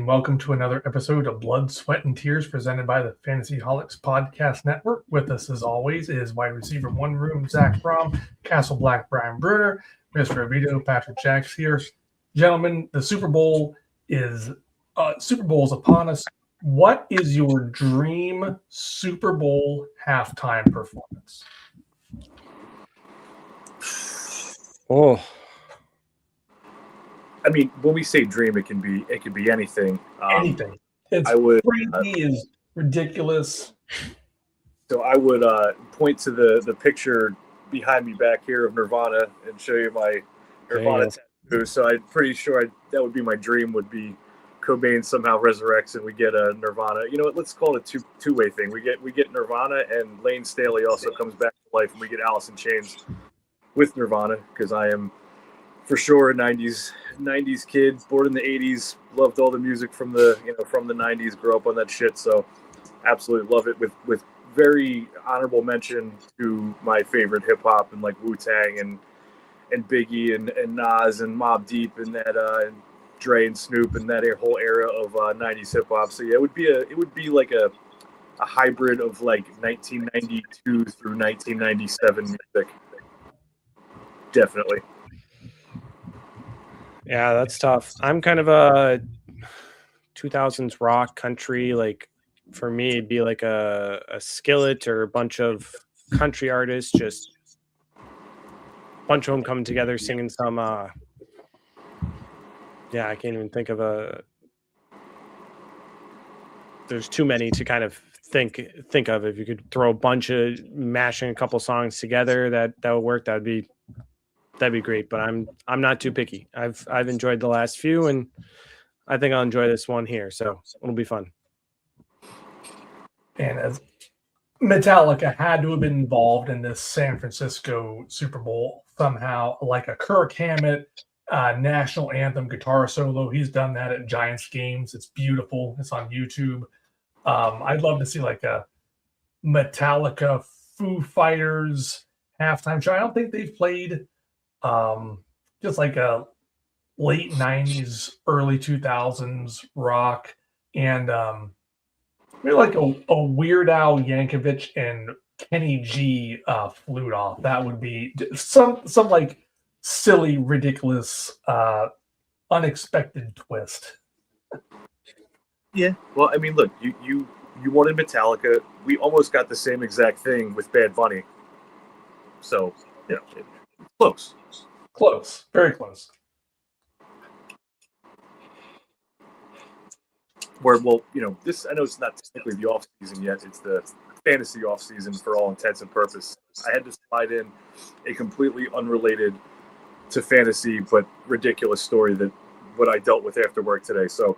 and welcome to another episode of Blood, Sweat, and Tears presented by the Fantasy Holics Podcast Network. With us, as always, is wide receiver one room, Zach Brom, Castle Black, Brian Bruder, Mr. Avito, Patrick Jacks here. Gentlemen, the Super Bowl is upon us. What is your dream Super Bowl halftime performance? Oh, I mean, when we say dream, it can be anything. Anything. It's crazy, is ridiculous. So I would point to the picture behind me back here of Nirvana and show you my Nirvana tattoo. So I'm pretty sure that would be my dream. Would be Cobain somehow resurrects and we get a Nirvana. You know what? Let's call it a two-way thing. We get Nirvana and Lane Staley also comes back to life, and we get Alice in Chains with Nirvana, because I am for sure a 90s kid, born in the 80s, loved all the music from the 90s, grew up on that shit, so absolutely love it, with very honorable mention to my favorite hip hop and like Wu-Tang and Biggie and Nas and Mobb Deep and that and Dre and Snoop and that whole era of 90s hip hop. So yeah, it would be like a hybrid of like 1992 through 1997 music. Definitely. yeah, that's tough. I'm kind of a 2000s rock country. Like for me, it'd be like a Skillet or a bunch of country artists, just a bunch of them coming together singing some. I can't even think of there's too many to kind of think of. If you could throw a bunch of mashing a couple songs together, that would work. That'd be great, but I'm not too picky. I've enjoyed the last few, and I think I'll enjoy this one here, so it'll be fun. And as Metallica had to have been involved in this San Francisco Super Bowl somehow, like a Kirk Hammett national anthem guitar solo. He's done that at Giants games. It's beautiful. It's on YouTube. I'd love to see like a Metallica Foo Fighters halftime show. I don't think they've played just like a late 90s, early 2000s rock, and maybe like a Weird Al Yankovic and Kenny G flute off. That would be some like silly, ridiculous, unexpected twist. Yeah. Well, I mean, look, you wanted Metallica. We almost got the same exact thing with Bad Bunny. So, close. Close. Very close. Where, well, this, I know it's not technically the off season yet. It's the fantasy off season for all intents and purposes. I had to slide in a completely unrelated to fantasy but ridiculous story that what I dealt with after work today. So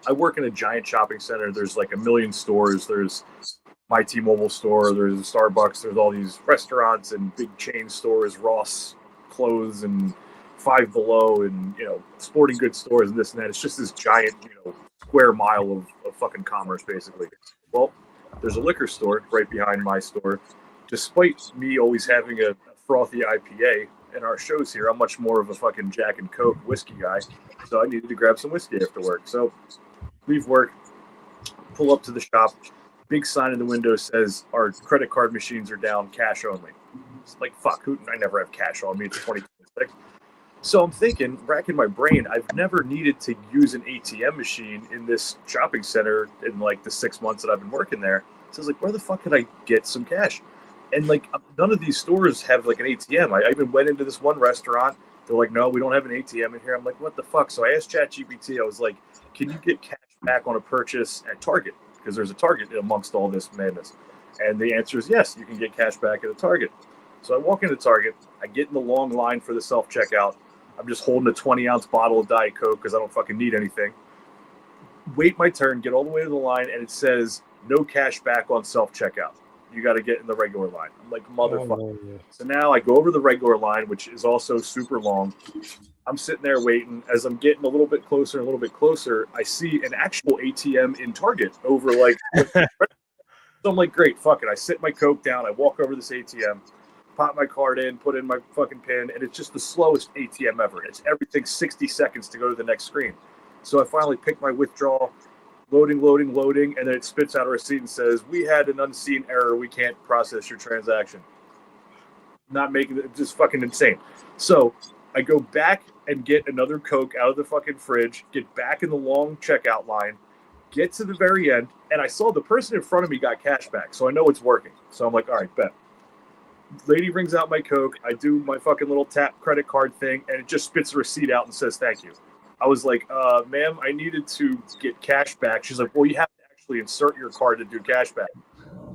I work in a giant shopping center. There's like a million stores. There's my T-Mobile store. There's Starbucks. There's all these restaurants and big chain stores, Ross Clothes and Five Below and, sporting goods stores and this and that. It's just this giant, square mile of fucking commerce, basically. Well, there's a liquor store right behind my store. Despite me always having a frothy IPA in our shows here, I'm much more of a fucking Jack and Coke whiskey guy. So I needed to grab some whiskey after work. So leave work, pull up to the shop. Big sign in the window says our credit card machines are down, cash only. It's like, fuck, I never have cash on me. It's 2026. So I'm thinking, racking my brain, I've never needed to use an ATM machine in this shopping center in like the 6 months that I've been working there. So I was like, where the fuck could I get some cash? And like, none of these stores have like an ATM. I even went into this one restaurant. They're like, no, we don't have an ATM in here. I'm like, what the fuck? So I asked ChatGPT, I was like, can you get cash back on a purchase at Target? Because there's a Target amongst all this madness. And the answer is yes, you can get cash back at a Target. So I walk into Target, I get in the long line for the self-checkout. I'm just holding a 20-ounce bottle of Diet Coke because I don't fucking need anything. Wait my turn, get all the way to the line, and it says no cash back on self-checkout. You got to get in the regular line. I'm like, motherfucker. Oh, yeah. So now I go over the regular line, which is also super long. I'm sitting there waiting. As I'm getting a little bit closer, I see an actual ATM in Target over like. So I'm like, great, fuck it. I sit my Coke down. I walk over this ATM, pop my card in, put in my fucking PIN, and it's just the slowest ATM ever. It's everything 60 seconds to go to the next screen. So I finally pick my withdrawal, loading, and then it spits out a receipt and says, "We had an unseen error. We can't process your transaction." Not making it, just fucking insane. So I go back and get another Coke out of the fucking fridge, get back in the long checkout line, get to the very end, and I saw the person in front of me got cash back, so I know it's working. So I'm like, all right, bet. Lady brings out my Coke, I do my fucking little tap credit card thing, and it just spits a receipt out and says thank you. I was like, ma'am, I needed to get cash back. She's like, well, you have to actually insert your card to do cash back.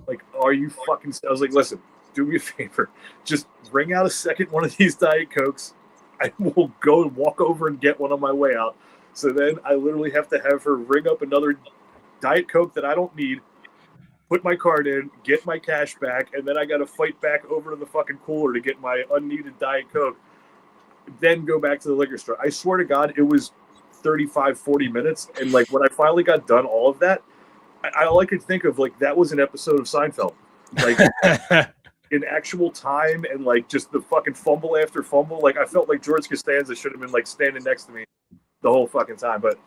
Like, are you fucking... I was like, listen, do me a favor. Just bring out a second one of these Diet Cokes. I will go and walk over and get one on my way out. So then I literally have to have her ring up another Diet Coke that I don't need, put my card in, get my cash back, and then I got to fight back over to the fucking cooler to get my unneeded Diet Coke, then go back to the liquor store. I swear to God, it was 35, 40 minutes. And like when I finally got done all of that, all I could think of, like, that was an episode of Seinfeld. Like in actual time, and like just the fucking fumble after fumble. Like I felt like George Costanza should have been like standing next to me the whole fucking time. But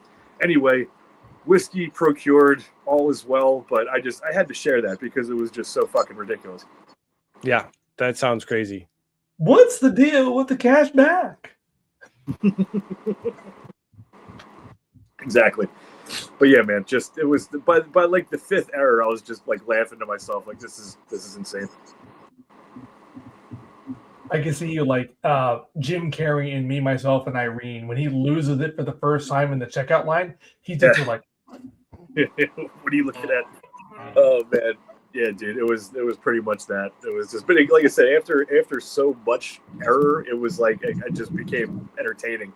anyway, whiskey procured, all is well. But I had to share that because it was just so fucking ridiculous. Yeah, that sounds crazy. What's the deal with the cash back? Exactly. But yeah, man, just it was by like the fifth error, I was just like laughing to myself, like this is insane. I can see you like Jim Carrey and Me, Myself, and Irene. When he loses it for the first time in the checkout line, he takes it like, what are you looking at? Oh man, yeah, dude, it was pretty much that. It was just, but like I said, after so much error, it was like it just became entertaining.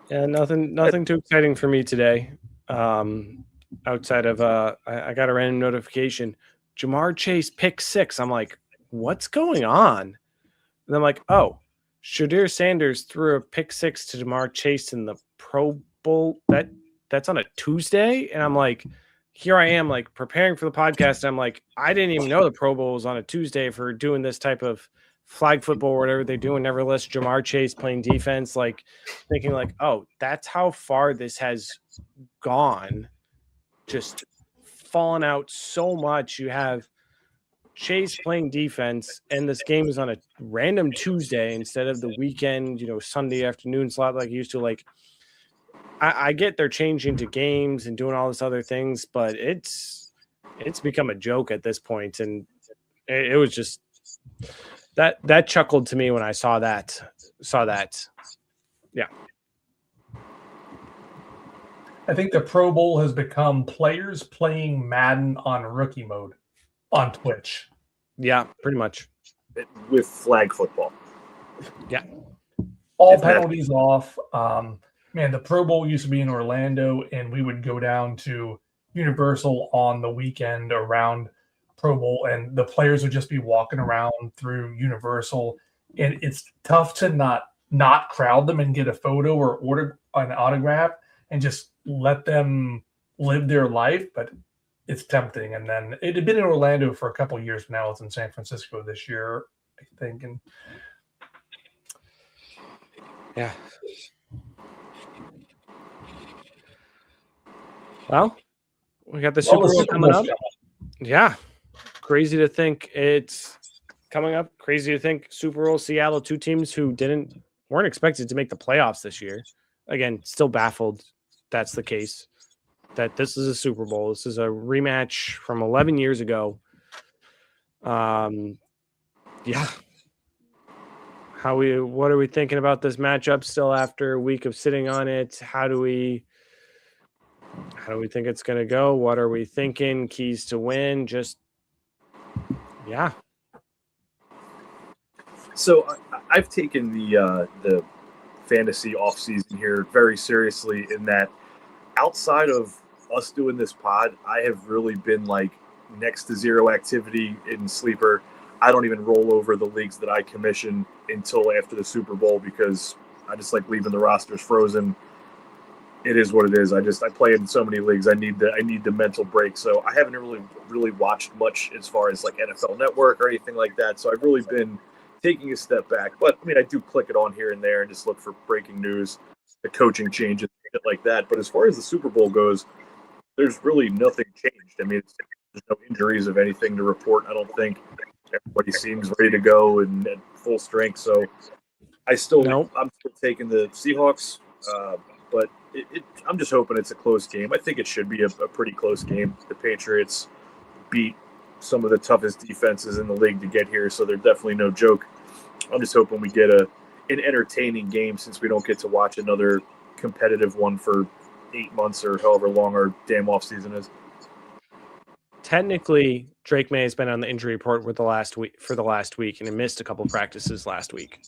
Yeah, nothing too exciting for me today. Outside of I got a random notification, Jamar Chase pick 6. I'm like, what's going on? And I'm like, oh, Shadir Sanders threw a pick 6 to Jamar Chase in the Pro Bowl. That's on a Tuesday, and I'm like, here I am, like preparing for the podcast. And I'm like, I didn't even know the Pro Bowl was on a Tuesday for doing this type of flag football or whatever they're doing. Nevertheless, Jamar Chase playing defense, like thinking like, oh, that's how far this has gone. Just fallen out so much. You have Chase playing defense, and this game is on a random Tuesday instead of the weekend, Sunday afternoon slot like you used to. Like, I get they're changing to games and doing all this other things, but it's become a joke at this point, and it was just that chuckled to me when I saw that. Yeah. I think the Pro Bowl has become players playing Madden on rookie mode on Twitch. Yeah, pretty much. With flag football. Yeah. All penalties off. Man, the Pro Bowl used to be in Orlando, and we would go down to Universal on the weekend around Pro Bowl, and the players would just be walking around through Universal, and it's tough to not crowd them and get a photo or order an autograph and just let them live their life, but it's tempting. And then it had been in Orlando for a couple of years. Now it's in San Francisco this year, I think. And yeah. Well, we got the Super Bowl coming up. Yeah. Crazy to think it's coming up. Crazy to think Super Bowl, Seattle, two teams who weren't expected to make the playoffs this year. Again, still baffled that's the case, that this is a Super Bowl. This is a rematch from 11 years ago. Yeah. What are we thinking about this matchup still after a week of sitting on it? How do we think it's going to go? What are we thinking? Keys to win? Yeah. So I've taken the fantasy offseason here very seriously, in that outside of us doing this pod, I have really been like next to zero activity in Sleeper. I don't even roll over the leagues that I commission until after the Super Bowl, because I just like leaving the rosters frozen. It is what it is. I play in so many leagues. I need the mental break. So I haven't really watched much as far as like NFL Network or anything like that. So I've really been taking a step back. But I mean, I do click it on here and there and just look for breaking news. the coaching changes, shit like that. But as far as the Super Bowl goes, there's really nothing changed. I mean, there's no injuries of anything to report. I don't think everybody seems ready to go and at full strength. So I'm still taking the Seahawks, but I'm just hoping it's a close game. I think it should be a pretty close game. The Patriots beat some of the toughest defenses in the league to get here, so they're definitely no joke. I'm just hoping we get an entertaining game since we don't get to watch another competitive one for 8 months or however long our damn off season is. Technically, Drake May has been on the injury report for the last week, and he missed a couple practices last week.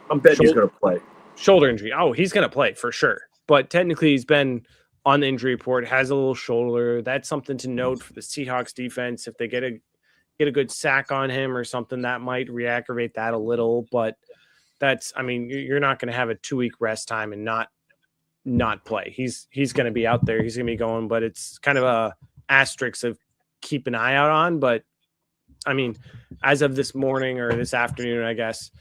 I'm betting he's going to play. Shoulder injury. Oh, he's going to play for sure. But technically, he's been on the injury report, has a little shoulder. That's something to note for the Seahawks defense. If they get a good sack on him or something, that might re-aggravate that a little. But you're not going to have a 2-week rest time and not play. He's going to be out there. He's going to be going, but it's kind of a asterisk of keep an eye out on. But I mean, as of this morning or this afternoon, I guess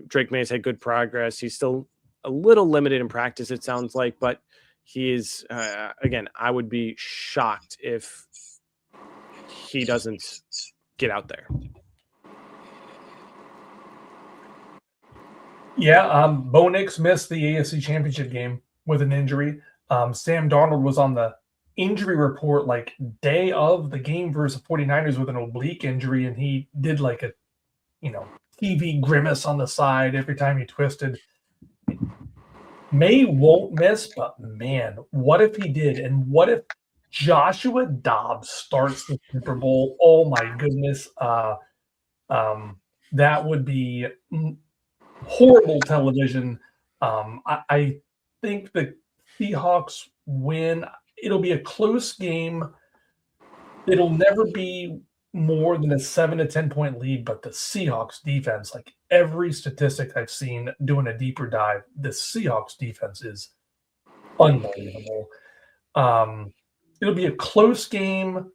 Drake May has had good progress. He's still a little limited in practice, it sounds like, but he is, again, I would be shocked if he doesn't get out there. Yeah, Bo Nix missed the AFC Championship game with an injury. Sam Darnold was on the injury report like day of the game versus the 49ers with an oblique injury, and he did like a, TV grimace on the side every time he twisted. May won't miss, but man, what if he did? And what if Joshua Dobbs starts the Super Bowl? Oh my goodness. That would be horrible television. I think the Seahawks win. It'll be a close game. It'll never be more than a 7 to 10 point lead, but the Seahawks defense, like every statistic I've seen doing a deeper dive, the Seahawks defense is unbelievable. It'll be a close game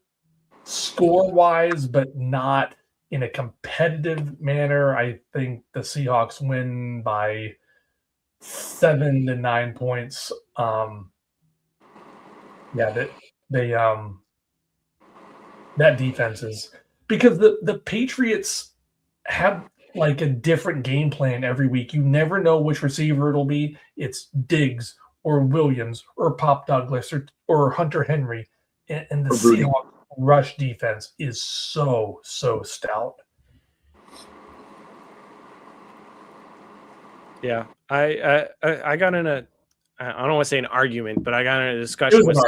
score-wise, but not in a competitive manner. I think the Seahawks win by 7 to 9 points. That defense is because the Patriots have like a different game plan every week. You never know which receiver it'll be. It's Diggs or Williams or Pop Douglas or Hunter Henry. And the Seahawks rush defense is so stout. Yeah, I got in a, I don't want to say an argument, but I got in a discussion with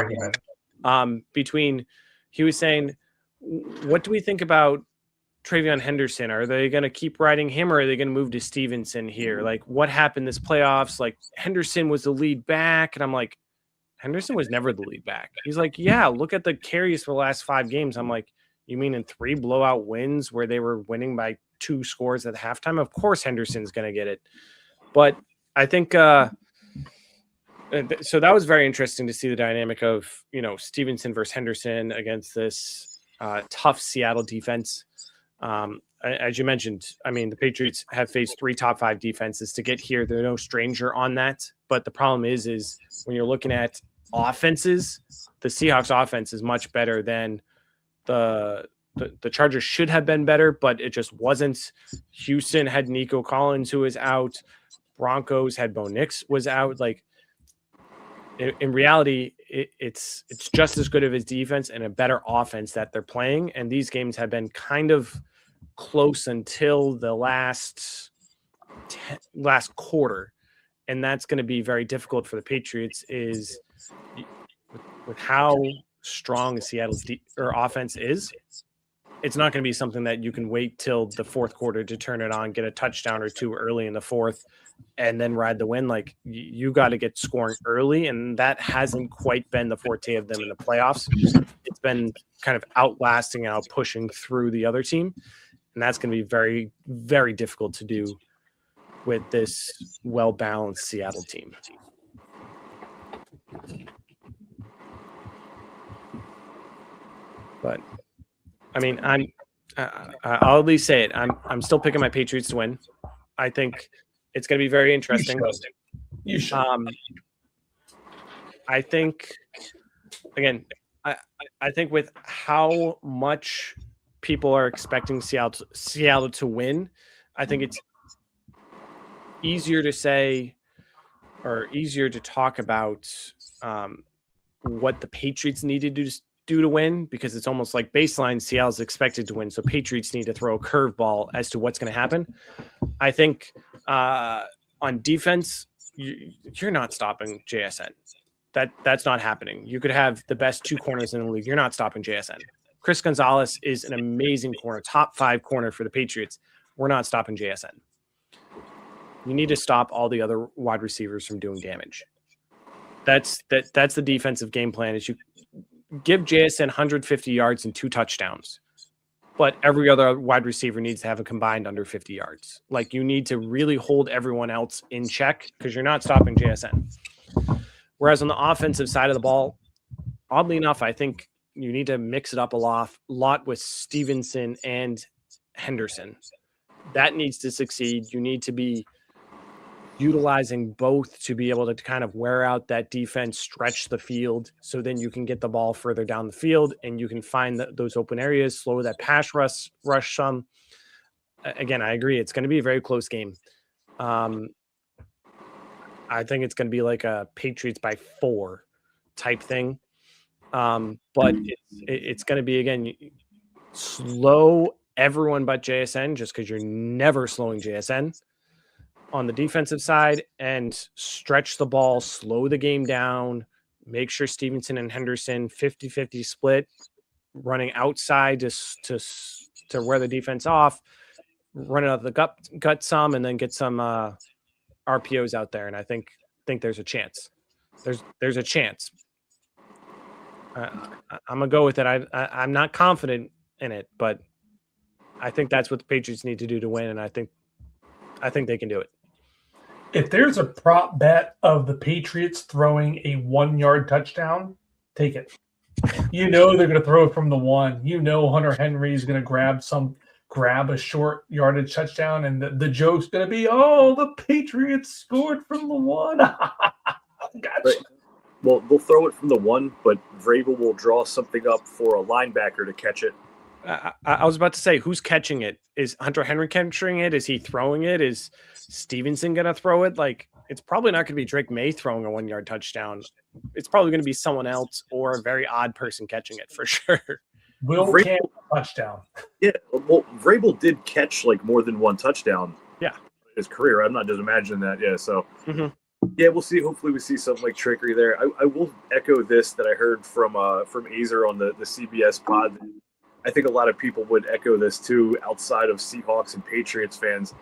someone, between, he was saying, what do we think about Travion Henderson? Are they going to keep riding him, or are they going to move to Stevenson here? Like, what happened this playoffs? Like, Henderson was the lead back, and I'm like, Henderson was never the lead back. He's like, yeah, look at the carries for the last 5 games. I'm like, you mean in 3 blowout wins where they were winning by 2 scores at halftime? Of course Henderson's going to get it. But I think so that was very interesting to see the dynamic of, Stevenson versus Henderson against this tough Seattle defense. As you mentioned, I mean, the Patriots have faced 3 top 5 defenses to get here. They're no stranger on that. But the problem is when you're looking at offenses, the Seahawks offense is much better than the Chargers should have been better, but it just wasn't. Houston had Nico Collins, who was out. Broncos had Bo Nix was out. Like, in reality, it's just as good of his defense and a better offense that they're playing. And these games have been kind of close until the last quarter. And that's going to be very difficult for the Patriots is with how strong Seattle's offense is. It's not going to be something that you can wait till the 4th quarter to turn it on, get a touchdown or 2 early in the 4th, and then ride the win. Like, you got to get scoring early, and that hasn't quite been the forte of them in the playoffs. It's been kind of outlasting and out pushing through the other team, and that's going to be very, very difficult to do with this well-balanced Seattle team. But I mean, I'll at least say it. I'm still picking my Patriots to win. I think it's going to be very interesting. You should. I think, again, I think with how much people are expecting Seattle to win, I think it's easier to say or easier to talk about what the Patriots need to do to win, because it's almost like baseline Seattle's expected to win, so Patriots need to throw a curveball as to what's going to happen. I think on defense, you're not stopping JSN. That's not happening. You could have the best two corners in the league. You're not stopping JSN. Chris Gonzalez is an amazing corner, top 5 corner for the Patriots. We're not stopping JSN. You need to stop all the other wide receivers from doing damage. That's the defensive game plan, is you give JSN 150 yards and 2 touchdowns, but every other wide receiver needs to have a combined under 50 yards. Like, you need to really hold everyone else in check because you're not stopping JSN. Whereas on the offensive side of the ball, oddly enough, I think you need to mix it up a lot with Stevenson and Henderson. That needs to succeed. You need to be utilizing both to be able to kind of wear out that defense, stretch the field, so then you can get the ball further down the field and you can find those open areas, slow that pass rush some. Again, I agree. It's going to be a very close game. I think it's going to be like a Patriots by 4 type thing. But it's going to be, again, slow everyone but JSN, just because you're never slowing JSN on the defensive side, and stretch the ball, slow the game down, make sure Stevenson and Henderson 50-50 split, running outside to wear the defense off, running out the gut some, and then get some RPOs out there. And I think there's a chance. There's a chance. I'm gonna go with it. I'm not confident in it, but I think that's what the Patriots need to do to win, and I think they can do it. If there's a prop bet of the Patriots throwing a 1-yard touchdown, take it. You know they're going to throw it from the 1. You know Hunter Henry is going to grab a short yardage touchdown, and the joke's going to be, oh, the Patriots scored from the 1. Gotcha. Right. Well, they'll throw it from the 1, but Vrabel will draw something up for a linebacker to catch it. I was about to say, who's catching it? Is Hunter Henry catching it? Is he throwing it? Is Stevenson going to throw it? Like, it's probably not going to be Drake May throwing a 1-yard touchdown. It's probably going to be someone else or a very odd person catching it for sure. Will Campbell touchdown. Yeah, well, Vrabel did catch like more than 1 touchdown. Yeah, in his career. I'm not just imagining that. Yeah, so yeah, we'll see. Hopefully, we see something like trickery there. I will echo this that I heard from Azer on the CBS pod. I think a lot of people would echo this too, outside of Seahawks and Patriots fans.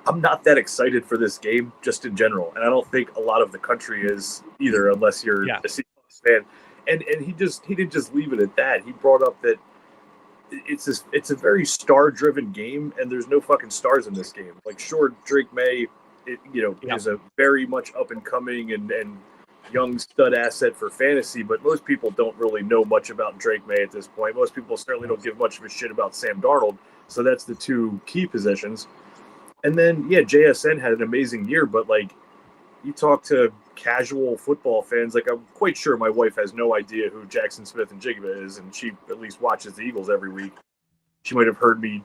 I'm not that excited for this game, just in general, and I don't think a lot of the country is either, unless you're a Seahawks fan. And he didn't just leave it at that. He brought up that it's a very star-driven game, and there's no fucking stars in this game. Like, sure, Drake May, is a very much up and coming and young stud asset for fantasy, but most people don't really know much about Drake May at this point. Most people certainly don't give much of a shit about Sam Darnold. So that's the 2 key positions. And then, JSN had an amazing year, but like, you talk to casual football fans, like, I'm quite sure my wife has no idea who Jackson Smith and Jigba is, and she at least watches the Eagles every week. She might have heard me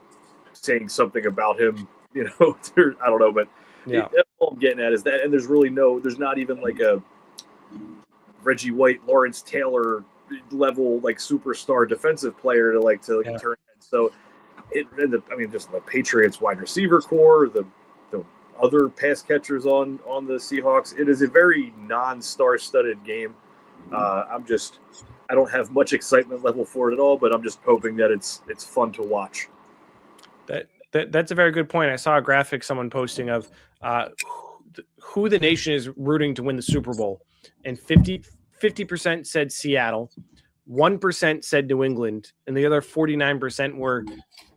saying something about him, I don't know, but that's all I'm getting at is that, and there's not even like a Reggie White, Lawrence Taylor level like superstar defensive player to turn in. So just the Patriots wide receiver core, the other pass catchers on the Seahawks. It is a very non-star studded game. I don't have much excitement level for it at all, but I'm just hoping that it's fun to watch. That's a very good point. I saw a graphic someone posting of who the nation is rooting to win the Super Bowl, and 50% said Seattle, 1% said New England, and the other 49% were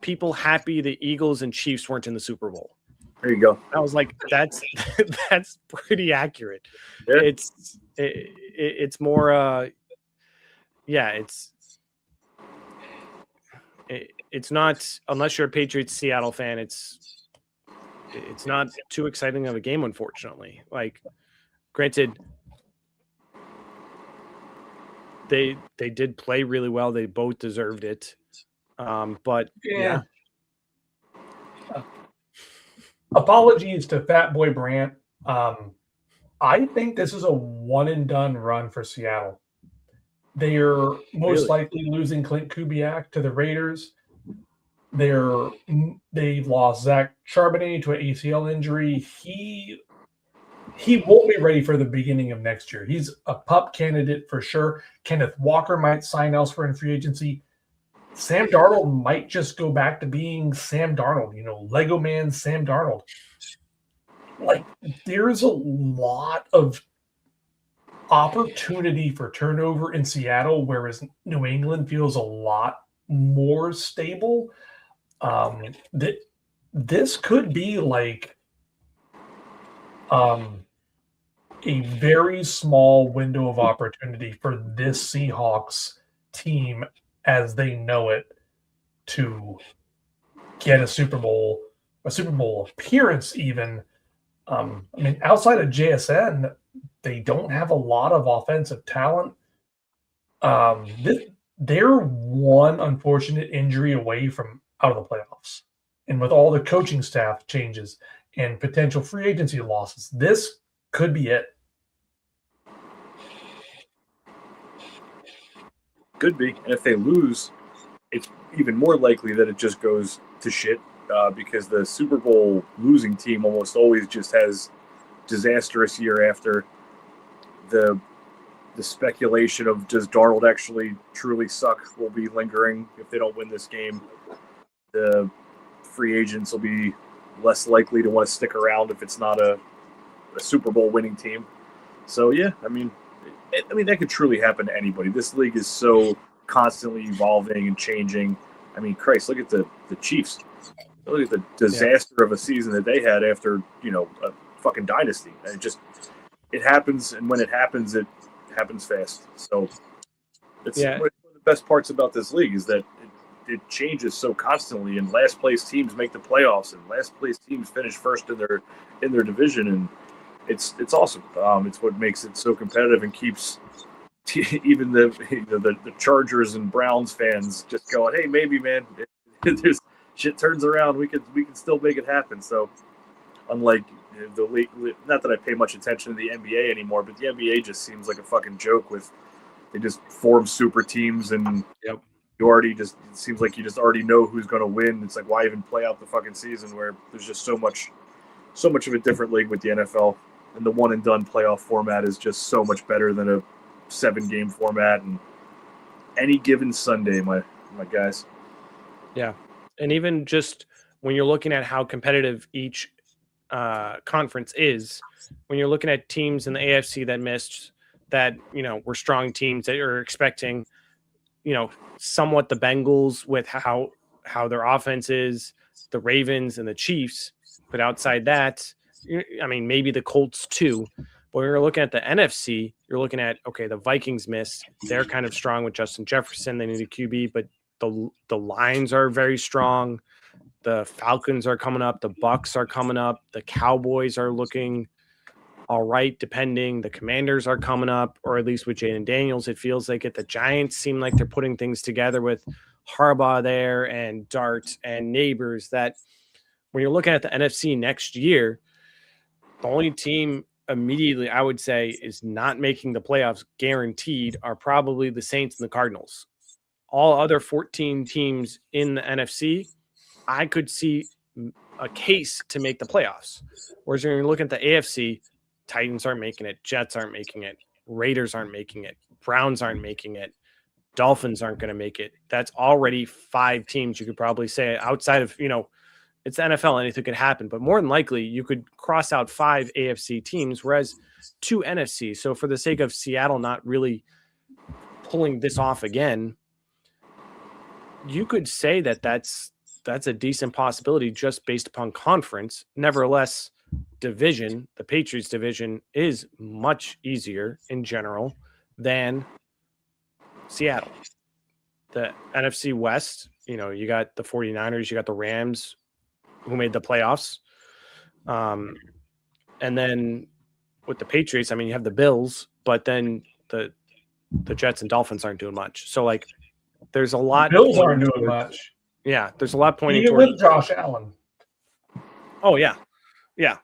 people happy the Eagles and Chiefs weren't in the Super Bowl. There you go. I was like, that's pretty accurate. Yeah. It's more it's not, unless you're a Patriots Seattle fan, it's not too exciting of a game, unfortunately. Like, Granted, they did play really well. They both deserved it. But yeah. Apologies to Fat Boy Brant. I think this is a one and done run for Seattle. They are most likely losing Clint Kubiak to the Raiders. They've lost Zach Charbonnet to an ACL injury. He won't be ready for the beginning of next year. He's a pup candidate for sure. Kenneth Walker might sign elsewhere in free agency. Sam Darnold might just go back to being Sam Darnold, Lego Man Sam Darnold. Like, there's a lot of opportunity for turnover in Seattle, whereas New England feels a lot more stable. This could be like a very small window of opportunity for this Seahawks team as they know it to get a Super Bowl appearance even. Outside of JSN, they don't have a lot of offensive talent. They're one unfortunate injury away from out of the playoffs. And with all the coaching staff changes and potential free agency losses, this could be it. Could be. And if they lose, it's even more likely that it just goes to shit because the Super Bowl losing team almost always just has disastrous year after. The speculation of does Darnold actually truly suck will be lingering if they don't win this game. The free agents will be less likely to want to stick around if it's not a Super Bowl winning team. So, yeah, that could truly happen to anybody. This league is so constantly evolving and changing. Christ, look at the Chiefs. Look at the disaster of a season that they had after, a fucking dynasty. And it happens, and when it happens fast. So it's one of the best parts about this league is that it changes so constantly, and last place teams make the playoffs, and last place teams finish first in their division, and it's awesome. It's what makes it so competitive and keeps even the Chargers and Browns fans just going, hey, maybe, man, there's shit turns around, we can still make it happen. So unlike the league, not that I pay much attention to the NBA anymore, but the NBA just seems like a fucking joke. They just form super teams, and it seems like you just already know who's going to win. It's like, why even play out the fucking season where there's just so much of a different league with the NFL, and the one and done playoff format is just so much better than a 7-game format. And any given Sunday, my guys. Yeah, and even just when you're looking at how competitive each conference is, when you're looking at teams in the AFC that missed, that were strong teams that you're expecting, somewhat the Bengals with how their offense is, the Ravens and the Chiefs, but outside that, maybe the Colts too. But when you're looking at the NFC, you're looking at, okay, the Vikings missed. They're kind of strong with Justin Jefferson. They need a QB, but the Lions are very strong. The Falcons are coming up. The Bucks are coming up. The Cowboys are looking all right, depending. The Commanders are coming up, or at least with Jaden Daniels, it feels like it. The Giants seem like they're putting things together with Harbaugh there and Dart and Neighbors, that when you're looking at the NFC next year, the only team immediately I would say is not making the playoffs guaranteed are probably the Saints and the Cardinals. All other 14 teams in the NFC, I could see a case to make the playoffs. Whereas when you look at the AFC, Titans aren't making it, Jets aren't making it, Raiders aren't making it, Browns aren't making it, Dolphins aren't going to make it. That's already 5 teams you could probably say outside of, it's the NFL, anything could happen. But more than likely, you could cross out 5 AFC teams, whereas 2 NFC. So for the sake of Seattle not really pulling this off again, you could say that that's a decent possibility just based upon conference. Nevertheless, division, the Patriots division, is much easier in general than Seattle. The NFC West, you got the 49ers, you got the Rams who made the playoffs. And then with the Patriots, I mean, you have the Bills, but then the Jets and Dolphins aren't doing much. So like, there's a lot. Bills aren't doing much. Yeah, there's a lot pointing Even towards with Josh Allen. Oh yeah, yeah.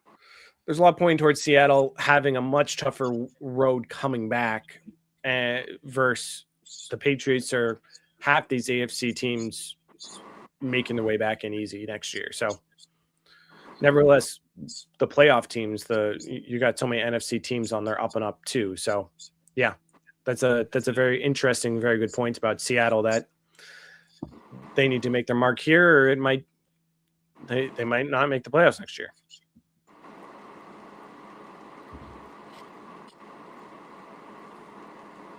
There's a lot pointing towards Seattle having a much tougher road coming back, versus the Patriots or half these AFC teams making their way back in easy next year. So, nevertheless, the playoff teams, you got so many NFC teams on their up and up too. So, yeah, that's a very interesting, very good point about Seattle, that they need to make their mark here, or they might not make the playoffs next year.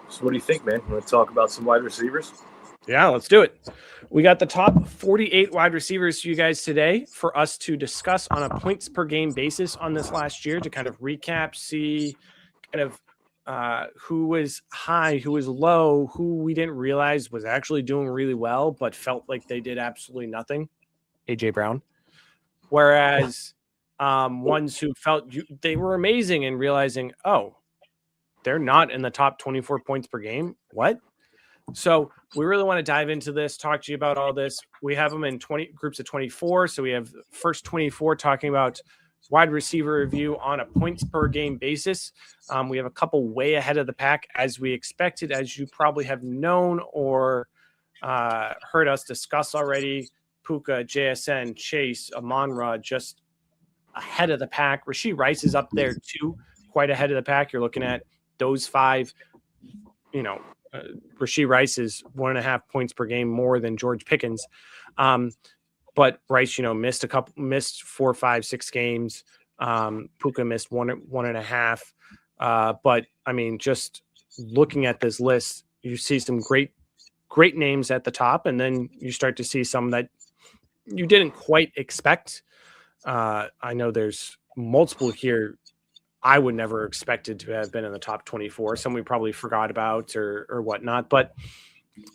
So what do you think, man? Want to talk about some wide receivers? Yeah, let's do it. We got the top 48 wide receivers to you guys today for us to discuss on a points per game basis on this last year, to kind of recap, see kind of who was high, who was low, who we didn't realize was actually doing really well, but felt like they did absolutely nothing. AJ Brown. Whereas ones who felt they were amazing and realizing, oh, they're not in the top 24 points per game. What? So we really want to dive into this, talk to you about all this. We have them in 20 groups of 24. So we have first 24 talking about wide receiver review on a points per game basis. We have a couple way ahead of the pack, as we expected, as you probably have known or heard us discuss already. Puka, JSN, Chase, Amon-Ra just ahead of the pack. Rashee Rice is up there too, quite ahead of the pack. You're looking at those five, Rashee Rice is 1.5 points per game more than George Pickens. But Rice, missed 4, 5, 6 games. Puka missed 1.5. But I mean, just looking at this list, you see some great names at the top, and then you start to see some that you didn't quite expect. I know there's multiple here I would never expected to have been in the top 24. Some we probably forgot about or whatnot. But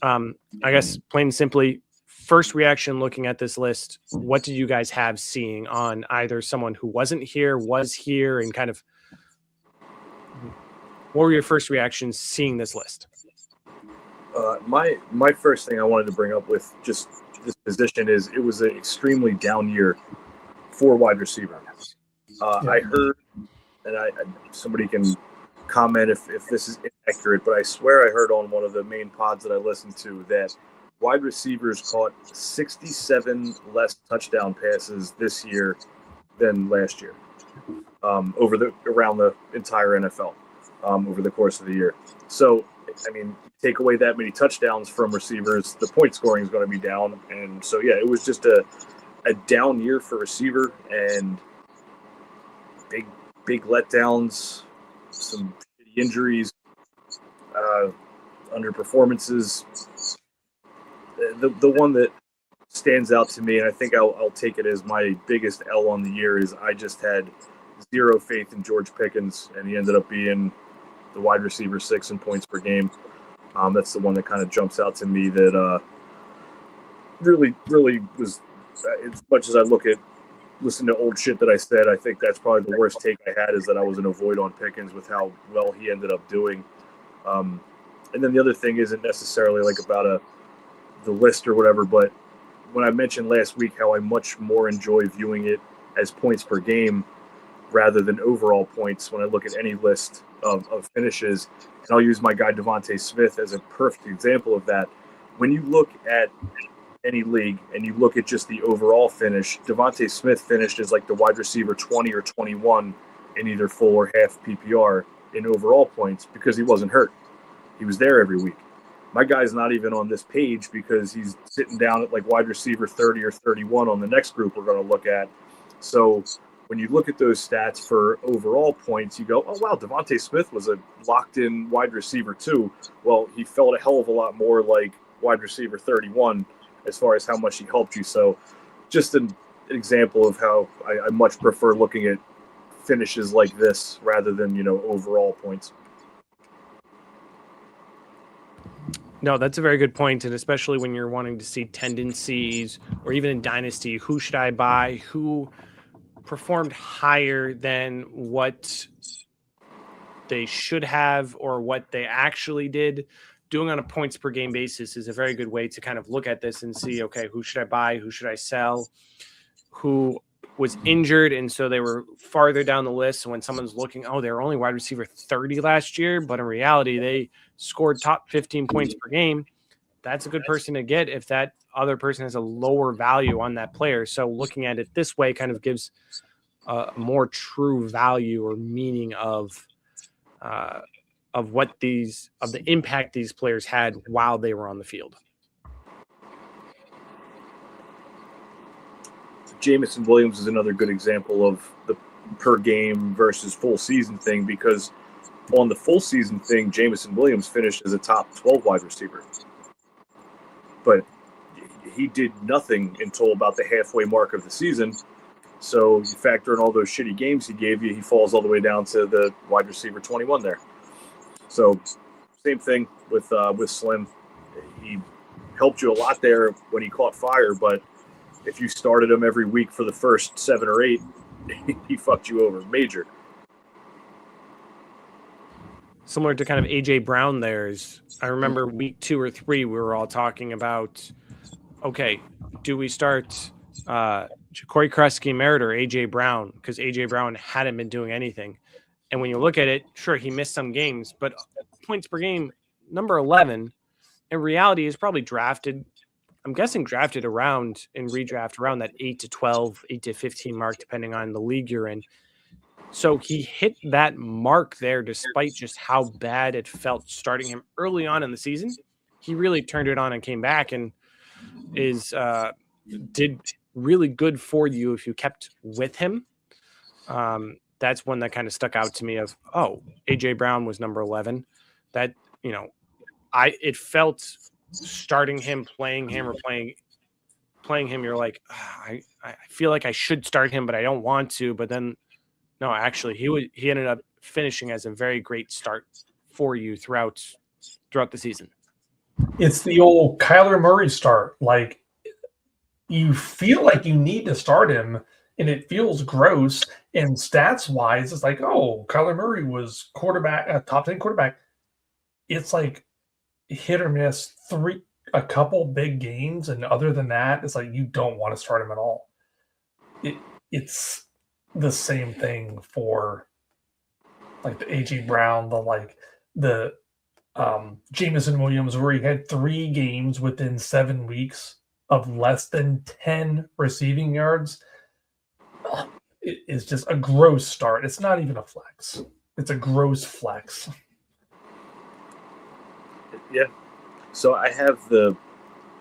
I guess plain and simply, first reaction looking at this list, what did you guys have seeing on either someone who wasn't here, was here, and kind of what were your first reactions seeing this list? My first thing I wanted to bring up with just this position is it was an extremely down year for wide receiver. I heard, and somebody can comment if this is inaccurate, but I swear I heard on one of the main pods that I listened to that wide receivers caught 67 less touchdown passes this year than last year, around the entire NFL, over the course of the year. So, I mean, take away that many touchdowns from receivers, the point scoring is going to be down. And so, yeah, it was just a down year for receiver, and big letdowns, some shitty injuries, underperformances. The one that stands out to me, and I think I'll take it as my biggest L on the year, is I just had zero faith in George Pickens, and he ended up being the wide receiver 6 in points per game. That's the one that kind of jumps out to me that really was, as much as I listen to old shit that I said, I think that's probably the worst take I had, is that I was an avoid on Pickens with how well he ended up doing. And then the other thing isn't necessarily like about the list or whatever, but when I mentioned last week how I much more enjoy viewing it as points per game rather than overall points when I look at any list of finishes, and I'll use my guy Devontae Smith as a perfect example of that. When you look at any league and you look at just the overall finish, Devontae Smith finished as like the wide receiver 20 or 21 in either full or half PPR in overall points because he wasn't hurt. He was there every week. My guy's not even on this page because he's sitting down at like wide receiver 30 or 31 on the next group we're going to look at. So when you look at those stats for overall points, you go, oh, wow, Devontae Smith was a locked-in wide receiver too. Well, he felt a hell of a lot more like wide receiver 31 as far as how much he helped you. So just an example of how I much prefer looking at finishes like this rather than, overall points. No, that's a very good point, and especially when you're wanting to see tendencies, or even in Dynasty, who should I buy, who performed higher than what they should have or what they actually did. Doing on a points per game basis is a very good way to kind of look at this and see, okay, who should I buy? Who should I sell? Who was injured, and so they were farther down the list. So when someone's looking, oh, they were only wide receiver 30 last year, but in reality, they scored top 15 points per game. That's a good person to get if that other person has a lower value on that player. So looking at it this way kind of gives a more true value or meaning of the impact these players had while they were on the field. Jameson Williams is another good example of the per game versus full season thing, because on the full season thing, Jameson Williams finished as a top 12 wide receiver. But he did nothing until about the halfway mark of the season. So you factor in all those shitty games he gave you, he falls all the way down to the wide receiver 21 there. So same thing with Slim. He helped you a lot there when he caught fire, but if you started him every week for the first 7 or 8, he fucked you over major. Similar to kind of AJ Brown I remember week 2 or 3, we were all talking about, okay, do we start Ja'Cory Kresge-Merritt or AJ Brown? Because AJ Brown hadn't been doing anything. And when you look at it, sure, he missed some games, but points per game, number 11, in reality is probably drafted around in redraft around that 8 to 12, 8 to 15 mark, depending on the league you're in. So he hit that mark there despite just how bad it felt starting him early on in the season. He really turned it on and came back and did really good for you if you kept with him. That's one that kind of stuck out to me of, oh, AJ Brown was number 11. That, it felt starting him, playing him, or playing him, you're like, I feel like I should start him, but I don't want to. But then, no, actually, he ended up finishing as a very great start for you throughout the season. It's the old Kyler Murray start. Like, you feel like you need to start him, and it feels gross. And stats-wise, it's like, oh, Kyler Murray was top 10 quarterback. It's like hit or miss, a couple big games, and other than that, it's like you don't want to start him at all. It's the same thing for like the AJ Brown, the Jameson Williams, where he had 3 games within 7 weeks of less than 10 receiving yards. It is just a gross start. It's not even a flex. It's a gross flex. Yeah. So I have the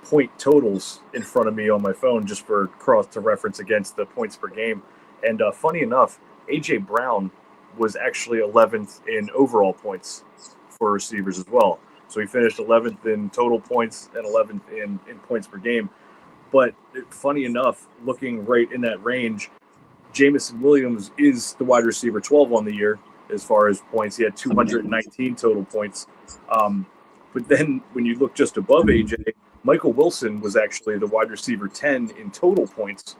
point totals in front of me on my phone just for cross to reference against the points per game. And funny enough, AJ Brown was actually 11th in overall points for receivers as well. So he finished 11th in total points and 11th in points per game. But funny enough, looking right in that range, Jameson Williams is the wide receiver 12 on the year as far as points. He had 219 total points. But then when you look just above AJ, Michael Wilson was actually the wide receiver 10 in total points,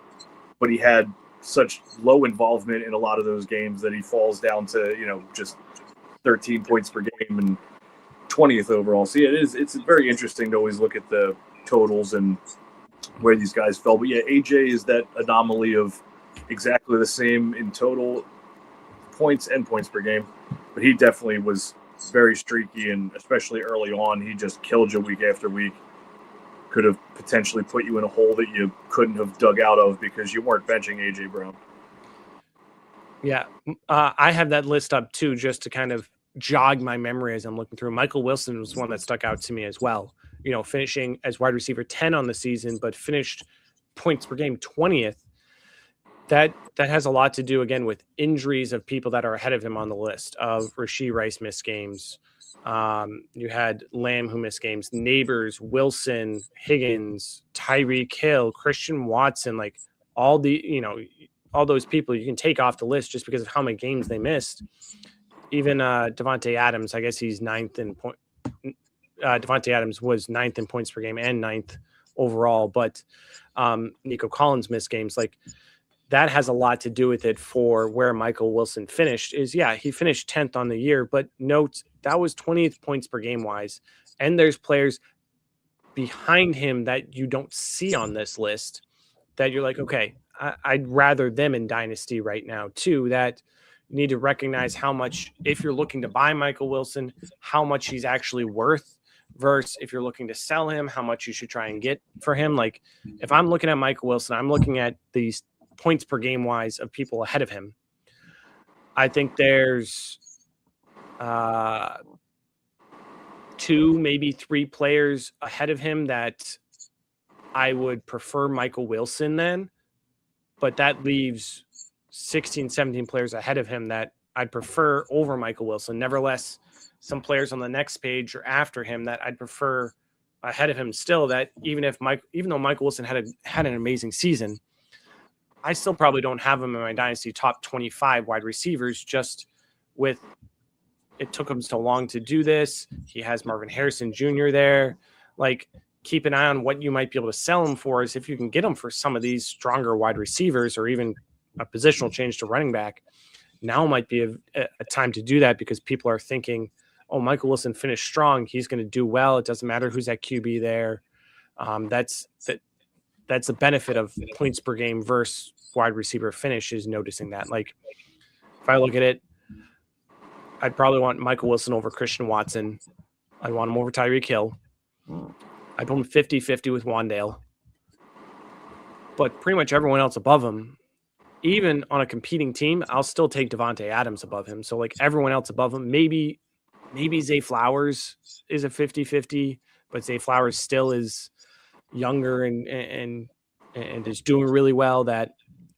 but he had such low involvement in a lot of those games that he falls down to, just 13 points per game and 20th overall. So yeah, it's very interesting to always look at the totals and where these guys fell. But yeah, AJ is that anomaly of exactly the same in total points and points per game, but he definitely was very streaky, and especially early on, he just killed you week after week. Could have potentially put you in a hole that you couldn't have dug out of because you weren't benching AJ Brown. Yeah, I have that list up too, just to kind of jog my memory as I'm looking through. Michael Wilson was one that stuck out to me as well. Finishing as wide receiver 10 on the season, but finished points per game 20th. That has a lot to do, again, with injuries of people that are ahead of him on the list. Of Rashee Rice missed games. You had Lamb who missed games. Neighbors, Wilson, Higgins, Tyreek Hill, Christian Watson, like all those people you can take off the list just because of how many games they missed. Even Devontae Adams, I guess he's 9th in point. Devontae Adams was 9th in points per game and 9th overall, but Nico Collins missed games. Like, that has a lot to do with it for where Michael Wilson finished. He finished 10th on the year, but note that was 20th points per game wise. And there's players behind him that you don't see on this list that you're like, okay, I'd rather them in Dynasty right now too. That you need to recognize how much, if you're looking to buy Michael Wilson, how much he's actually worth versus if you're looking to sell him, how much you should try and get for him. Like if I'm looking at Michael Wilson, I'm looking at these points per game wise of people ahead of him. I think there's 2, maybe 3 players ahead of him that I would prefer Michael Wilson then, but that leaves 16, 17 players ahead of him that I'd prefer over Michael Wilson. Nevertheless, some players on the next page or after him that I'd prefer ahead of him still, that even though Michael Wilson had an amazing season, I still probably don't have him in my Dynasty top 25 wide receivers, just with it took him so long to do this. He has Marvin Harrison Jr. there. Like, keep an eye on what you might be able to sell him for, is if you can get him for some of these stronger wide receivers or even a positional change to running back. Now might be a time to do that, because people are thinking, oh, Michael Wilson finished strong, he's going to do well. It doesn't matter who's at QB there. That's the benefit of points per game versus wide receiver finish, is noticing that. Like, if I look at it, I'd probably want Michael Wilson over Christian Watson. I'd want him over Tyreek Hill. I'd put him 50-50 with Wandale. But pretty much everyone else above him, even on a competing team, I'll still take Devontae Adams above him. So, like, everyone else above him, maybe Zay Flowers is a 50-50, but Zay Flowers still is younger and is doing really well. That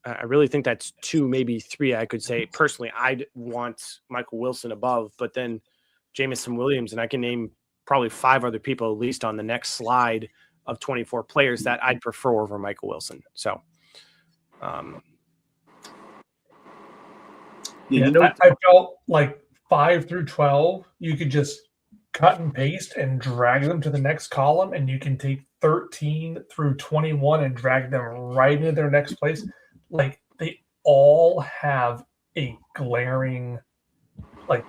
I really think that's 2, maybe 3. I could say personally, I'd want Michael Wilson above, but then Jameson Williams, and I can name probably 5 other people at least on the next slide of 24 players that I'd prefer over Michael Wilson. So, I felt like 5 through 12, you could just cut and paste and drag them to the next column, and you can take 13 through 21 and drag them right into their next place. Like, they all have a glaring, like,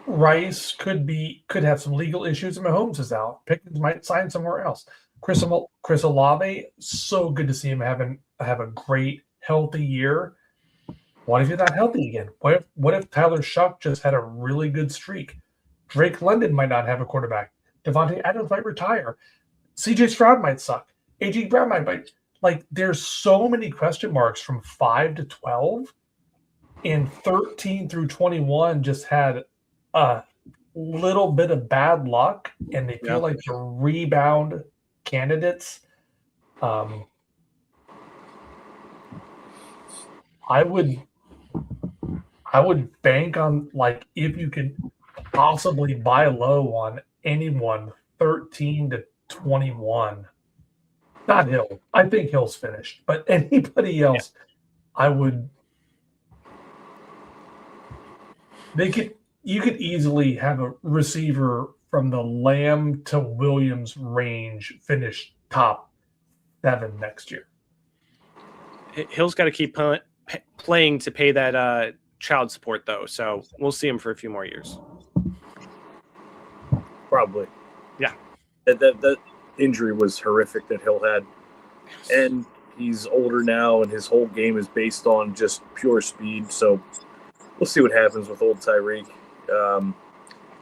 Rice could have some legal issues, and Mahomes is out. Pickens might sign somewhere else. Chris Olave, so good to see him have a great, healthy year. What if he's not healthy again? What if Tyler Shuck just had a really good streak? Drake London might not have a quarterback. Devontae Adams might retire. CJ Stroud might suck. A.J. Brown might. Like, there's so many question marks from 5 to 12, and 13 through 21 just had a little bit of bad luck, and they feel like the rebound candidates. I would bank on, like, if you could possibly buy low on anyone 13 to 21. Not Hill. I think Hill's finished, but anybody else, I would. You could easily have a receiver from the Lamb to Williams range finish top 7 next year. Hill's got to keep playing to pay that child support, though. So we'll see him for a few more years. Probably. Yeah. That injury was horrific that Hill had. And he's older now, and his whole game is based on just pure speed. So we'll see what happens with old Tyreek. The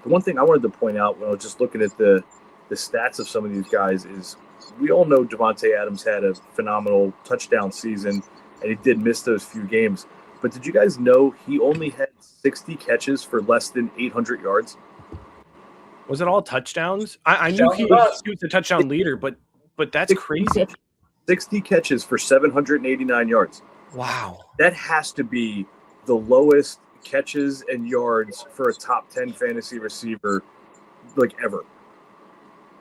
one thing I wanted to point out when I was just looking at the stats of some of these guys is we all know Devontae Adams had a phenomenal touchdown season, and he did miss those few games. But did you guys know he only had 60 catches for less than 800 yards? Was it all touchdowns? I knew he was the touchdown leader, but that's crazy. 60 catches for 789 yards. Wow. That has to be the lowest catches and yards for a top 10 fantasy receiver, like, ever.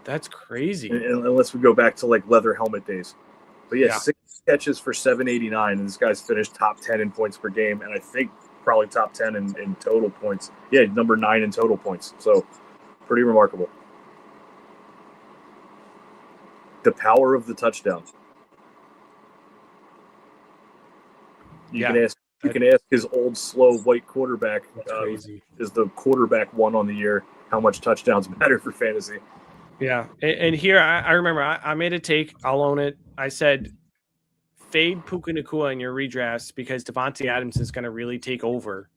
That's crazy. Unless we go back to, like, leather helmet days. But yeah, 6 catches for 789, and this guy's finished top 10 in points per game, and I think probably top 10 in total points. Yeah, number 9 in total points. So pretty remarkable. The power of the touchdown. You can ask his old slow white quarterback. Crazy. Is the quarterback one on the year? How much touchdowns matter for fantasy? Yeah, and here I remember I made a take. I'll own it. I said fade Puka Nacua in your redrafts because Devontae Adams is going to really take over.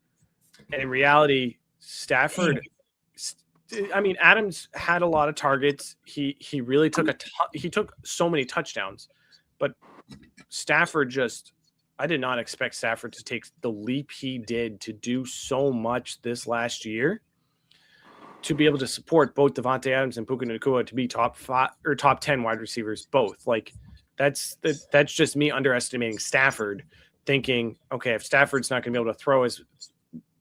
And in reality, Stafford. I mean, Adams had a lot of targets. He really took he took so many touchdowns, but Stafford just. I did not expect Stafford to take the leap he did to do so much this last year, to be able to support both Devontae Adams and Puka Nacua to be top 5 or top 10 wide receivers both. Like that's just me underestimating Stafford, thinking, okay, if Stafford's not going to be able to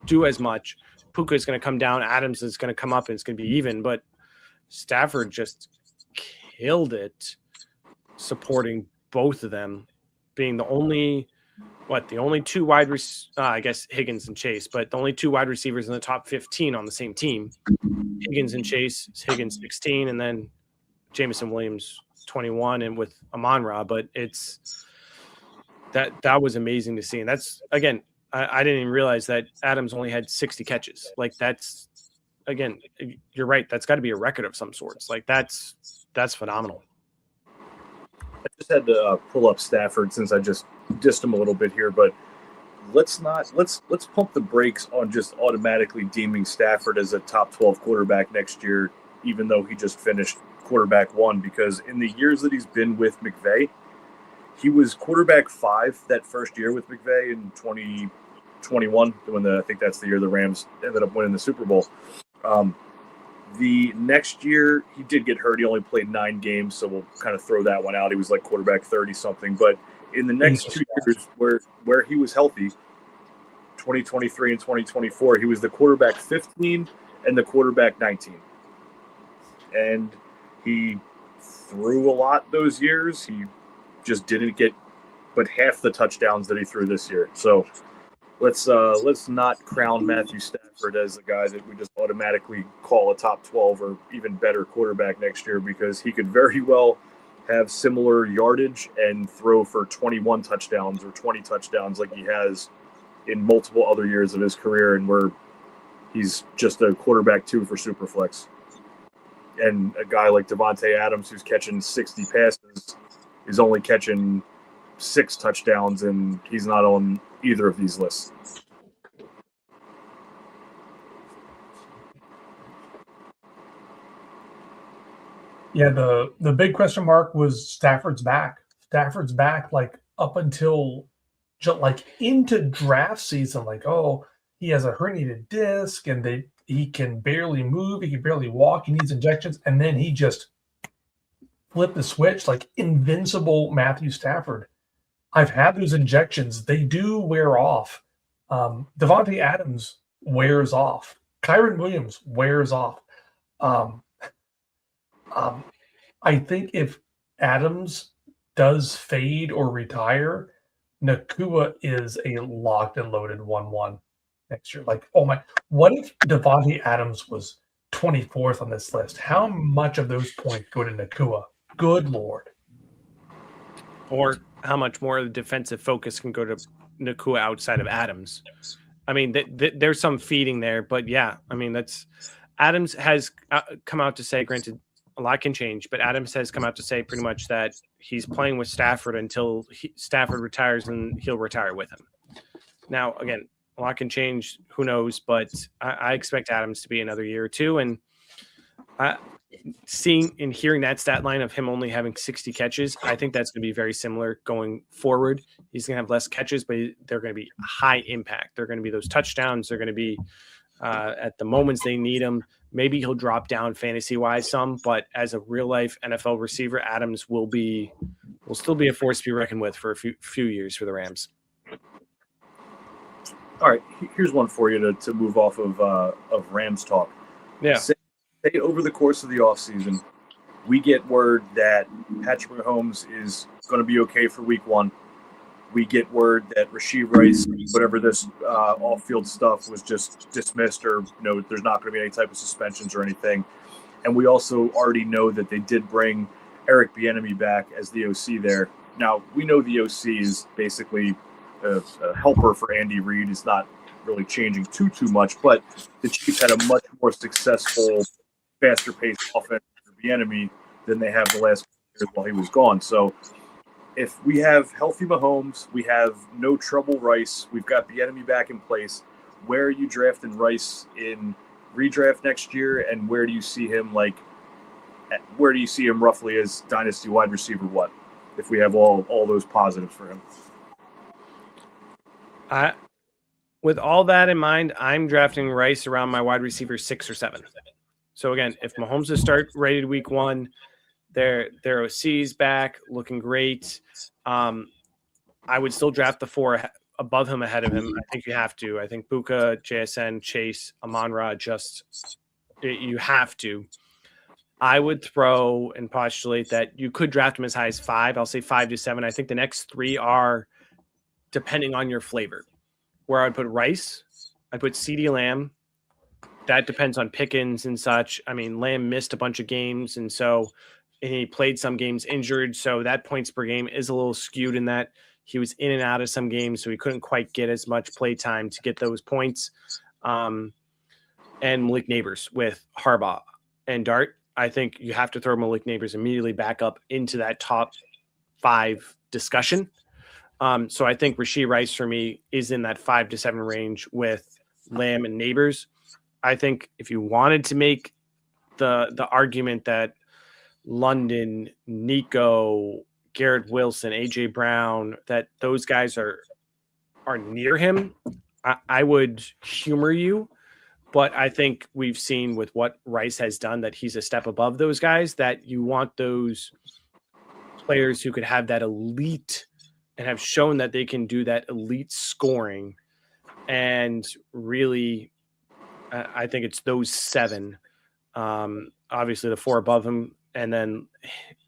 do as much, Puka is going to come down, Adams is going to come up, and it's going to be even. But Stafford just killed it, supporting both of them, being the only two I guess Higgins and Chase, but the only 2 wide receivers in the top 15 on the same team. Higgins and Chase, Higgins 16, and then Jameson Williams 21, and with Amon-Ra. But it's that was amazing to see. And that's, again, I didn't even realize that Adams only had 60 catches. Like that's, again, you're right. That's got to be a record of some sorts. Like that's phenomenal. I just had to pull up Stafford since I just dissed him a little bit here, but let's pump the brakes on just automatically deeming Stafford as a top 12 quarterback next year, even though he just finished quarterback 1, because in the years that he's been with McVay, he was quarterback 5 that first year with McVay in 2021, when I think that's the year the Rams ended up winning the Super Bowl. The next year, he did get hurt. He only played 9 games, so we'll kind of throw that one out. He was like quarterback 30-something. But in the next 2 years where he was healthy, 2023 and 2024, he was the quarterback 15 and the quarterback 19. And he threw a lot those years. He just didn't get but half the touchdowns that he threw this year. So let's not crown Matthew Stafford as a guy that we just automatically call a top 12 or even better quarterback next year, because he could very well have similar yardage and throw for 21 touchdowns or 20 touchdowns like he has in multiple other years of his career, and where he's just a quarterback 2 for Superflex. And a guy like Devontae Adams, who's catching 60 passes, is only catching 6 touchdowns, and he's not on either of these lists. Yeah, the big question mark was Stafford's back. Stafford's back, like up until like into draft season. Like, oh, he has a herniated disc, and he can barely move, he can barely walk, he needs injections, and then he just flipped the switch, like invincible Matthew Stafford. I've had those injections. They do wear off. Devontae Adams wears off. Kyren Williams wears off. I think if Adams does fade or retire, Nacua is a locked and loaded 1-1 next year. Like, oh my, what if Devontae Adams was 24th on this list? How much of those points go to Nacua? Good Lord. Or how much more of the defensive focus can go to Nacua outside of Adams. I mean, there's some feeding there, but yeah, I mean, Adams has come out to say, granted, a lot can change, but Adams has come out to say pretty much that he's playing with Stafford until Stafford retires, and he'll retire with him. Now, again, a lot can change. Who knows? But I expect Adams to be another year or two. And seeing and hearing that stat line of him only having 60 catches, I think that's going to be very similar going forward. He's going to have less catches, but they're going to be high impact. They're going to be those touchdowns. They're going to be at the moments they need him. Maybe he'll drop down fantasy-wise some, but as a real-life NFL receiver, Adams will still be a force to be reckoned with for a few years for the Rams. All right, here's one for you to move off of Rams talk. Yeah. Say over the course of the offseason, we get word that Patrick Mahomes is going to be okay for week 1. We get word that Rashee Rice, whatever this off-field stuff, was just dismissed, or there's not going to be any type of suspensions or anything. And we also already know that they did bring Eric Bieniemy back as the OC there. Now, we know the OC is basically a helper for Andy Reid. It's not really changing too much, but the Chiefs had a much more successful, faster paced offense for the enemy than they have the last years while he was gone. So if we have healthy Mahomes, we have no trouble Rice, we've got the enemy back in place. Where are you drafting Rice in redraft next year, and where do you see him roughly as dynasty wide receiver? What if we have all those positives for him? With all that in mind, I'm drafting Rice around my wide receiver 6 or 7. So again, if Mahomes is start rated week 1, their OC's back, looking great. I would still draft the 4 above him, ahead of him. I think you have to. I think Buka, JSN, Chase, Amon-Ra, you have to. I would throw and postulate that you could draft him as high as 5. I'll say 5 to 7. I think the next 3 are depending on your flavor. Where I'd put Rice, I'd put CeeDee Lamb. That depends on Pickens and such. I mean, Lamb missed a bunch of games, and he played some games injured, so that points per game is a little skewed in that he was in and out of some games, so he couldn't quite get as much play time to get those points. And Malik Neighbors with Harbaugh and Dart. I think you have to throw Malik Neighbors immediately back up into that top 5 discussion. So I think Rashee Rice for me is in that 5 to 7 range with Lamb and Neighbors. I think if you wanted to make the argument that London, Nico, Garrett Wilson, AJ Brown, that those guys are near him, I would humor you. But I think we've seen with what Rice has done that he's a step above those guys, that you want those players who could have that elite and have shown that they can do that elite scoring. And really, I think it's those 7. Obviously, the 4 above him, and then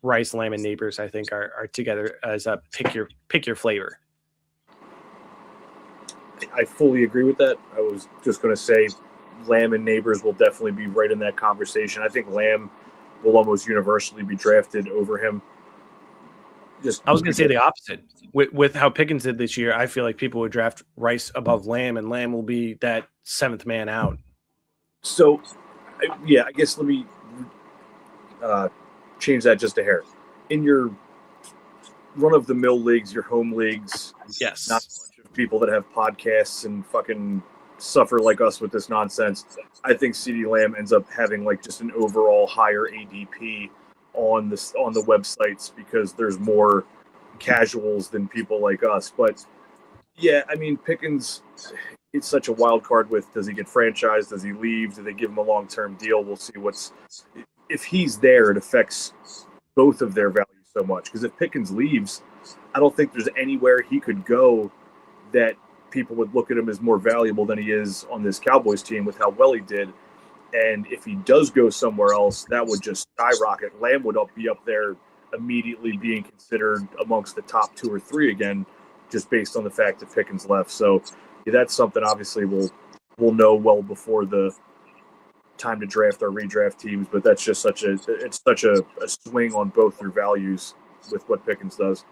Rice, Lamb, and Neighbors, I think, are together as a pick your flavor. I fully agree with that. I was just going to say Lamb and Neighbors will definitely be right in that conversation. I think Lamb will almost universally be drafted over him. I was going to say the opposite. With how Pickens did this year, I feel like people would draft Rice above Lamb, and Lamb will be that 7th man out. So, I guess let me change that just a hair. In your run-of-the-mill leagues, your home leagues, yes, not a bunch of people that have podcasts and fucking suffer like us with this nonsense, I think CeeDee Lamb ends up having like just an overall higher ADP on the websites because there's more casuals than people like us. But yeah, I mean, Pickens, it's such a wild card with, does he get franchised? Does he leave? Do they give him a long-term deal? We'll see if he's there, it affects both of their values so much. Because if Pickens leaves, I don't think there's anywhere he could go that people would look at him as more valuable than he is on this Cowboys team with how well he did. And if he does go somewhere else, that would just skyrocket. Lamb would be up there immediately being considered amongst the top 2 or 3 again, just based on the fact that Pickens left. So yeah, that's something obviously we'll know well before the time to draft our redraft teams. But that's just such a swing on both their values with what Pickens does.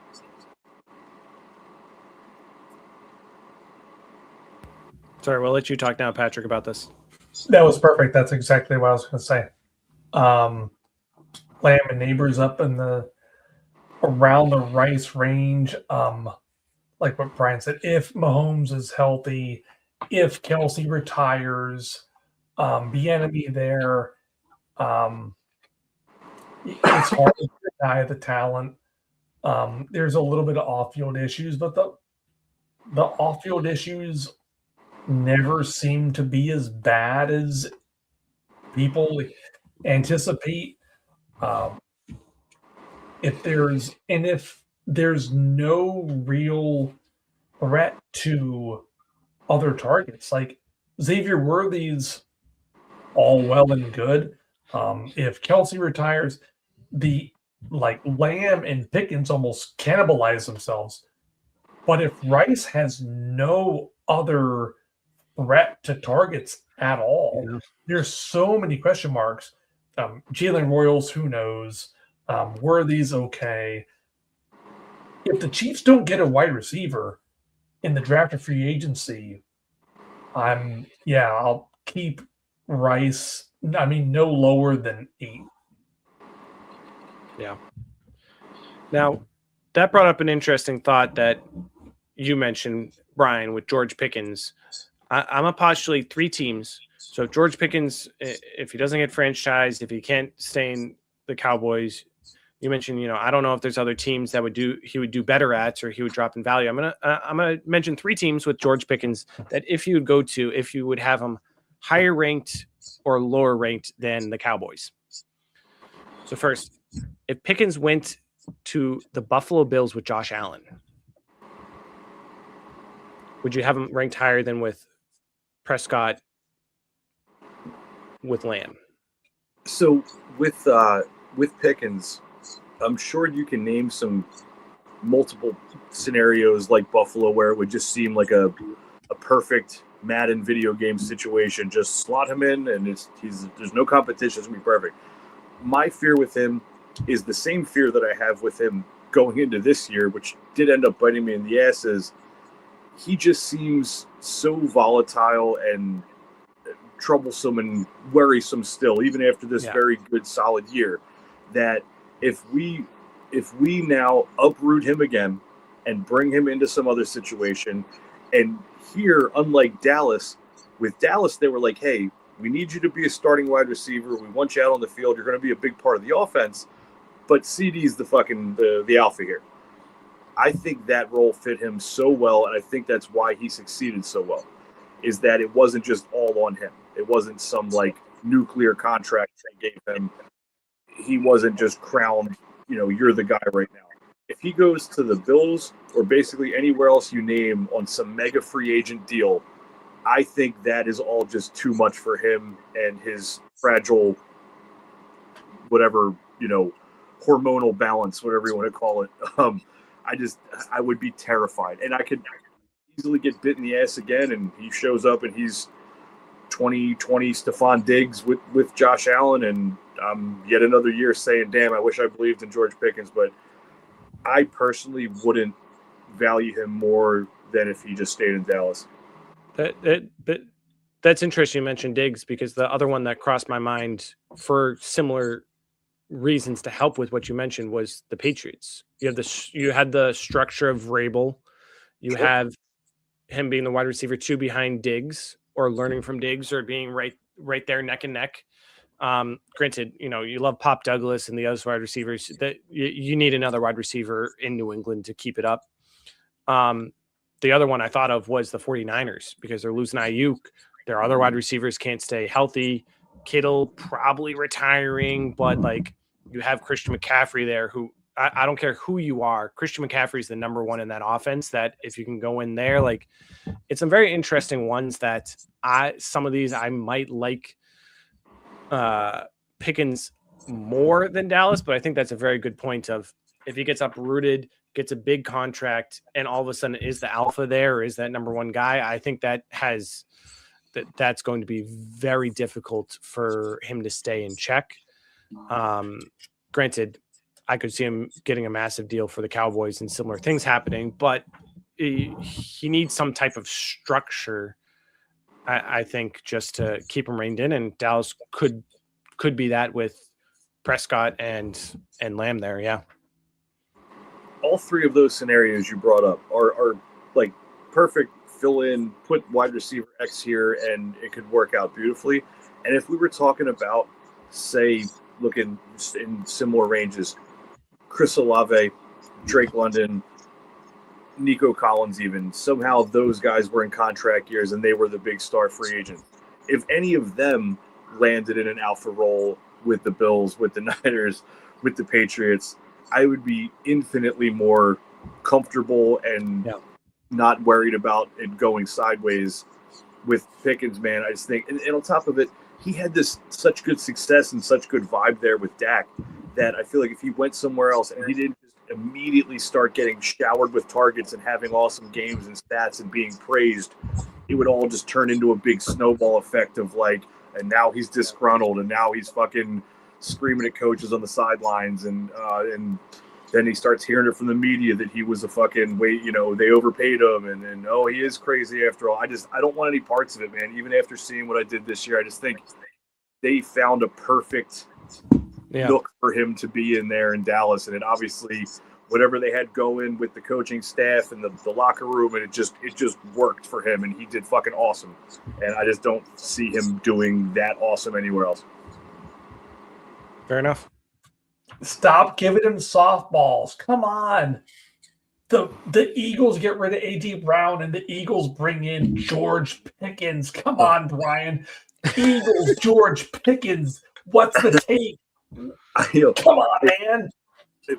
Sorry, we'll let you talk now, Patrick, about this. That was perfect. That's exactly what I was going to say. Lamb and Neighbors up in around the Rice range. Like what Brian said, if Mahomes is healthy, if Kelsey retires, Bieniemy there, it's hard to deny the talent. There's a little bit of off-field issues, but the off-field issues never seem to be as bad as people anticipate. If there's no real threat to other targets, like Xavier Worthy's all well and good. If Kelsey retires, Lamb and Pickens almost cannibalize themselves. But if Rice has no other threat to targets at all, there's so many question marks. Jalen Royals, who knows? Worthy's okay. If the Chiefs don't get a wide receiver, in the draft of free agency, I'll keep Rice. I mean, no lower than 8. Yeah. Now, that brought up an interesting thought that you mentioned, Brian, with George Pickens. I'm going to postulate 3 teams. So if George Pickens, if he doesn't get franchised, if he can't stay in the Cowboys, you mentioned, I don't know if there's other teams that he would do better at, or he would drop in value. I'm gonna mention 3 teams with George Pickens that if you would go to, if you would have him higher ranked or lower ranked than the Cowboys. So first, if Pickens went to the Buffalo Bills with Josh Allen, would you have him ranked higher than with Prescott with Lamb? So with Pickens, I'm sure you can name some multiple scenarios like Buffalo where it would just seem like a perfect Madden video game situation. Just slot him in, and there's no competition. It's gonna be perfect. My fear with him is the same fear that I have with him going into this year, which did end up biting me in the ass. Is he just seems so volatile and troublesome and worrisome still, even after this very good solid year, that if we now uproot him again and bring him into some other situation, and here, unlike Dallas, with Dallas, they were like, hey, we need you to be a starting wide receiver. We want you out on the field. You're going to be a big part of the offense, but CD's the alpha here. I think that role fit him so well, and I think that's why he succeeded so well, is that it wasn't just all on him. It wasn't some nuclear contract they gave him. He wasn't just crowned, you're the guy right now. If he goes to the Bills or basically anywhere else you name on some mega free agent deal, I think that is all just too much for him and his fragile, whatever, hormonal balance, whatever you want to call it. I would be terrified. And I could easily get bit in the ass again, and he shows up and he's 2020 Stephon Diggs with Josh Allen, and yet another year saying, damn, I wish I believed in George Pickens. But I personally wouldn't value him more than if he just stayed in Dallas. That's interesting you mentioned Diggs, because the other one that crossed my mind for similar reasons to help with what you mentioned was the Patriots. You had the structure of Vrabel. You have him being the wide receiver 2 behind Diggs, or learning from Diggs, or being right there neck and neck. Granted, you love Pop Douglas and the other wide receivers. That you need another wide receiver in New England to keep it up. The other one I thought of was the 49ers, because they're losing Ayuk. Their other wide receivers can't stay healthy. Kittle probably retiring, but you have Christian McCaffrey there, who I don't care who you are. Christian McCaffrey is the number 1 in that offense. That if you can go in there, it's some very interesting ones that some of these I might like Pickens more than Dallas, but I think that's a very good point of if he gets uprooted, gets a big contract, and all of a sudden is the alpha there, or is that number 1 guy, I think that's going to be very difficult for him to stay in check. Granted, I could see him getting a massive deal for the Cowboys and similar things happening, but he needs some type of structure, I think, just to keep him reined in. And Dallas could be that with Prescott and Lamb there. Yeah. All 3 of those scenarios you brought up are perfect fill in, put wide receiver X here, and it could work out beautifully. And if we were talking about, say, looking in similar ranges, Chris Olave, Drake London, Nico Collins, even somehow those guys were in contract years and they were the big star free agent. If any of them landed in an alpha role with the Bills, with the Niners, with the Patriots, I would be infinitely more comfortable and not worried about it going sideways with Pickens, man. I just think, and on top of it, he had such good success and such good vibe there with Dak that I feel like if he went somewhere else and he didn't just immediately start getting showered with targets and having awesome games and stats and being praised, it would all just turn into a big snowball effect of and now he's disgruntled, and now he's fucking screaming at coaches on the sidelines, and then he starts hearing it from the media that he was a fucking they overpaid him, and oh, he is crazy after all. I don't want any parts of it, man. Even after seeing what I did this year, I just think they found a perfect nook for him to be in there in Dallas, and it obviously whatever they had going with the coaching staff and the locker room, and it just worked for him, and he did fucking awesome. And I just don't see him doing that awesome anywhere else. Fair enough. Stop giving him softballs. Come on. The Eagles get rid of A.T. Brown, and the Eagles bring in George Pickens. Come on, Brian. Eagles, George Pickens. What's the take? Come on, man.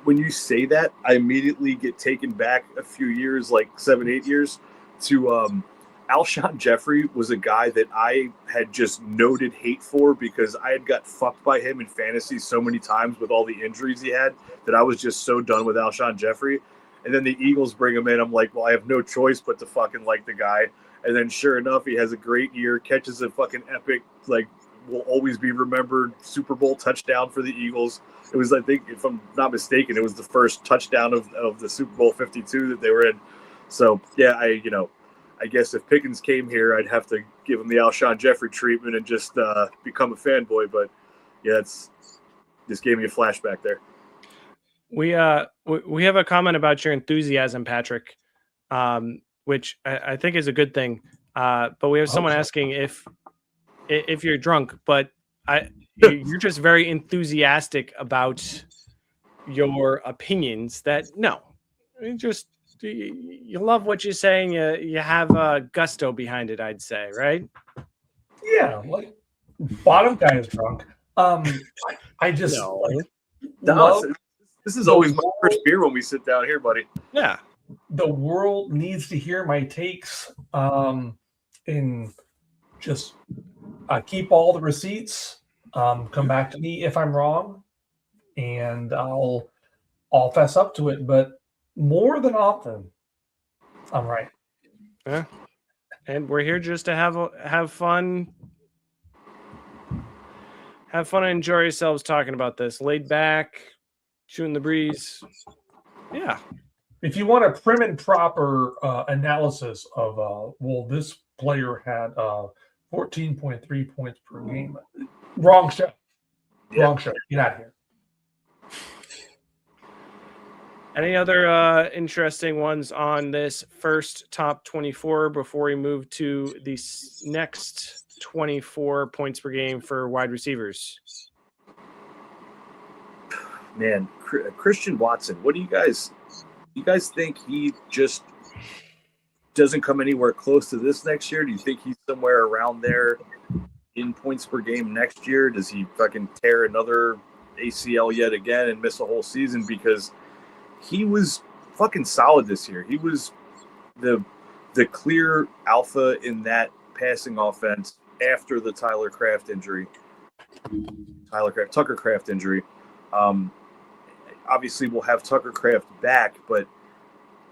When you say that, I immediately get taken back a few years, like 7-8 years, to Alshon Jeffrey was a guy that I had just noted hate for because I had got fucked by him in fantasy so many times with all the injuries he had that I was just so done with Alshon Jeffrey. And then the Eagles bring him in. I'm like, well, I have no choice but to fucking like the guy. And then sure enough, he has a great year, catches a fucking epic, like, will always be remembered Super Bowl touchdown for the Eagles. It was, I think, if I'm not mistaken, it was the first touchdown of the Super Bowl 52 that they were in. So, yeah, I guess if Pickens came here, I'd have to give him the Alshon Jeffrey treatment and just become a fanboy. But, yeah, just gave me a flashback there. We have a comment about your enthusiasm, Patrick, which I think is a good thing. But we have someone asking if you're drunk, but you're just very enthusiastic about your opinions. That you love what you're saying. You have gusto behind it, I'd say, right? Yeah, like bottom guy is drunk. I just love. This is always my first beer when we sit down here, buddy. Yeah, the world needs to hear my takes. And just keep all the receipts. Come back to me if I'm wrong, and I'll fess up to it. But more than often, I'm right. Yeah, and we're here just to have fun, and enjoy yourselves talking about this. Laid back, shooting the breeze. Yeah. If you want a prim and proper analysis of, this player had 14.3 points per game. Wrong show. Yeah. Wrong show. Get out of here. Any other interesting ones on this first top 24 before we move to the next 24 points per game for wide receivers? Man, Christian Watson, what do you guys think he just doesn't come anywhere close to this next year? Do you think he's somewhere around there in points per game next year? Does he fucking tear another ACL yet again and miss a whole season? Because he was fucking solid this year. He was the clear alpha in that passing offense after the Tucker Kraft injury. Obviously, we'll have Tucker Kraft back, but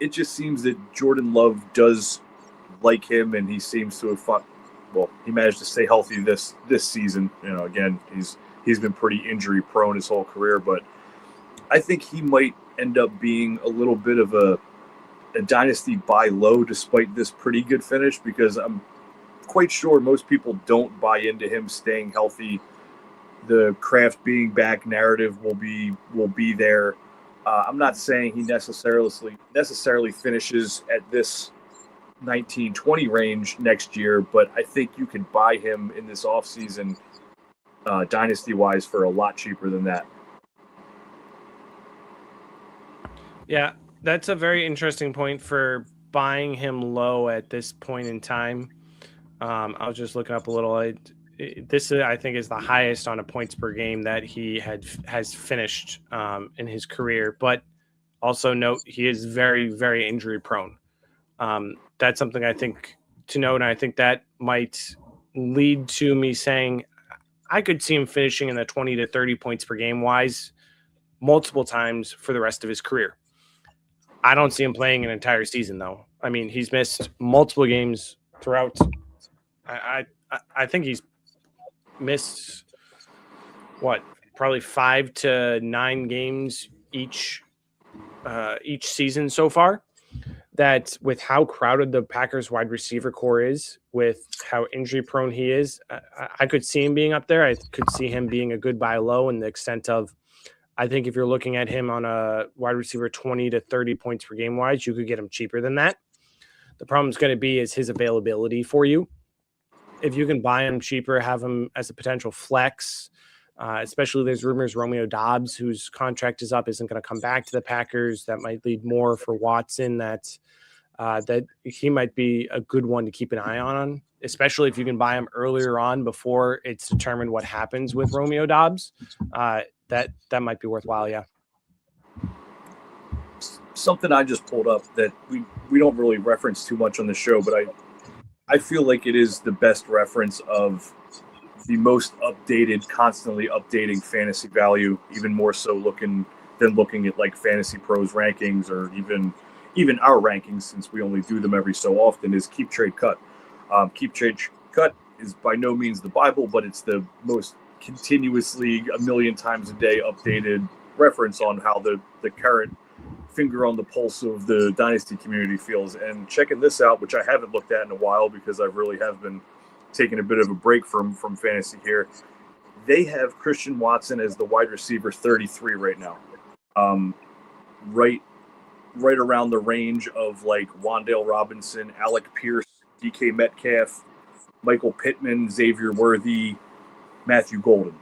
it just seems that Jordan Love does like him, and he seems to have he managed to stay healthy this season. Again, he's been pretty injury prone his whole career, but I think he might end up being a little bit of a dynasty buy low despite this pretty good finish, because I'm quite sure most people don't buy into him staying healthy. The Kraft being back narrative will be there. I'm not saying he necessarily finishes at this 19-20 range next year, but I think you can buy him in this offseason dynasty-wise for a lot cheaper than that. Yeah, that's a very interesting point for buying him low at this point in time. I was just looking up a little. This I think is the highest on a points per game that he has finished in his career. But also note he is very, very injury prone. That's something I think to note, and I think that might lead to me saying I could see him finishing in the 20 to 30 points per game wise multiple times for the rest of his career. I don't see him playing an entire season, though. I mean, he's missed multiple games throughout. I think he's missed, probably 5 to 9 games each each season so far, that with how crowded the Packers wide receiver core is, with how injury prone he is, I could see him being up there. I could see him being a good buy low in the extent of, I think if you're looking at him on a wide receiver 20 to 30 points per game wise, you could get him cheaper than that. The problem is going to be is his availability for you. If you can buy him cheaper, have him as a potential flex, especially there's rumors Romeo Doubs, whose contract is up, isn't going to come back to the Packers. That might lead more for Watson. That he might be a good one to keep an eye on, especially if you can buy him earlier on before it's determined what happens with Romeo Doubs. That might be worthwhile. Yeah. Something I just pulled up that we don't really reference too much on the show, but I feel like it is the best reference of the most updated, constantly updating fantasy value, even more so looking at like Fantasy Pros rankings or even our rankings, since we only do them every so often, is Keep Trade Cut. Keep Trade Cut is by no means the Bible, but it's the most continuously a million times a day updated reference on how the current finger on the pulse of the dynasty community feels. And checking this out, which I haven't looked at in a while because I really have been taking a bit of a break from fantasy here, they have Christian Watson as the wide receiver 33 right now. Right around the range of like Wan'Dale Robinson, Alec Pierce, DK Metcalf, Michael Pittman, Xavier Worthy, Matthew Golden.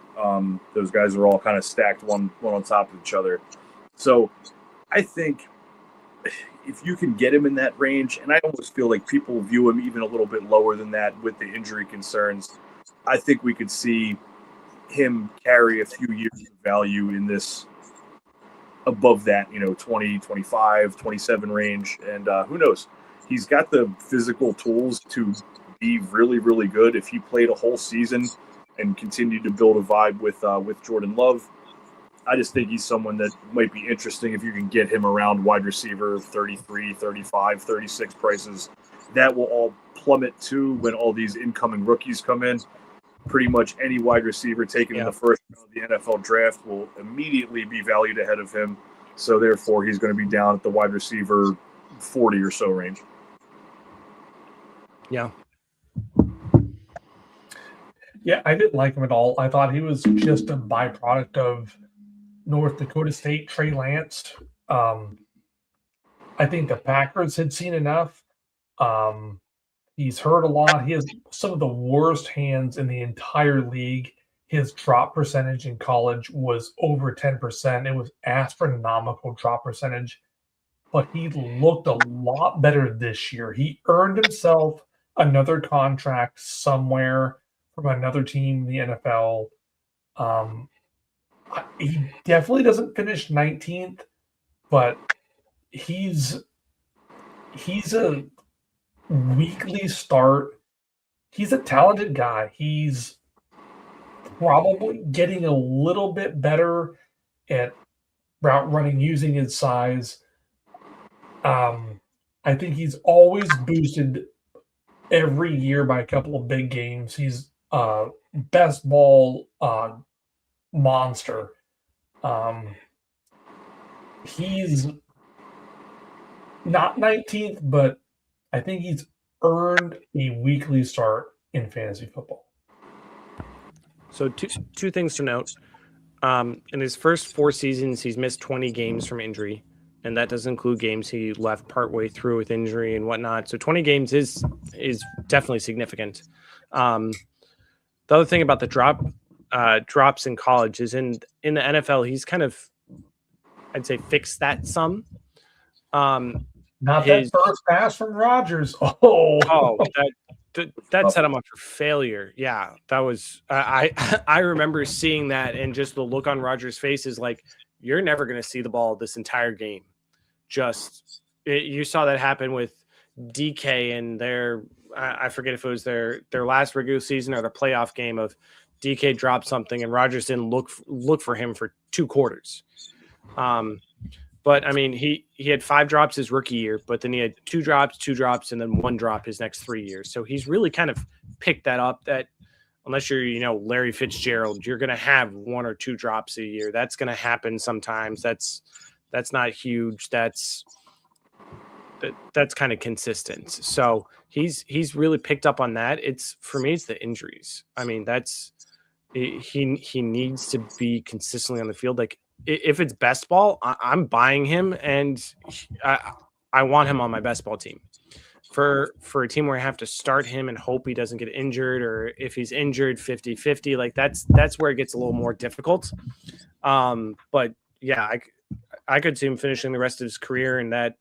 Those guys are all kind of stacked one on top of each other. So I think if you can get him in that range, and I almost feel like people view him even a little bit lower than that with the injury concerns, I think we could see him carry a few years of value in this above that, 20, 25, 27 range. And who knows? He's got the physical tools to be really, really good. If he played a whole season and continued to build a vibe with Jordan Love, I just think he's someone that might be interesting if you can get him around wide receiver 33, 35, 36 prices. That will all plummet too when all these incoming rookies come in. Pretty much any wide receiver taken in the first round of the NFL draft will immediately be valued ahead of him. So therefore, he's going to be down at the wide receiver 40 or so range. Yeah. Yeah, I didn't like him at all. I thought he was just a byproduct of North Dakota State Trey Lance. I think the Packers had seen enough. He's hurt a lot. He has some of the worst hands in the entire league. His drop percentage in college was over 10%. It was astronomical drop percentage, but he looked a lot better this year. He earned himself another contract somewhere from another team in the NFL. He definitely doesn't finish 19th, but he's a weekly start. He's a talented guy. He's probably getting a little bit better at route running using his size. I think he's always boosted every year by a couple of big games. He's best ball monster. He's not 19th, but I think he's earned a weekly start in fantasy football. So two things to note. In his first 4 seasons, he's missed 20 games from injury, and that does include games he left partway through with injury and whatnot. So 20 games is definitely significant. The other thing about the drops in college is in the NFL, he's kind of, I'd say, fixed that some. Not that first pass from Rodgers. That set him up for failure. Yeah, that was I remember seeing that, and just the look on Rodgers' face is like, you're never going to see the ball this entire game. You saw that happen with DK and I forget if it was their last regular season or the playoff game of DK dropped something and Rodgers didn't look for him for 2 quarters. But I mean, he had 5 drops his rookie year, but then he had 2 drops, and then 1 drop his next 3 years. So he's really kind of picked that up. That unless you're Larry Fitzgerald, you're going to have 1 or 2 drops a year. That's going to happen sometimes. That's That's not huge. That's kind of consistent. So he's really picked up on that. For me, it's the injuries. I mean, he needs to be consistently on the field. Like if it's best ball, I'm buying him, and I want him on my best ball team. For a team where I have to start him and hope he doesn't get injured, or if he's injured 50-50, like that's where it gets a little more difficult. But yeah, I could see him finishing the rest of his career in that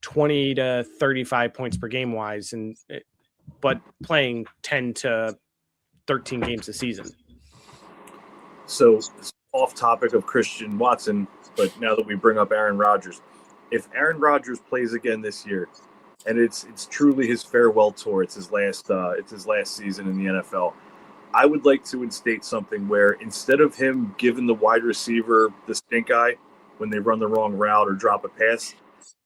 20 to 35 points per game wise, but playing 10 to 13 games a season. So off topic of Christian Watson, but now that we bring up Aaron Rodgers, if Aaron Rodgers plays again this year, and it's truly his farewell tour, it's his last season in the NFL, I would like to instate something where instead of him giving the wide receiver the stink eye when they run the wrong route or drop a pass,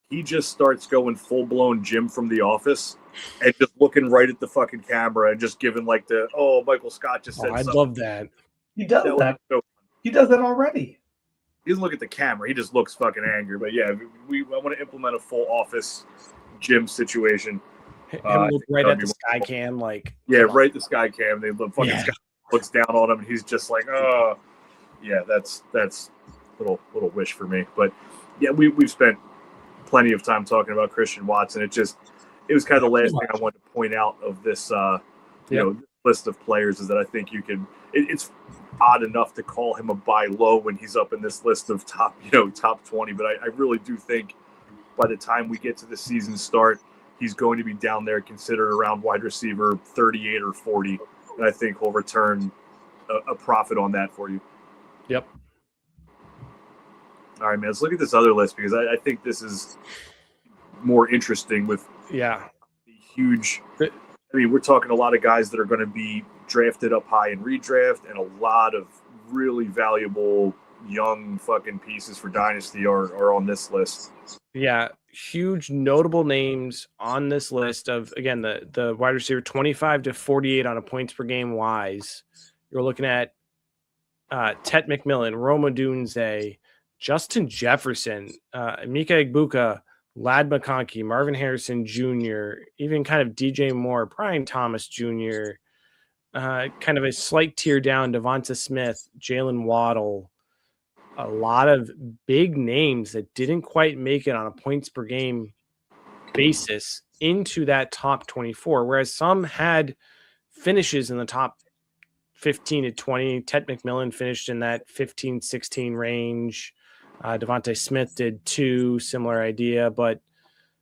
he just starts going full-blown Jim from The Office and just looking right at the fucking camera and just giving like Michael Scott just said I'd something. love that. He does that. He does that already. He doesn't look at the camera. He just looks fucking angry. But yeah, I want to implement a full Office Jim situation. Him look right at the sky cam, like right the sky cam. They look fucking Sky looks down on him, and he's just like, oh, yeah, that's little wish for me. But yeah, we've spent plenty of time talking about Christian Watson. It was kind of the last thing I wanted to point out of this list of players is that I think you can. It's odd enough to call him a buy low when he's up in this list of top 20, but I really do think by the time we get to the season start, he's going to be down there considered around wide receiver 38 or 40, and I think he'll return a profit on that for you. Yep. All right, man, let's look at this other list because I think this is more interesting with the huge – I mean, we're talking a lot of guys that are going to be drafted up high in redraft, and a lot of really valuable young fucking pieces for Dynasty are on this list. Yeah, huge notable names on this list of, again, the wide receiver 25 to 48 on a points per game wise. You're looking at Tet McMillan, Roma Dunze, Justin Jefferson, Mika Egbuka, Lad McConkey, Marvin Harrison Jr., even kind of DJ Moore, Brian Thomas Jr., kind of a slight tier down, Devonta Smith, Jalen Waddle, a lot of big names that didn't quite make it on a points per game basis into that top 24, whereas some had finishes in the top 15 to 20. Tet McMillan finished in that 15-16 range. Devonta Smith did too, similar idea. But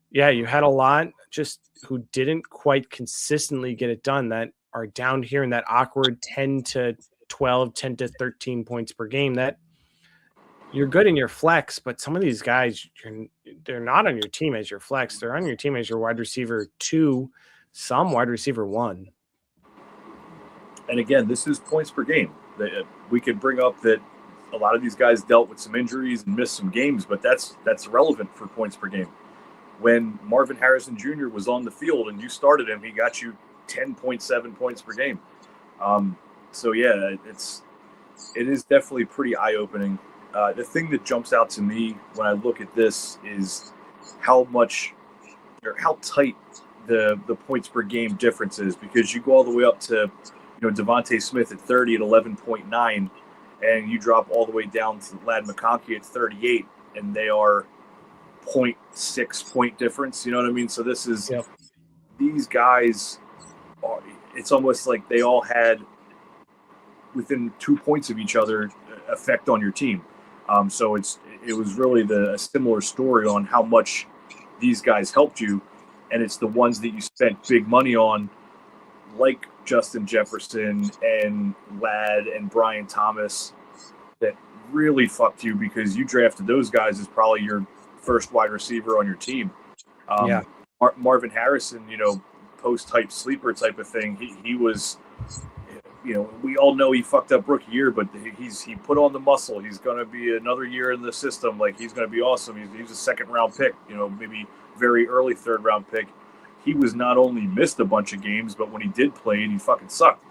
yeah, you had a lot just who didn't quite consistently get it done that are down here in that awkward 10 to 12, 10 to 13 points per game. That you're good in your flex, but some of these guys, they're not on your team as your flex. They're on your team as your wide receiver 2, some wide receiver 1. And again, this is points per game. We could bring up that a lot of these guys dealt with some injuries and missed some games, but that's relevant for points per game. When Marvin Harrison Jr. was on the field and you started him, he got you 10.7 points per game. So yeah, it is definitely pretty eye-opening. The thing that jumps out to me when I look at this is how tight the points per game difference is, because you go all the way up to Devonta Smith at 30 at 11.9, and you drop all the way down to Lad McConkey at 38, and they are 0.6 point difference. You know what I mean? So this is these guys. It's almost like they all had within 2 points of each other effect on your team. So it was really a similar story on how much these guys helped you, and it's the ones that you spent big money on, like Justin Jefferson and Lad and Brian Thomas, that really fucked you because you drafted those guys as probably your first wide receiver on your team. Marvin Harrison, post-type sleeper type of thing. He was, we all know he fucked up rookie year, but he put on the muscle. He's going to be another year in the system. Like, he's going to be awesome. He's a second-round pick, maybe very early third-round pick. He was not only missed a bunch of games, but when he did play, he fucking sucked.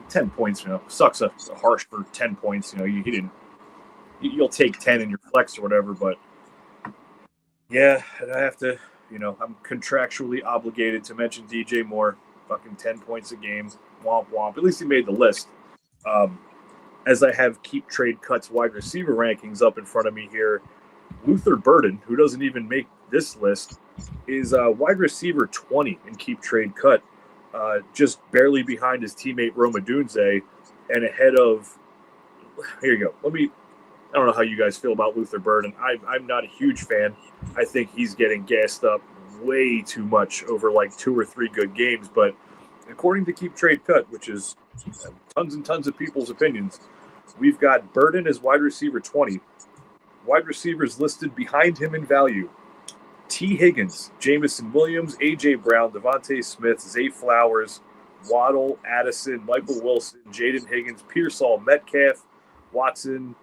10 points, sucks a harsh for 10 points. He you'll take 10 in your flex or whatever. But yeah, and I have to, I'm contractually obligated to mention DJ Moore. Fucking 10 points a game. Womp womp. At least he made the list. As I have Keep Trade Cuts wide receiver rankings up in front of me here, Luther Burden, who doesn't even make this list, is wide receiver 20 in Keep Trade Cut, just barely behind his teammate Roma Dunze, and ahead of. Here you go. I don't know how you guys feel about Luther Burden. I'm not a huge fan. I think he's getting gassed up way too much over like 2 or 3 good games. But according to Keep Trade Cut, which is tons and tons of people's opinions, we've got Burden as wide receiver 20. Wide receivers listed behind him in value: T. Higgins, Jamison Williams, A.J. Brown, Devontae Smith, Zay Flowers, Waddle, Addison, Michael Wilson, Jaden Higgins, Pearsall, Metcalf, Watson,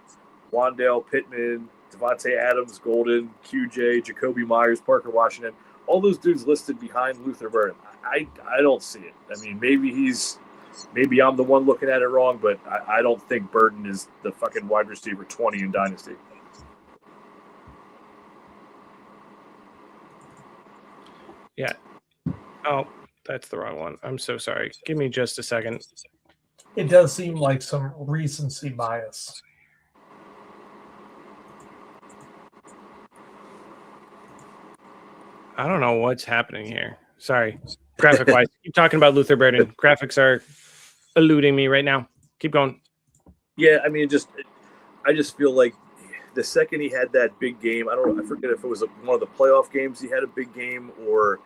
Wandale, Pittman, Devontae Adams, Golden, QJ, Jacoby Myers, Parker Washington. All those dudes listed behind Luther Burden. I don't see it. I mean, maybe I'm the one looking at it wrong, but I don't think Burden is the fucking wide receiver 20 in Dynasty. Yeah. Oh, that's the wrong one. I'm so sorry. Give me just a second. It does seem like some recency bias. I don't know what's happening here. Sorry. Graphic wise. Keep talking about Luther Burden. Graphics are eluding me right now. Keep going. Yeah, I mean, I just feel like the second he had that big game, I forget if it was one of the playoff games he had a big game, or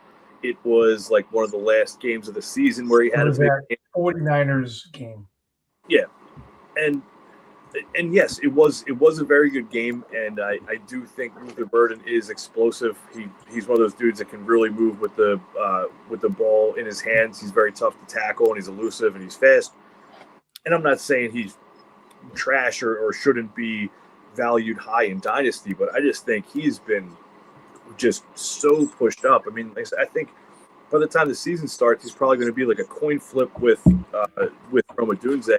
it was like one of the last games of the season where he had a big game. 49ers game. Yeah. And yes, it was a very good game, and I do think Luther Burden is explosive. He's one of those dudes that can really move with the ball in his hands. He's very tough to tackle, and he's elusive, and he's fast. And I'm not saying he's trash or shouldn't be valued high in Dynasty, but I just think he's been just so pushed up. I mean, like I think by the time the season starts, he's probably going to be like a coin flip with Roma Dunze,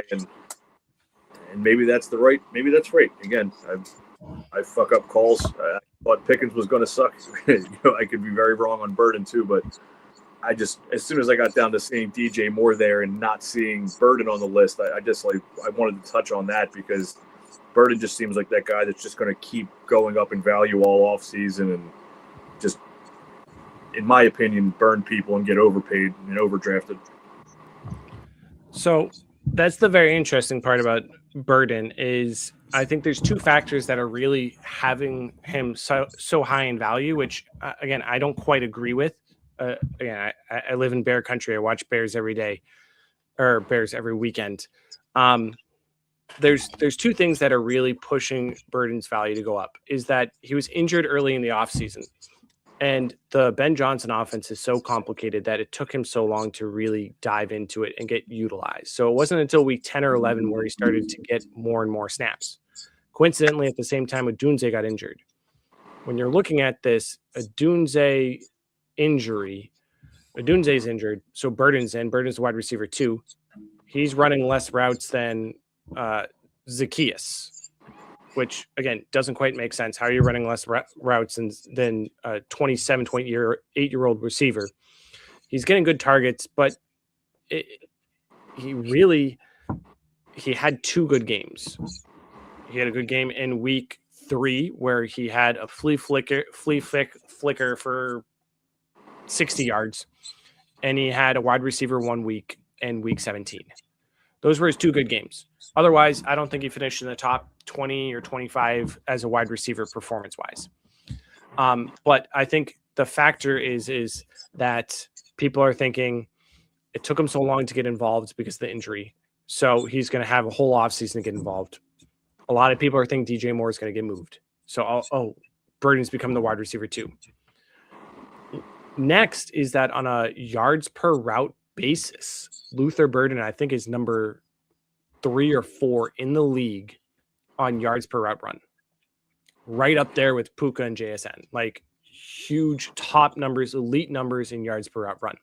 and maybe that's right. Again, I fuck up calls. I thought Pickens was going to suck. I could be very wrong on Burden too, but I just, as soon as I got down to seeing DJ Moore there and not seeing Burden on the list, I wanted to touch on that because Burden just seems like that guy that's just going to keep going up in value all offseason and just, in my opinion, burn people and get overpaid and overdrafted. So that's the very interesting part about Burden is I think there's 2 factors that are really having him so high in value, which again, I don't quite agree with. Again, I live in Bear country. I watch Bears every day or Bears every weekend. There's 2 things that are really pushing Burden's value to go up is that he was injured early in the offseason. And the Ben Johnson offense is so complicated that it took him so long to really dive into it and get utilized. So it wasn't until week 10 or 11 where he started to get more and more snaps. Coincidentally, at the same time, Dunze got injured. When you're looking at this, Dunze injury, Dunze's injured, so Burden's in. Burden's the wide receiver 2. He's running less routes than Zacchaeus, which, again, doesn't quite make sense. How are you running less routes than a 27, 28-year-old receiver? He's getting good targets, but he had 2 good games. He had a good game in week 3 where he had a flea flicker for 60 yards, and he had a wide receiver 1 week in week 17. Those were his 2 good games. Otherwise, I don't think he finished in the top 20 or 25 as a wide receiver performance-wise. But I think the factor is that people are thinking it took him so long to get involved because of the injury. So he's going to have a whole offseason to get involved. A lot of people are thinking DJ Moore is going to get moved. So, Burden's become the wide receiver 2. Next is that on a yards per route basis, Luther Burden, I think, is number 3 or 4 in the league on yards per route run. Right up there with Puka and JSN. Like huge top numbers, elite numbers in yards per route run.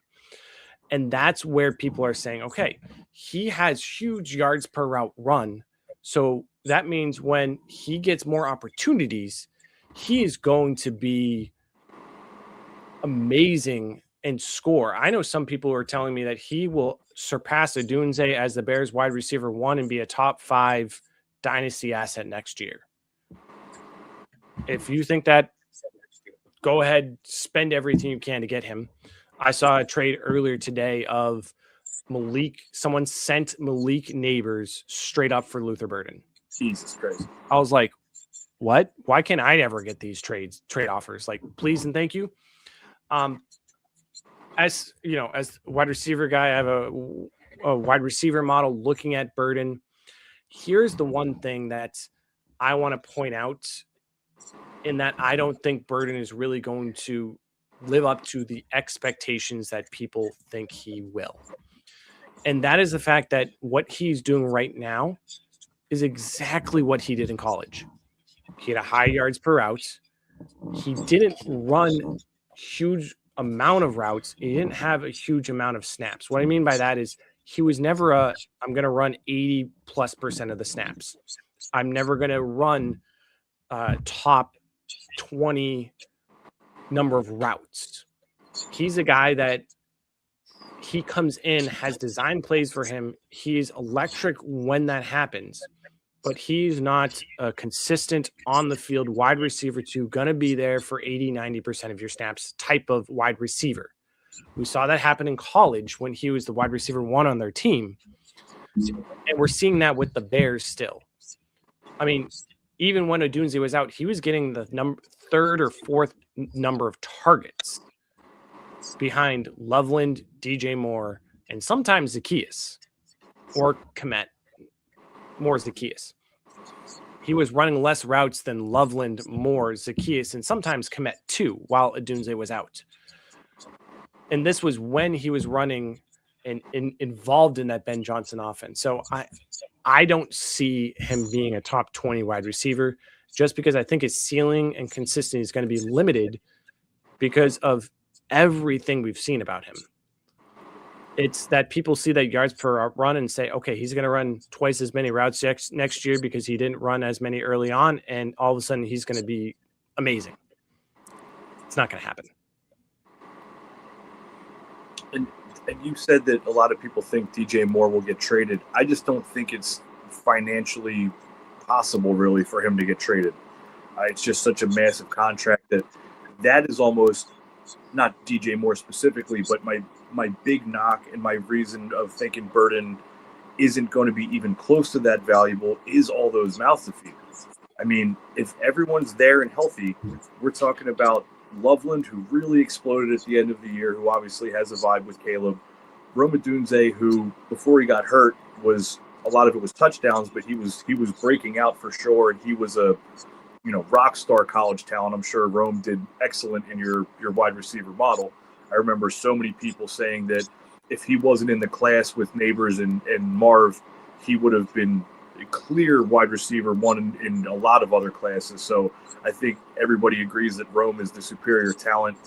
And that's where people are saying, okay, he has huge yards per route run. So that means when he gets more opportunities, he is going to be amazing and score. I know some people are telling me that he will surpass Odunze as the Bears wide receiver 1 and be a top 5 dynasty asset next year. If you think that, go ahead, spend everything you can to get him. I saw a trade earlier today of Malik. Someone sent Malik Neighbors straight up for Luther Burden. Jesus Christ. I was like, what? Why can't I never get these trade offers? Like, please and thank you. As you know, as wide receiver guy, I have a wide receiver model looking at Burden. Here's the one thing that I want to point out, in that I don't think Burden is really going to live up to the expectations that people think he will. And that is the fact that what he's doing right now is exactly what he did in college. He had a high yards per route. He didn't run huge amount of routes. He didn't have a huge amount of snaps. What I mean by that is he was never I'm going to run 80+% of the snaps. I'm never going to run top 20 number of routes. He's a guy that he comes in, has design plays for him. He's electric when that happens, but he's not a consistent on the field wide receiver going to be there for 80-90% of your snaps type of wide receiver. We saw that happen in college when he was the wide receiver 1 on their team. And we're seeing that with the Bears still. I mean, even when Odunze was out, he was getting the third or fourth number of targets behind Loveland, DJ Moore, and sometimes Zacchaeus or Kmet. More Zacchaeus. He was running less routes than Loveland, Moore, Zacchaeus, and sometimes Kmet too, while Odunze was out. And this was when he was running and involved in that Ben Johnson offense. So I don't see him being a top 20 wide receiver, just because I think his ceiling and consistency is going to be limited because of everything we've seen about him. It's that people see that yards per run and say, okay, he's going to run twice as many routes next year because he didn't run as many early on, and all of a sudden he's going to be amazing. It's not going to happen. And you said that a lot of people think DJ Moore will get traded. I just don't think it's financially possible, really, for him to get traded. It's just such a massive contract that is almost not DJ Moore specifically, but my big knock and my reason of thinking Burden isn't going to be even close to that valuable is all those mouths to feed. I mean, if everyone's there and healthy, we're talking about Loveland, who really exploded at the end of the year, who obviously has a vibe with Caleb. Rome Odunze, who before he got hurt a lot of it was touchdowns, but he was breaking out for sure, and he was a rock star college talent. I'm sure Rome did excellent in your wide receiver model. I remember so many people saying that if he wasn't in the class with Neighbors and Marv, he would have been a clear wide receiver 1 in a lot of other classes. So I think everybody agrees that Rome is the superior talent.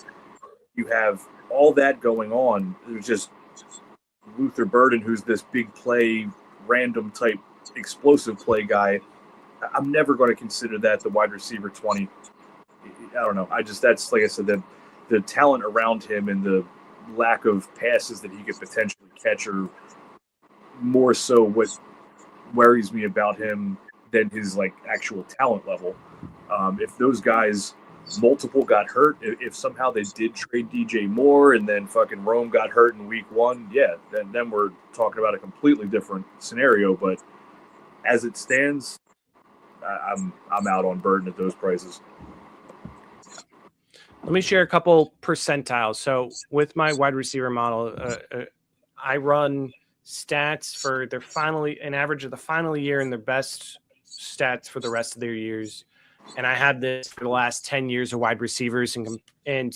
You have all that going on. There's just Luther Burden, who's this big play, random type, explosive play guy. I'm never going to consider that the wide receiver 20. I don't know. That's like I said, the talent around him and the lack of passes that he could potentially catch are more so what worries me about him than his actual talent level. If those guys, multiple got hurt, if somehow they did trade DJ Moore and then fucking Rome got hurt in week 1, yeah, then we're talking about a completely different scenario. But as it stands, I'm out on Burden at those prices. Let me share a couple percentiles. So with my wide receiver model, I run stats for their an average of the final year and their best stats for the rest of their years. And I have this for the last 10 years of wide receivers, and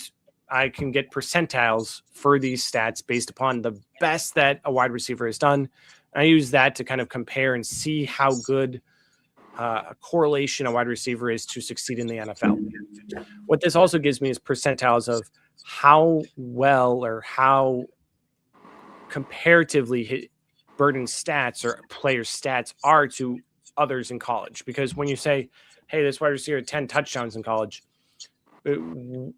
I can get percentiles for these stats based upon the best that a wide receiver has done. I use that to kind of compare and see how good a correlation a wide receiver is to succeed in the NFL. What this also gives me is percentiles of how well or how comparatively Burden's stats or player stats are to others in college. Because when you say, hey, this wide receiver had 10 touchdowns in college,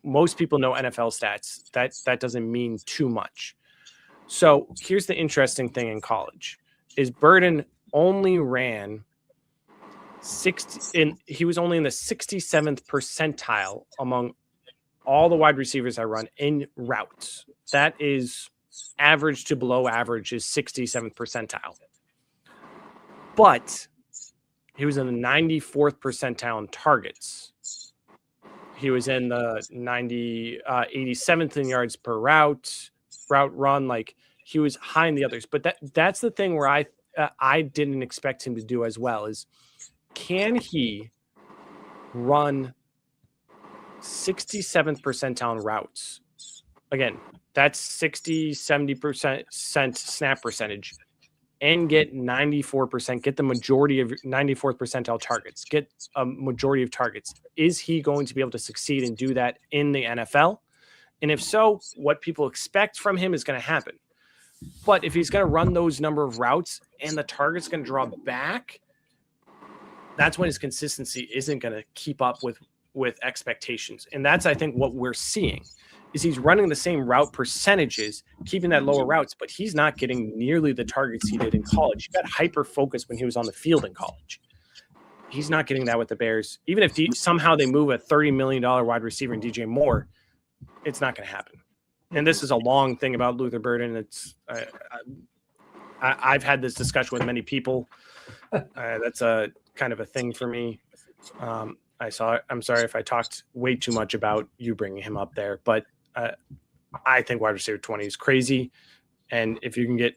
most people know NFL stats. That doesn't mean too much. So here's the interesting thing in college is Burden only ran 60 he was only in the 67th percentile among all the wide receivers I run in routes. That is average to below average is 67th percentile. But he was in the 94th percentile in targets. He was in the 87th in yards per route run. Like he was high in the others. But that's the thing where I didn't expect him to do as well is can he run 67th percentile in routes? Again, that's 60-70% snap percentage and get 94%, get the majority of 94th percentile targets, get a majority of targets. Is he going to be able to succeed and do that in the NFL? And if so, what people expect from him is going to happen. But if he's going to run those number of routes and the target's going to draw back, that's when his consistency isn't going to keep up with expectations. And that's, I think, what we're seeing is he's running the same route percentages, keeping that lower routes, but he's not getting nearly the targets he did in college. He got hyper-focused when he was on the field in college. He's not getting that with the Bears. Even if somehow they move a $30 million wide receiver in DJ Moore, it's not going to happen. And this is a long thing about Luther Burden. I've had this discussion with many people. That's a kind of a thing for me. I'm sorry if I talked way too much about you bringing him up there, but I think wide receiver 20 is crazy. And if you can get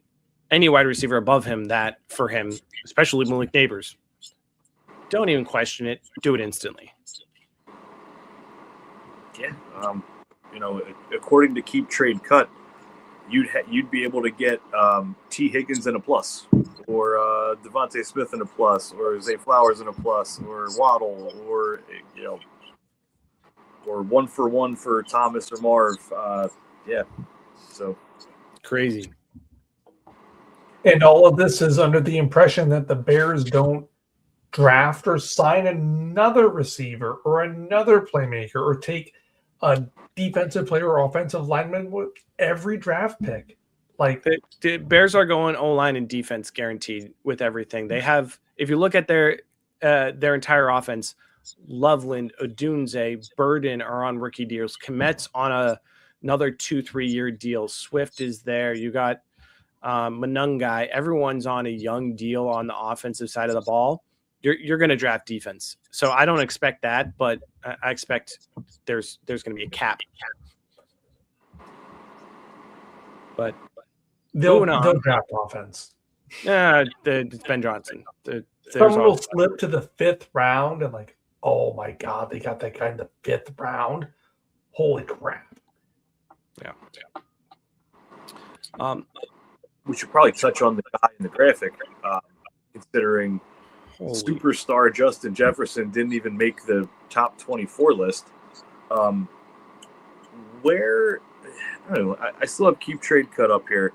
any wide receiver above him, that for him, especially Malik Neighbors, don't even question it. Do it instantly. Yeah. According to Keep Trade Cut, you'd be able to get T. Higgins in a plus, or Devontae Smith in a plus, or Zay Flowers in a plus, or Waddle, or or 1-for-1 for Thomas or Marv. So crazy. And all of this is under the impression that the Bears don't draft or sign another receiver or another playmaker or take a defensive player or offensive lineman with every draft pick. Like the Bears are going O-line and defense guaranteed with everything. They have, if you look at their entire offense, Loveland, Odunze, Burden are on rookie deals. Komet's on another 2-3 year deal. Swift is there. You got Manungai. Everyone's on a young deal on the offensive side of the ball. You're going to draft defense. So I don't expect that, but I expect there's going to be a cap. But they'll draft offense. It's Ben Johnson. Someone will slip to the 5th round and like, oh my God, they got that guy in the 5th round. Holy crap. Yeah. We should probably touch on the guy in the graphic, considering superstar Justin Jefferson didn't even make the top 24 list. I don't know. I still have Keep Trade Cut up here.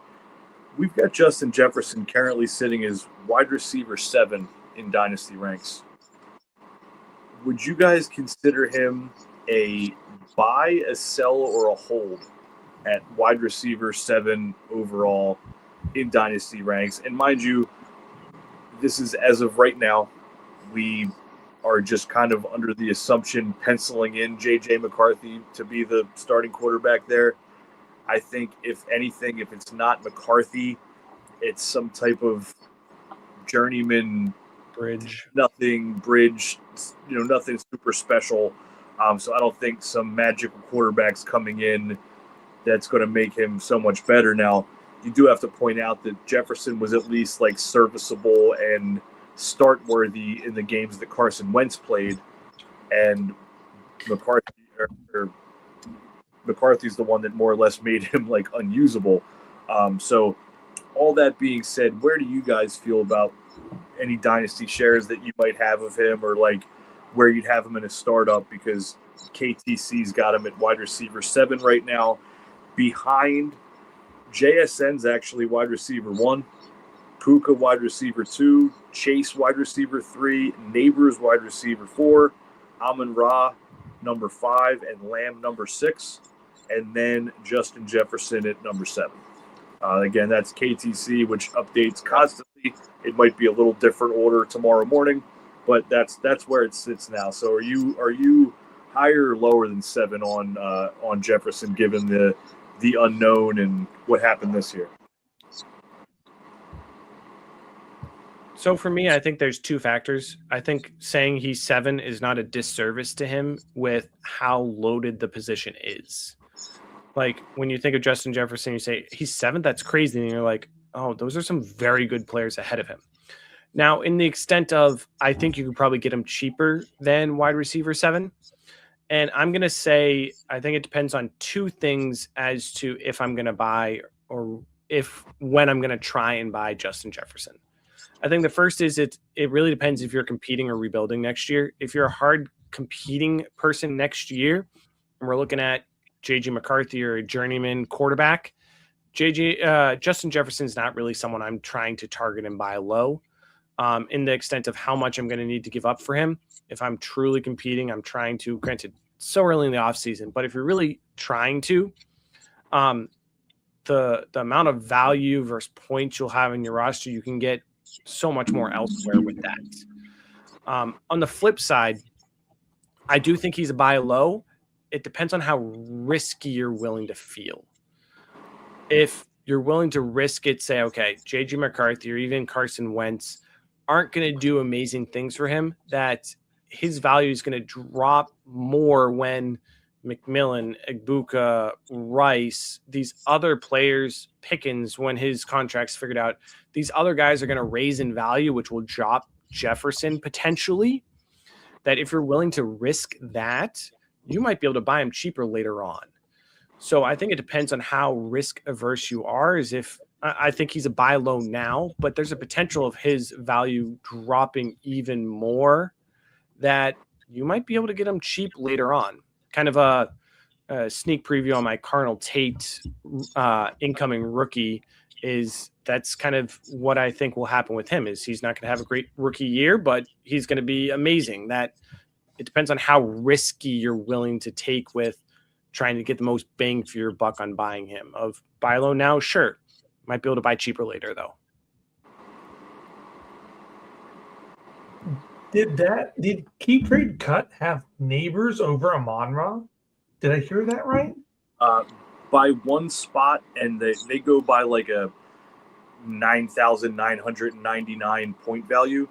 We've got Justin Jefferson currently sitting as wide receiver 7 in Dynasty ranks. Would you guys consider him a buy, a sell, or a hold at wide receiver 7 overall in Dynasty ranks? And mind you, this is as of right now. We are just kind of under the assumption penciling in J.J. McCarthy to be the starting quarterback there. I think, if anything, if it's not McCarthy, it's some type of journeyman bridge, nothing super special. So I don't think some magical quarterback's coming in that's going to make him so much better. Now, you do have to point out that Jefferson was at least like serviceable and start worthy in the games that Carson Wentz played, and McCarthy's the one that more or less made him like unusable. So all that being said, where do you guys feel about any dynasty shares that you might have of him, or like where you'd have him in a startup? Because KTC's got him at wide receiver 7 right now, behind JSN's actually wide receiver 1. Puka wide receiver 2, Chase wide receiver 3, Neighbors wide receiver 4, Amon-Ra number 5, and Lamb number 6, and then Justin Jefferson at number 7. Again, that's KTC, which updates constantly. It might be a little different order tomorrow morning, but that's where it sits now. So are you higher or lower than 7 on Jefferson, given the unknown and what happened this year? So for me, I think there's 2 factors. I think saying he's 7 is not a disservice to him with how loaded the position is. Like when you think of Justin Jefferson, you say he's 7th, that's crazy. And you're like, oh, those are some very good players ahead of him. Now, in the extent of, I think you could probably get him cheaper than wide receiver 7. And I'm going to say, I think it depends on 2 things as to if I'm going to buy or when I'm going to try and buy Justin Jefferson. I think the first is it really depends if you're competing or rebuilding next year. If you're a hard competing person next year, and we're looking at J.J. McCarthy or a journeyman quarterback, Justin Jefferson's not really someone I'm trying to target and buy low in the extent of how much I'm going to need to give up for him. If I'm truly competing, I'm trying to, granted, so early in the offseason, but if you're really trying to, the amount of value versus points you'll have in your roster, you can get so much more elsewhere with that. On the flip side, I do think he's a buy low. It depends on how risky you're willing to feel. If you're willing to risk it, say, okay, J.J. McCarthy or even Carson Wentz aren't going to do amazing things for him, that his value is going to drop more when McMillan, Egbuka, Rice, these other players, Pickens, when his contract's figured out, these other guys are going to raise in value, which will drop Jefferson potentially. That if you're willing to risk that, you might be able to buy him cheaper later on. So I think it depends on how risk averse you are. I think he's a buy low now, but there's a potential of his value dropping even more that you might be able to get him cheap later on. Kind of a sneak preview on my Cardinal Tate incoming rookie is that's kind of what I think will happen with him. Is he's not going to have a great rookie year, but he's going to be amazing. That it depends on how risky you're willing to take with trying to get the most bang for your buck on buying him. Of buy low now, sure. Might be able to buy cheaper later, though. Did Keep Trade Cut have Neighbors over Amon-Ra? Did I hear that right? By 1 spot, and they go by like a 9,999 point value.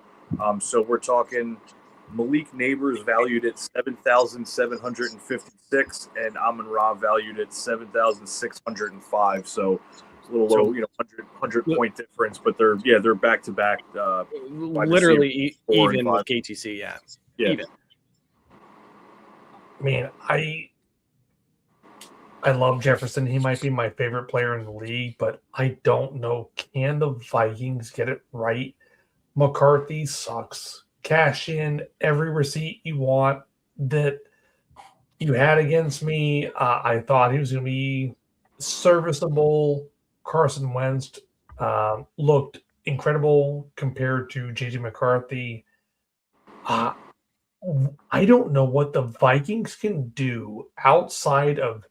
So we're talking Malik Neighbors valued at 7,756, and Amon-Ra valued at 7,605. So it's a little low, 100 point difference, but they're back to back. Literally even with KTC, yeah. Even. I mean, I love Jefferson. He might be my favorite player in the league, but I don't know. Can the Vikings get it right? McCarthy sucks. Cash in every receipt you want that you had against me. I thought he was going to be serviceable. Carson Wentz looked incredible compared to J.J. McCarthy. I don't know what the Vikings can do outside of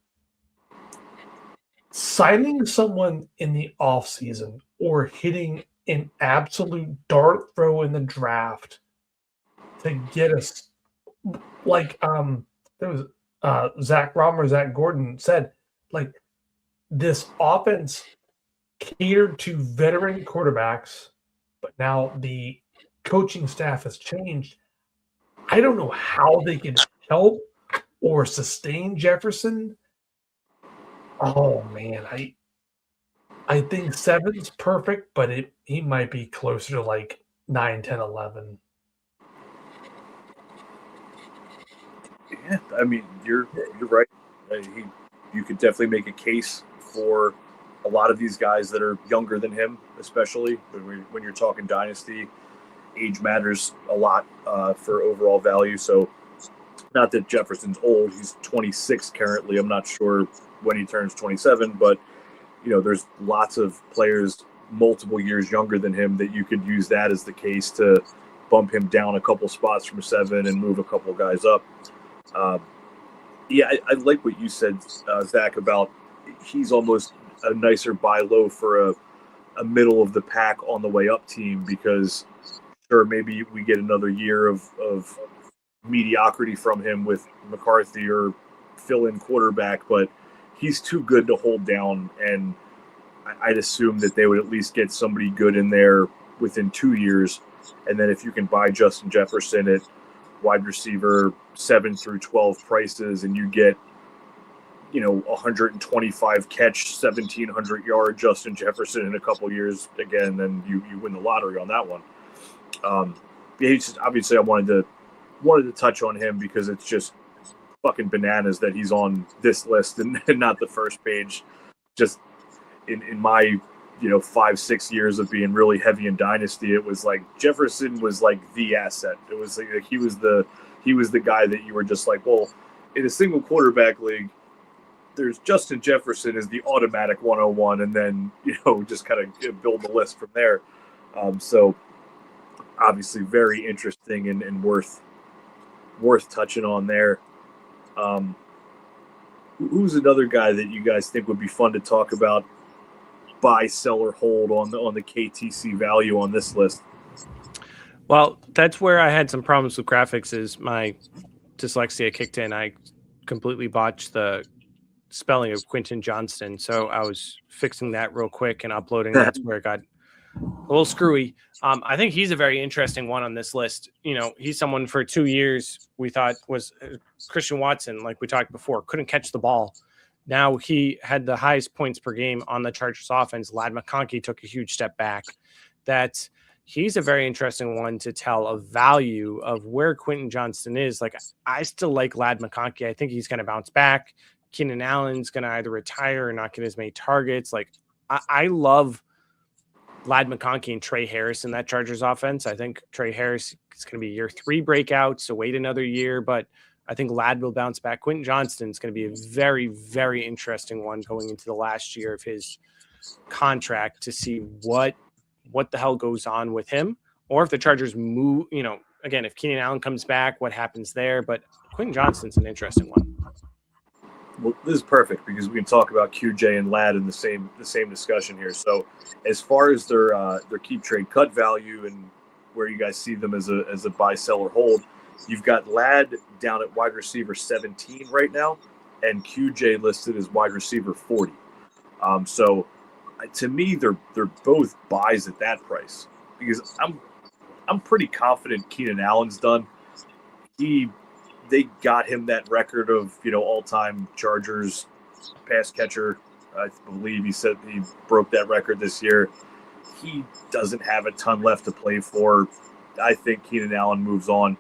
signing someone in the offseason or hitting an absolute dart throw in the draft to get us, like there was Zach Rom or Zach Gordon said, like, this offense catered to veteran quarterbacks, but now the coaching staff has changed. I don't know how they can help or sustain Jefferson. Oh man, I think 7's perfect, but he might be closer to like 9, 10, 11. Yeah, I mean, you're right. You could definitely make a case for a lot of these guys that are younger than him, especially when you're talking dynasty. Age matters a lot for overall value. So, not that Jefferson's old; he's 26 currently. I'm not sure when he turns 27, but there's lots of players multiple years younger than him, that you could use that as the case to bump him down a couple spots from 7 and move a couple guys up. I like what you said, Zach, about he's almost a nicer buy low for a middle of the pack on the way up team, because sure, maybe we get another year of mediocrity from him with McCarthy or fill-in quarterback, but he's too good to hold down, and I'd assume that they would at least get somebody good in there within 2 years. And then if you can buy Justin Jefferson at wide receiver 7 through 12 prices, and you get 125 catch, 1,700 yard Justin Jefferson in a couple years again, then you win the lottery on that one. Obviously I wanted to touch on him because it's just fucking bananas that he's on this list and not the first page. Just in my 5-6 years of being really heavy in Dynasty, it was like Jefferson was like the asset. It was like he was the guy that you were just like, well, in a single quarterback league, there's Justin Jefferson is the automatic 101, and then just kind of build the list from there. So obviously very interesting and worth touching on there. Who's another guy that you guys think would be fun to talk about? Buy, sell, or hold on the KTC value on this list? Well, that's where I had some problems with graphics. Is my dyslexia kicked in. I completely botched the spelling of Quentin Johnston, so I was fixing that real quick and uploading. That's where it got a little screwy. I think he's a very interesting one on this list. He's someone for 2 years we thought was Christian Watson, like we talked before, couldn't catch the ball. Now he had the highest points per game on the Chargers offense. Ladd McConkey took a huge step back. That he's a very interesting one to tell a value of where Quentin Johnston is. Like, I still like Ladd McConkey. I think he's going to bounce back. Keenan Allen's going to either retire or not get as many targets. Like, I love Ladd McConkey and Trey Harris in that Chargers offense. I think Trey Harris is going to be year 3 breakout, so wait another year, but I think Ladd will bounce back. Quentin Johnston is going to be a very, very interesting one going into the last year of his contract to see what the hell goes on with him, or if the Chargers move, again, if Keenan Allen comes back, what happens there. But Quentin Johnston's an interesting one. Well, this is perfect because we can talk about QJ and Ladd in the same discussion here. So as far as their keep trade cut value and where you guys see them as a buy, sell, or hold, you've got Ladd down at wide receiver 17 right now, and QJ listed as wide receiver 40. So to me, they're both buys at that price, because I'm pretty confident Keenan Allen's done. They got him that record of all-time Chargers pass catcher. I believe he said he broke that record this year. He doesn't have a ton left to play for. I think Keenan Allen moves on.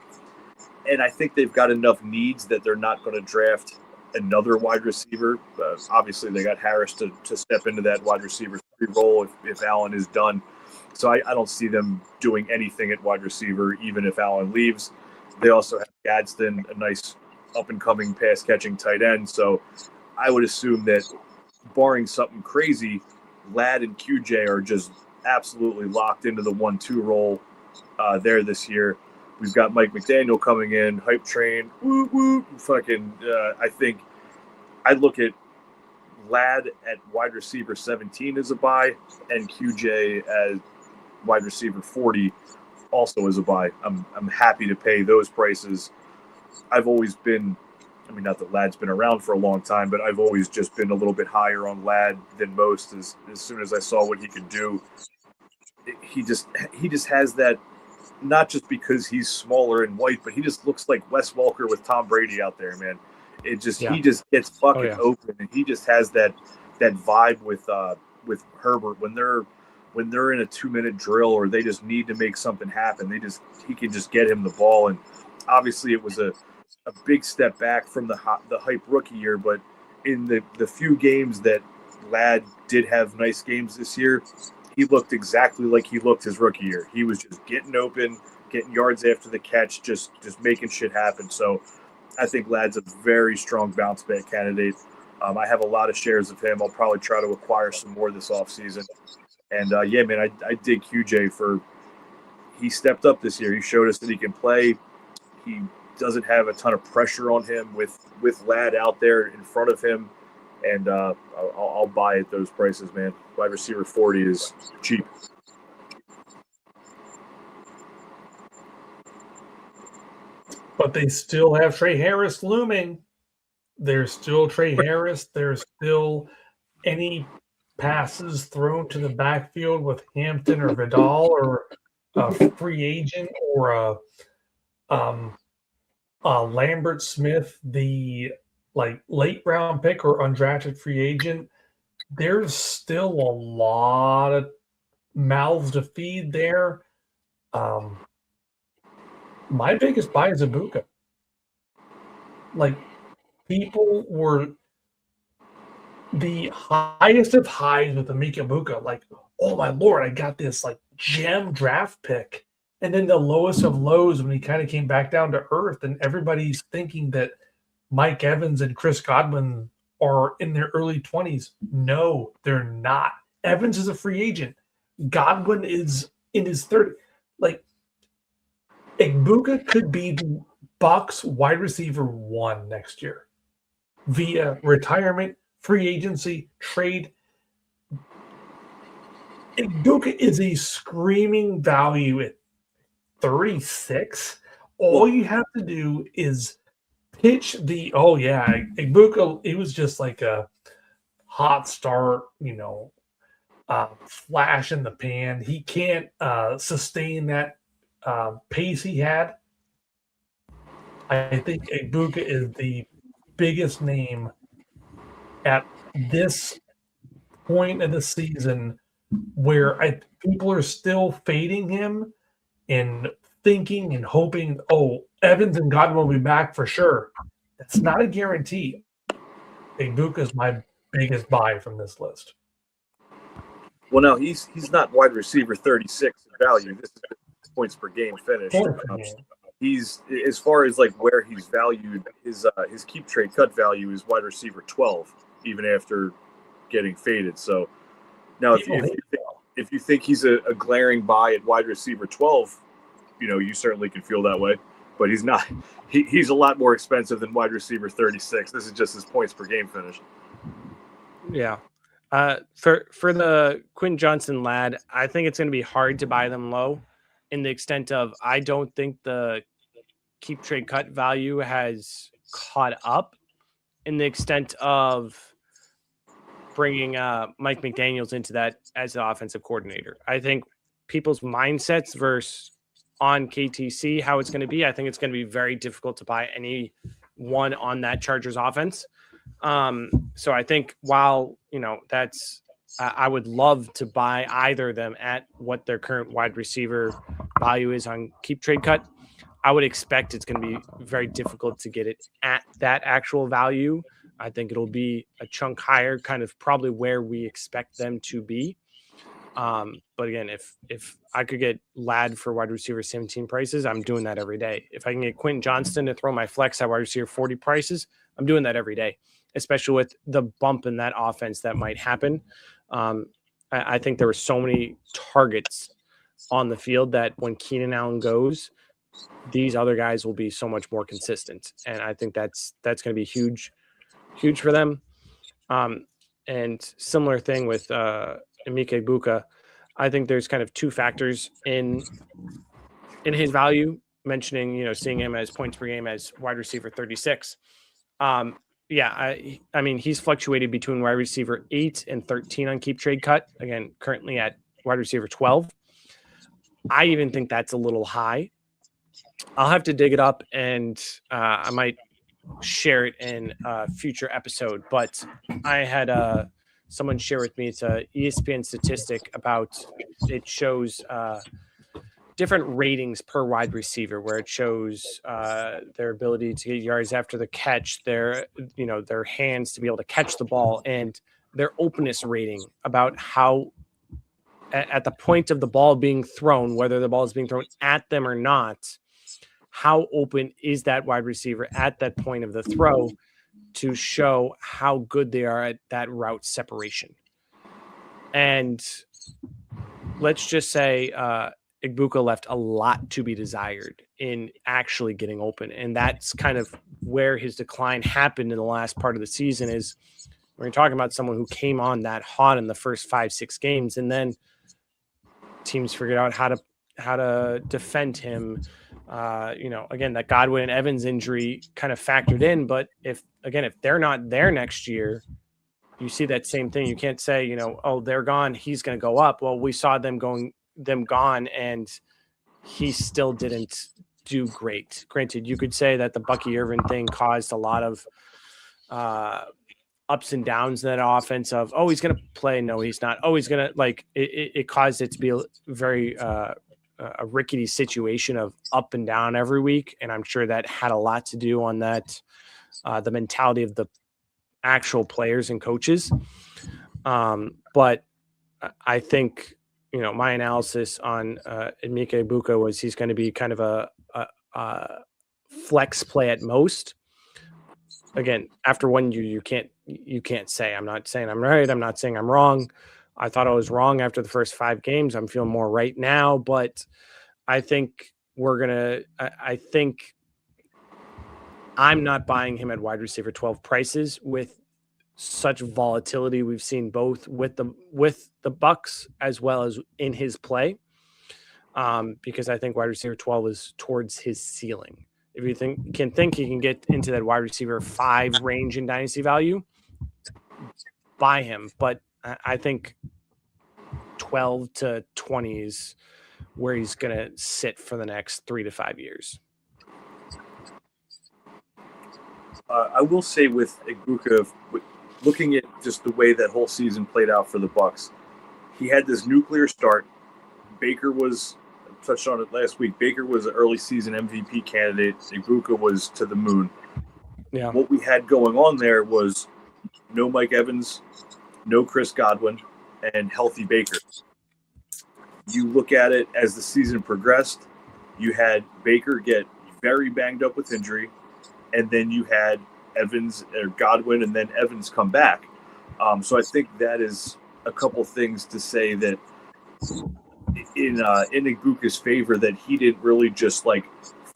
And I think they've got enough needs that they're not going to draft another wide receiver. Obviously, they got Harris to step into that wide receiver 3 role if Allen is done. So I don't see them doing anything at wide receiver, even if Allen leaves. They also have Gadsden, a nice up-and-coming pass-catching tight end. So I would assume that, barring something crazy, Ladd and QJ are just absolutely locked into the 1-2 role there this year. We've got Mike McDaniel coming in, hype train, woo woo, fucking. I think I look at Ladd at wide receiver 17 as a buy, and QJ as wide receiver 40 also as a buy. I'm happy to pay those prices. I've always been, not that Ladd's been around for a long time, but I've always just been a little bit higher on Ladd than most. As soon as I saw what he could do, he just has that. Not just because he's smaller and white, but he just looks like Wes Welker with Tom Brady out there, man. He just gets fucking open, and he just has that vibe with Herbert when they're in a 2-minute drill or they just need to make something happen. He can just get him the ball, and obviously it was a big step back from the hype rookie year, but in the few games that Ladd did have nice games this year, he looked exactly like he looked his rookie year. He was just getting open, getting yards after the catch, just making shit happen. So I think Ladd's a very strong bounce back candidate. I have a lot of shares of him. I'll probably try to acquire some more this offseason. And yeah, man, I dig QJ for he stepped up this year. He showed us that he can play. He doesn't have a ton of pressure on him with Ladd out there in front of him. And I'll buy at those prices, man. Wide receiver 40 is cheap. But they still have Trey Harris looming. There's still Trey Harris. There's still any passes thrown to the backfield with Hampton or Vidal or a free agent or a Lambert Smith, the late round pick or undrafted free agent. There's still a lot of mouths to feed there. My biggest buy is Ibuka. People were the highest of highs with Emeka Ibuka. Oh my Lord, I got this gem draft pick. And then the lowest of lows when he kind of came back down to earth, and everybody's thinking that Mike Evans and Chris Godwin are in their early 20s. No, they're not. Evans is a free agent. Godwin is in his 30s. Ibuka could be the Bucs wide receiver 1 next year via retirement, free agency, trade. Ibuka is a screaming value at 36. All you have to do is pitch Ibuka, it was just like a hot start, flash in the pan. He can't sustain that pace he had. I think Ibuka is the biggest name at this point of the season where people are still fading him and thinking and hoping, Evans and Godwin will be back for sure. That's not a guarantee. Ibuka is my biggest buy from this list. Well, no, he's not wide receiver 36 in value. This is points per game finished. He's, as far as where he's valued, his keep trade cut value is wide receiver 12, even after getting faded. So now if you think he's a glaring buy at wide receiver 12, you certainly can feel that way. But he's not. He's a lot more expensive than wide receiver 36. This is just his points per game finish. Yeah. For the Quentin Johnson Ladd, I think it's going to be hard to buy them low in the extent of I don't think the keep trade cut value has caught up in the extent of bringing Mike McDaniels into that as the offensive coordinator. I think people's mindsets versus on KTC, how it's going to be, I think it's going to be very difficult to buy any one on that Chargers offense. So I think while, that's I would love to buy either of them at what their current wide receiver value is on keep trade cut. I would expect it's going to be very difficult to get it at that actual value. I think it'll be a chunk higher, kind of probably where we expect them to be. But again, if I could get Ladd for wide receiver 17 prices, I'm doing that every day. If I can get Quentin Johnston to throw my flex at wide receiver 40 prices, I'm doing that every day, especially with the bump in that offense that might happen. I think there were so many targets on the field that when Keenan Allen goes, these other guys will be so much more consistent. And I think that's going to be huge for them. And similar thing with Emeka Ibuka. I think there's kind of two factors in his value, mentioning, seeing him as points per game as wide receiver 36. I mean, he's fluctuated between wide receiver 8 and 13 on keep trade cut. Again, currently at wide receiver 12. I even think that's a little high. I'll have to dig it up and I might share it in a future episode, but I had someone share with me, it's a ESPN statistic about, it shows different ratings per wide receiver, where it shows their ability to get yards after the catch, their hands to be able to catch the ball, and their openness rating about how at the point of the ball being thrown, whether the ball is being thrown at them or not, how open is that wide receiver at that point of the throw to show how good they are at that route separation. And let's just say Igbuka left a lot to be desired in actually getting open. And that's kind of where his decline happened in the last part of the season is when you're talking about someone who came on that hot in the first 5-6 games, and then teams figured out how to defend him. Again, that Godwin and Evans injury kind of factored in, but if they're not there next year, you see that same thing. You can't say, oh, they're gone, he's going to go up. Well, we saw them gone, and he still didn't do great. Granted, you could say that the Bucky Irvin thing caused a lot of ups and downs in that offense of, oh, he's going to play. No, he's not. Oh, he's going to it caused it to be a very a rickety situation of up and down every week. And I'm sure that had a lot to do on that, the mentality of the actual players and coaches. But I think, my analysis on Emeka Egbuka was he's going to be kind of a flex play at most. Again, after 1 year, you can't say. I'm not saying I'm right. I'm not saying I'm wrong. I thought I was wrong after the first 5 games. I'm feeling more right now, but I think I think I'm not buying him at wide receiver 12 prices with such volatility we've seen both with the Bucks as well as in his play, because I think wide receiver 12 is towards his ceiling. If you think he can get into that wide receiver 5 range in dynasty value, buy him. But I think 12 to 20 is where he's going to sit for the next 3 to 5 years. I will say with Egbuka, looking at just the way that whole season played out for the Bucks, he had this nuclear start. Baker was, I touched on it last week, Baker was an early season MVP candidate. Egbuka was to the moon. Yeah. What we had going on there was no Mike Evans, no Chris Godwin, and healthy Baker. You look at it as the season progressed, you had Baker get very banged up with injury, and then you had Evans or Godwin and then Evans come back. So I think that is a couple things to say that in Egbuka's favor, that he didn't really just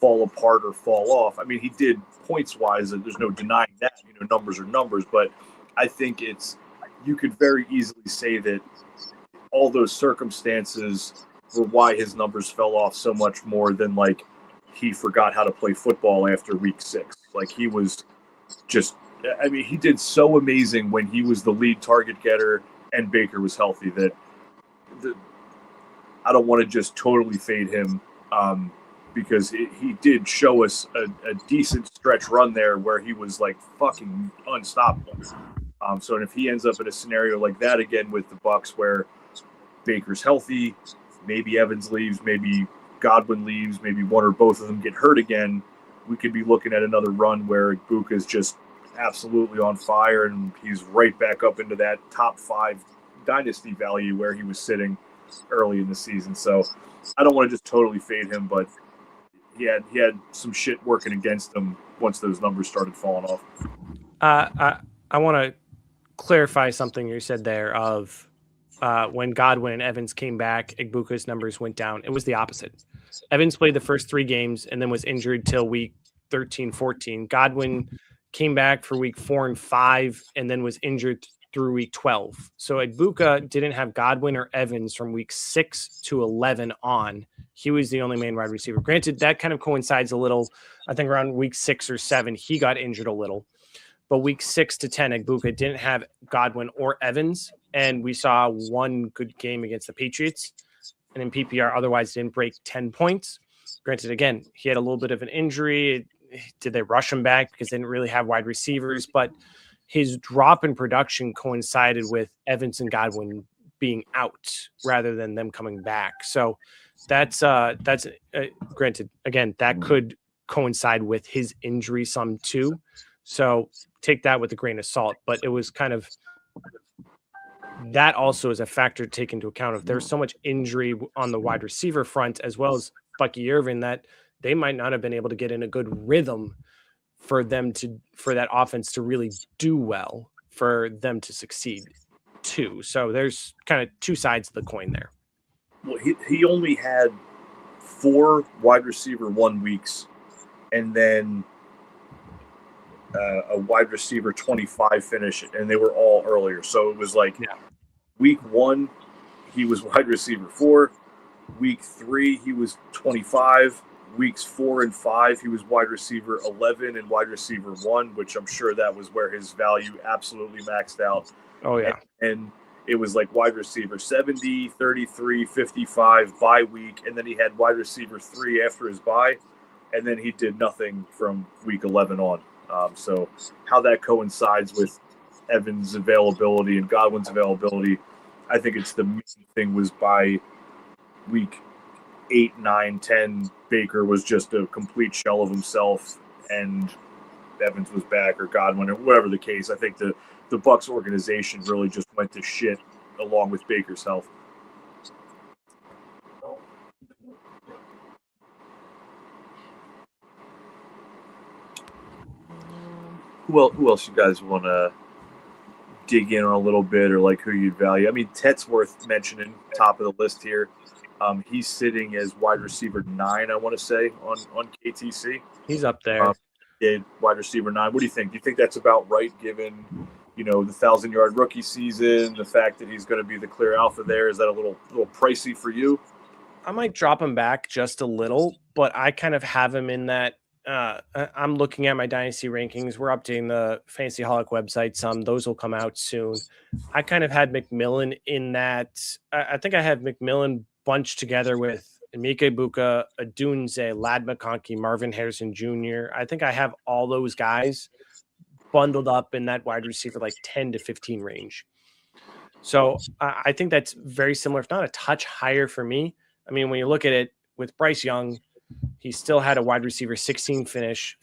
fall apart or fall off. I mean, he did points wise, and there's no denying that. Numbers are numbers, but I think you could very easily say that all those circumstances were why his numbers fell off so much more than he forgot how to play football after week 6. He was just, he did so amazing when he was the lead target getter and Baker was healthy that I don't want to just totally fade him, because he did show us a decent stretch run there where he was fucking unstoppable. So if he ends up in a scenario like that again with the Bucks where Baker's healthy, maybe Evans leaves, maybe Godwin leaves, maybe one or both of them get hurt again, we could be looking at another run where Egbuka is just absolutely on fire and he's right back up into that top 5 dynasty value where he was sitting early in the season. So I don't want to just totally fade him, but he had some shit working against him once those numbers started falling off. I want to clarify something you said there of when Godwin and Evans came back, Egbuka's numbers went down. It was the opposite. Evans played the first 3 games and then was injured till week 13, 14. Godwin came back for week 4 and 5 and then was injured through week 12. So Egbuka didn't have Godwin or Evans from week 6 to 11 on. He was the only main wide receiver. Granted, that kind of coincides a little. I think around week 6 or 7, he got injured a little. But week 6 to 10, Egbuka didn't have Godwin or Evans. And we saw one good game against the Patriots. And in PPR, otherwise didn't break 10 points. Granted, again, he had a little bit of an injury. Did they rush him back because they didn't really have wide receivers? But his drop in production coincided with Evans and Godwin being out rather than them coming back. So that's granted, again, that could coincide with his injury some too. So take that with a grain of salt. But it was kind of that also is a factor to take into account. If there's so much injury on the wide receiver front, as well as Bucky Irvin, that they might not have been able to get in a good rhythm for that offense to really do well, for them to succeed too. So there's kind of 2 sides of the coin there. Well, he only had 4 wide receiver 1 weeks, and then a wide receiver 25 finish, and they were all earlier. So it was like week 1, he was wide receiver 4. Week 3, he was 25. Weeks 4 and 5, he was wide receiver 11 and wide receiver 1, which I'm sure that was where his value absolutely maxed out. Oh, yeah. And it was like wide receiver 70, 33, 55 bye week, and then he had wide receiver 3 after his bye, and then he did nothing from week 11 on. So how that coincides with Evans' availability and Godwin's availability, I think it's the main thing was by week 8, 9, 10, Baker was just a complete shell of himself, and Evans was back, or Godwin, or whatever the case. I think the Bucs organization really just went to shit along with Baker's health. Who else you guys want to dig in on a little bit, or like who you'd value? I mean, Tet's worth mentioning, top of the list here. He's sitting as wide receiver 9, I want to say, on KTC. He's up there. Wide receiver 9. What do you think? Do you think that's about right, given the 1,000-yard rookie season, the fact that he's going to be the clear alpha there? Is that a little pricey for you? I might drop him back just a little, but I kind of have him in that. I'm looking at my dynasty rankings. We're updating the Fantasy Holic website some. Those will come out soon. I kind of had McMillan in that. I think I had McMillan bunched together with Emeka Buka, Adunze, Lad McConkey, Marvin Harrison Jr. I think I have all those guys bundled up in that wide receiver like 10 to 15 range. So I think that's very similar, if not a touch higher for me. I mean, when you look at it with Bryce Young, he still had a wide receiver 16 finish,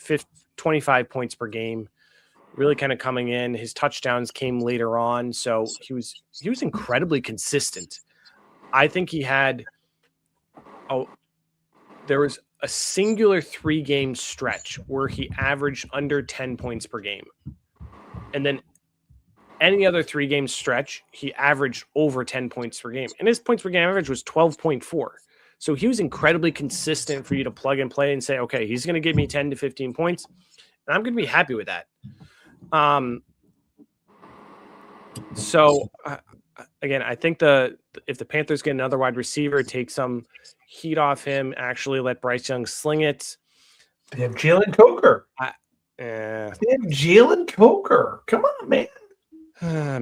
25 points per game, really kind of coming in. His touchdowns came later on, so he was incredibly consistent. I think he had there was a singular 3-game stretch where he averaged under 10 points per game. And then any other 3-game stretch, he averaged over 10 points per game. And his points per game average was 12.4. So he was incredibly consistent for you to plug and play and say, okay, he's going to give me 10 to 15 points. And I'm going to be happy with that. Again, I think if the Panthers get another wide receiver, take some heat off him, actually let Bryce Young sling it. They have Jalen Coker. They have Jalen Coker. Come on, man.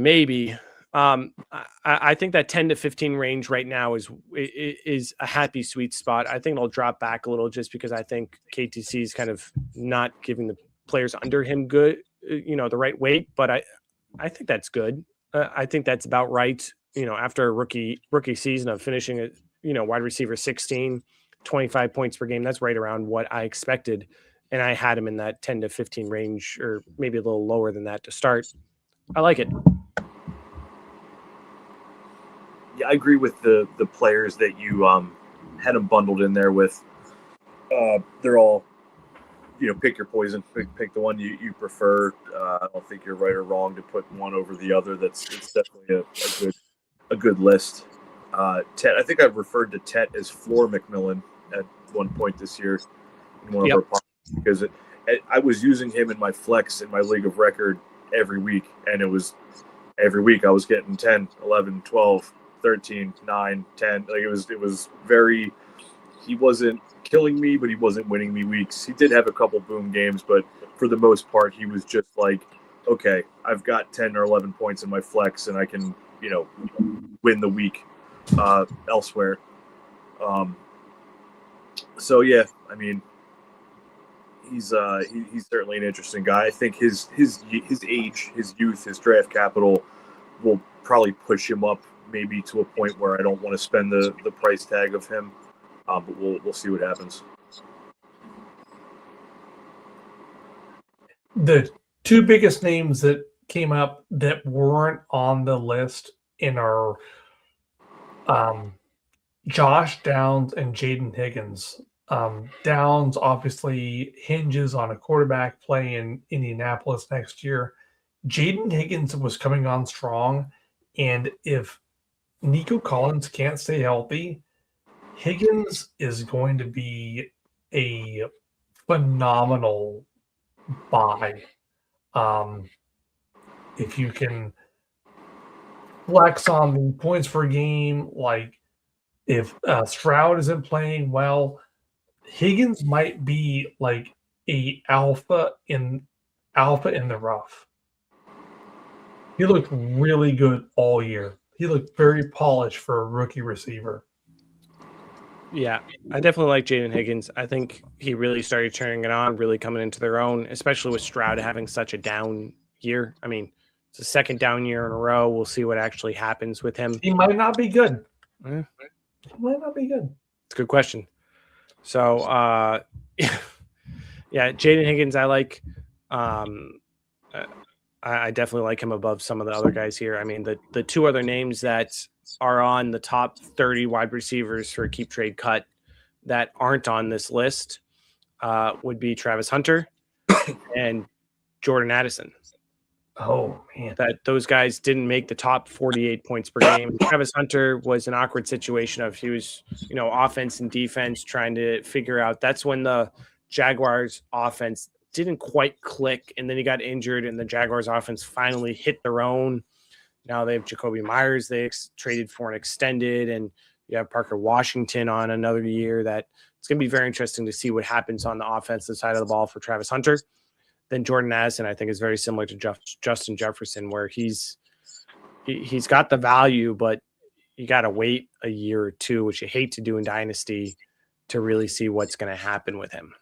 Maybe. I think that 10 to 15 range right now is a happy sweet spot. I think it'll drop back a little just because I think KTC is kind of not giving the players under him the right weight, but I think that's good. I think that's about right. After a rookie season of finishing at, wide receiver 16, 25 points per game, that's right around what I expected. And I had him in that 10 to 15 range, or maybe a little lower than that to start. I like it. Yeah, I agree with the players that you had them bundled in there with. They're all, pick your poison. Pick the one you prefer. I don't think you're right or wrong to put one over the other. It's definitely a good list. Tet, I think I've referred to Tet as Floor McMillan at one point this year in one of our podcasts, because I was using him in my flex in my league of record every week, and it was every week I was getting 10, 11, 12, 13, 9, 10. Like it was very, he wasn't killing me, but he wasn't winning me weeks. He did have a couple boom games, but for the most part, he was just like, okay, I've got 10 or 11 points in my flex, and I can, win the week elsewhere. So yeah, I mean, he's certainly an interesting guy. I think his age, his youth, his draft capital will probably push him up maybe to a point where I don't want to spend the price tag of him. But we'll see what happens. The two biggest names that came up that weren't on the list in our Josh Downs and Jaden Higgins. Downs obviously hinges on a quarterback play in Indianapolis next year. Jaden Higgins was coming on strong, and if Nico Collins can't stay healthy, Higgins is going to be a phenomenal buy. If you can flex on the points per game, like if Stroud isn't playing well, Higgins might be like a alpha in the rough. He looked really good all year. He looked very polished for a rookie receiver. Yeah, I definitely like Jaden Higgins. I think he really started turning it on, really coming into their own, especially with Stroud having such a down year. I mean, it's a second down year in a row. We'll see what actually happens with him. He might not be good. Eh, He might not be good. It's a good question. So, yeah, Jaden Higgins, I like. I definitely like him above some of the other guys here. I mean, the two other names that are on the top 30 wide receivers for keep trade cut that aren't on this list would be Travis Hunter and Jordan Addison. Oh man, that those guys didn't make the top 48 points per game. Travis Hunter was an awkward situation of he was, offense and defense trying to figure out. That's when the Jaguars offense didn't quite click, and then he got injured, and the Jaguars offense finally hit their own. Now they have Jacoby Myers they traded for an extended, and you have Parker Washington on another year. That it's going to be very interesting to see what happens on the offensive side of the ball for Travis Hunter. Then Jordan Addison, I think, is very similar to Justin Jefferson, where he's got the value, but you got to wait a year or two, which you hate to do in Dynasty, to really see what's going to happen with him.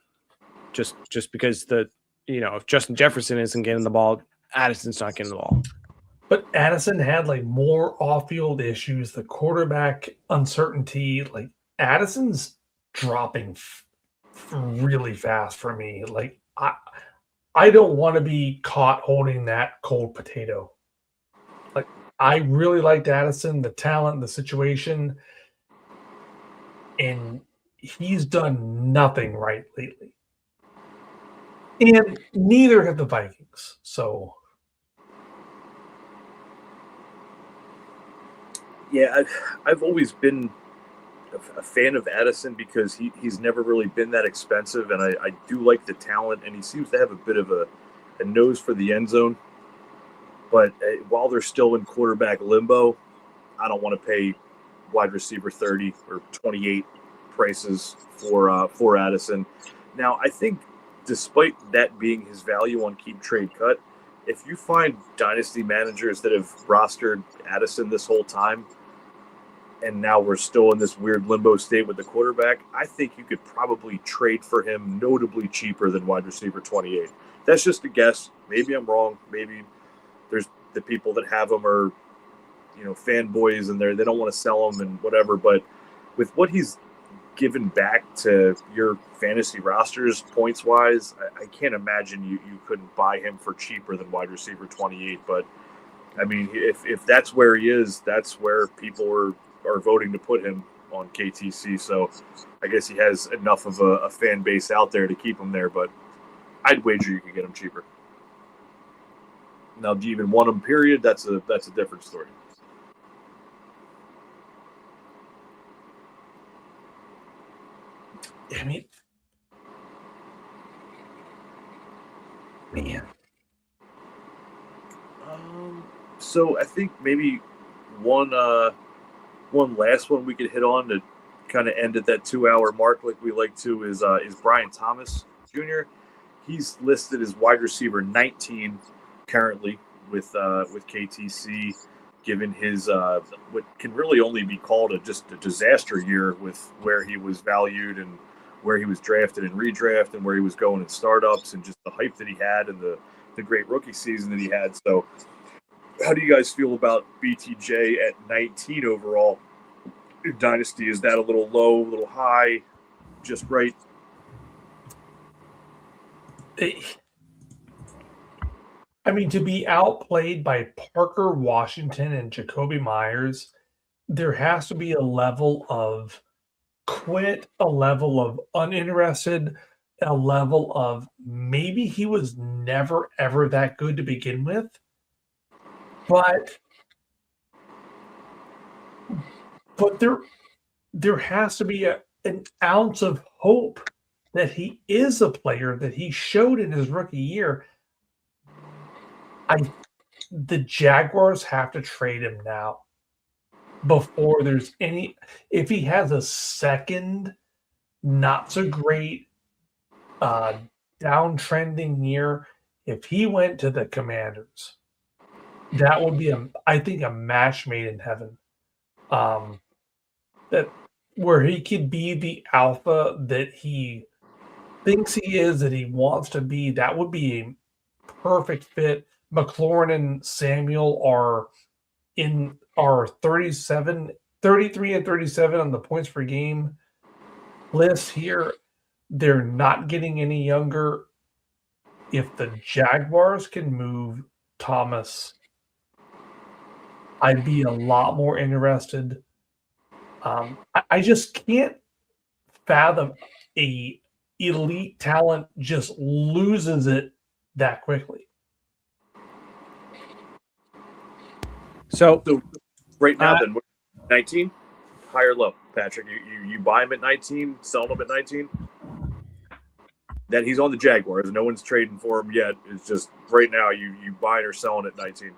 Just because if Justin Jefferson isn't getting the ball, Addison's not getting the ball. But Addison had like more off-field issues, the quarterback uncertainty. Like Addison's dropping really fast for me. Like I don't want to be caught holding that cold potato. Like I really liked Addison, the talent, the situation, and he's done nothing right lately. And neither have the Vikings. So yeah, I've always been a fan of Addison because he's never really been that expensive, and I do like the talent, and he seems to have a bit of a nose for the end zone. But while they're still in quarterback limbo, I don't want to pay wide receiver 30 or 28 prices for Addison. Now, I think despite that being his value on keep trade cut, if you find dynasty managers that have rostered Addison this whole time, and now we're still in this weird limbo state with the quarterback, I think you could probably trade for him notably cheaper than wide receiver 28. That's just a guess. Maybe I'm wrong. Maybe there's the people that have him are, fanboys and they don't want to sell him and whatever. But with what he's given back to your fantasy rosters points wise, I can't imagine you couldn't buy him for cheaper than wide receiver 28. But I mean, if that's where he is, that's where people are voting to put him on KTC. So I guess he has enough of a fan base out there to keep him there, but I'd wager you could get him cheaper. Now, do you even want him, period? That's a different story. I mean, man. So I think maybe one last one we could hit on to kind of end at that 2-hour mark like we like to is Brian Thomas Jr. He's listed as wide receiver 19 currently with KTC, given his what can really only be called just a disaster year with where he was valued and where he was drafted in redraft and where he was going in startups and just the hype that he had and the great rookie season that he had. So how do you guys feel about BTJ at 19 overall in Dynasty? Is that a little low, a little high, just right? I mean, to be outplayed by Parker Washington and Jacoby Myers, there has to be a level of quit, a level of uninterested, a level of maybe he was never, ever that good to begin with. But there has to be an ounce of hope that he is a player that he showed in his rookie year. The Jaguars have to trade him now before there's any. If he has a second not so great downtrending year, if he went to the Commanders, that would be I think a match made in heaven. That where he could be the alpha that he thinks he is, that he wants to be. That would be a perfect fit. McLaurin and Samuel are 33 and 37 on the points per game list here. They're not getting any younger. If the Jaguars can move Thomas, I'd be a lot more interested. I just can't fathom a elite talent just loses it that quickly. So right now, then 19, high or low, Patrick? You buy him at 19, sell him at 19. Then he's on the Jaguars. No one's trading for him yet. It's just right now you buying or selling at 19.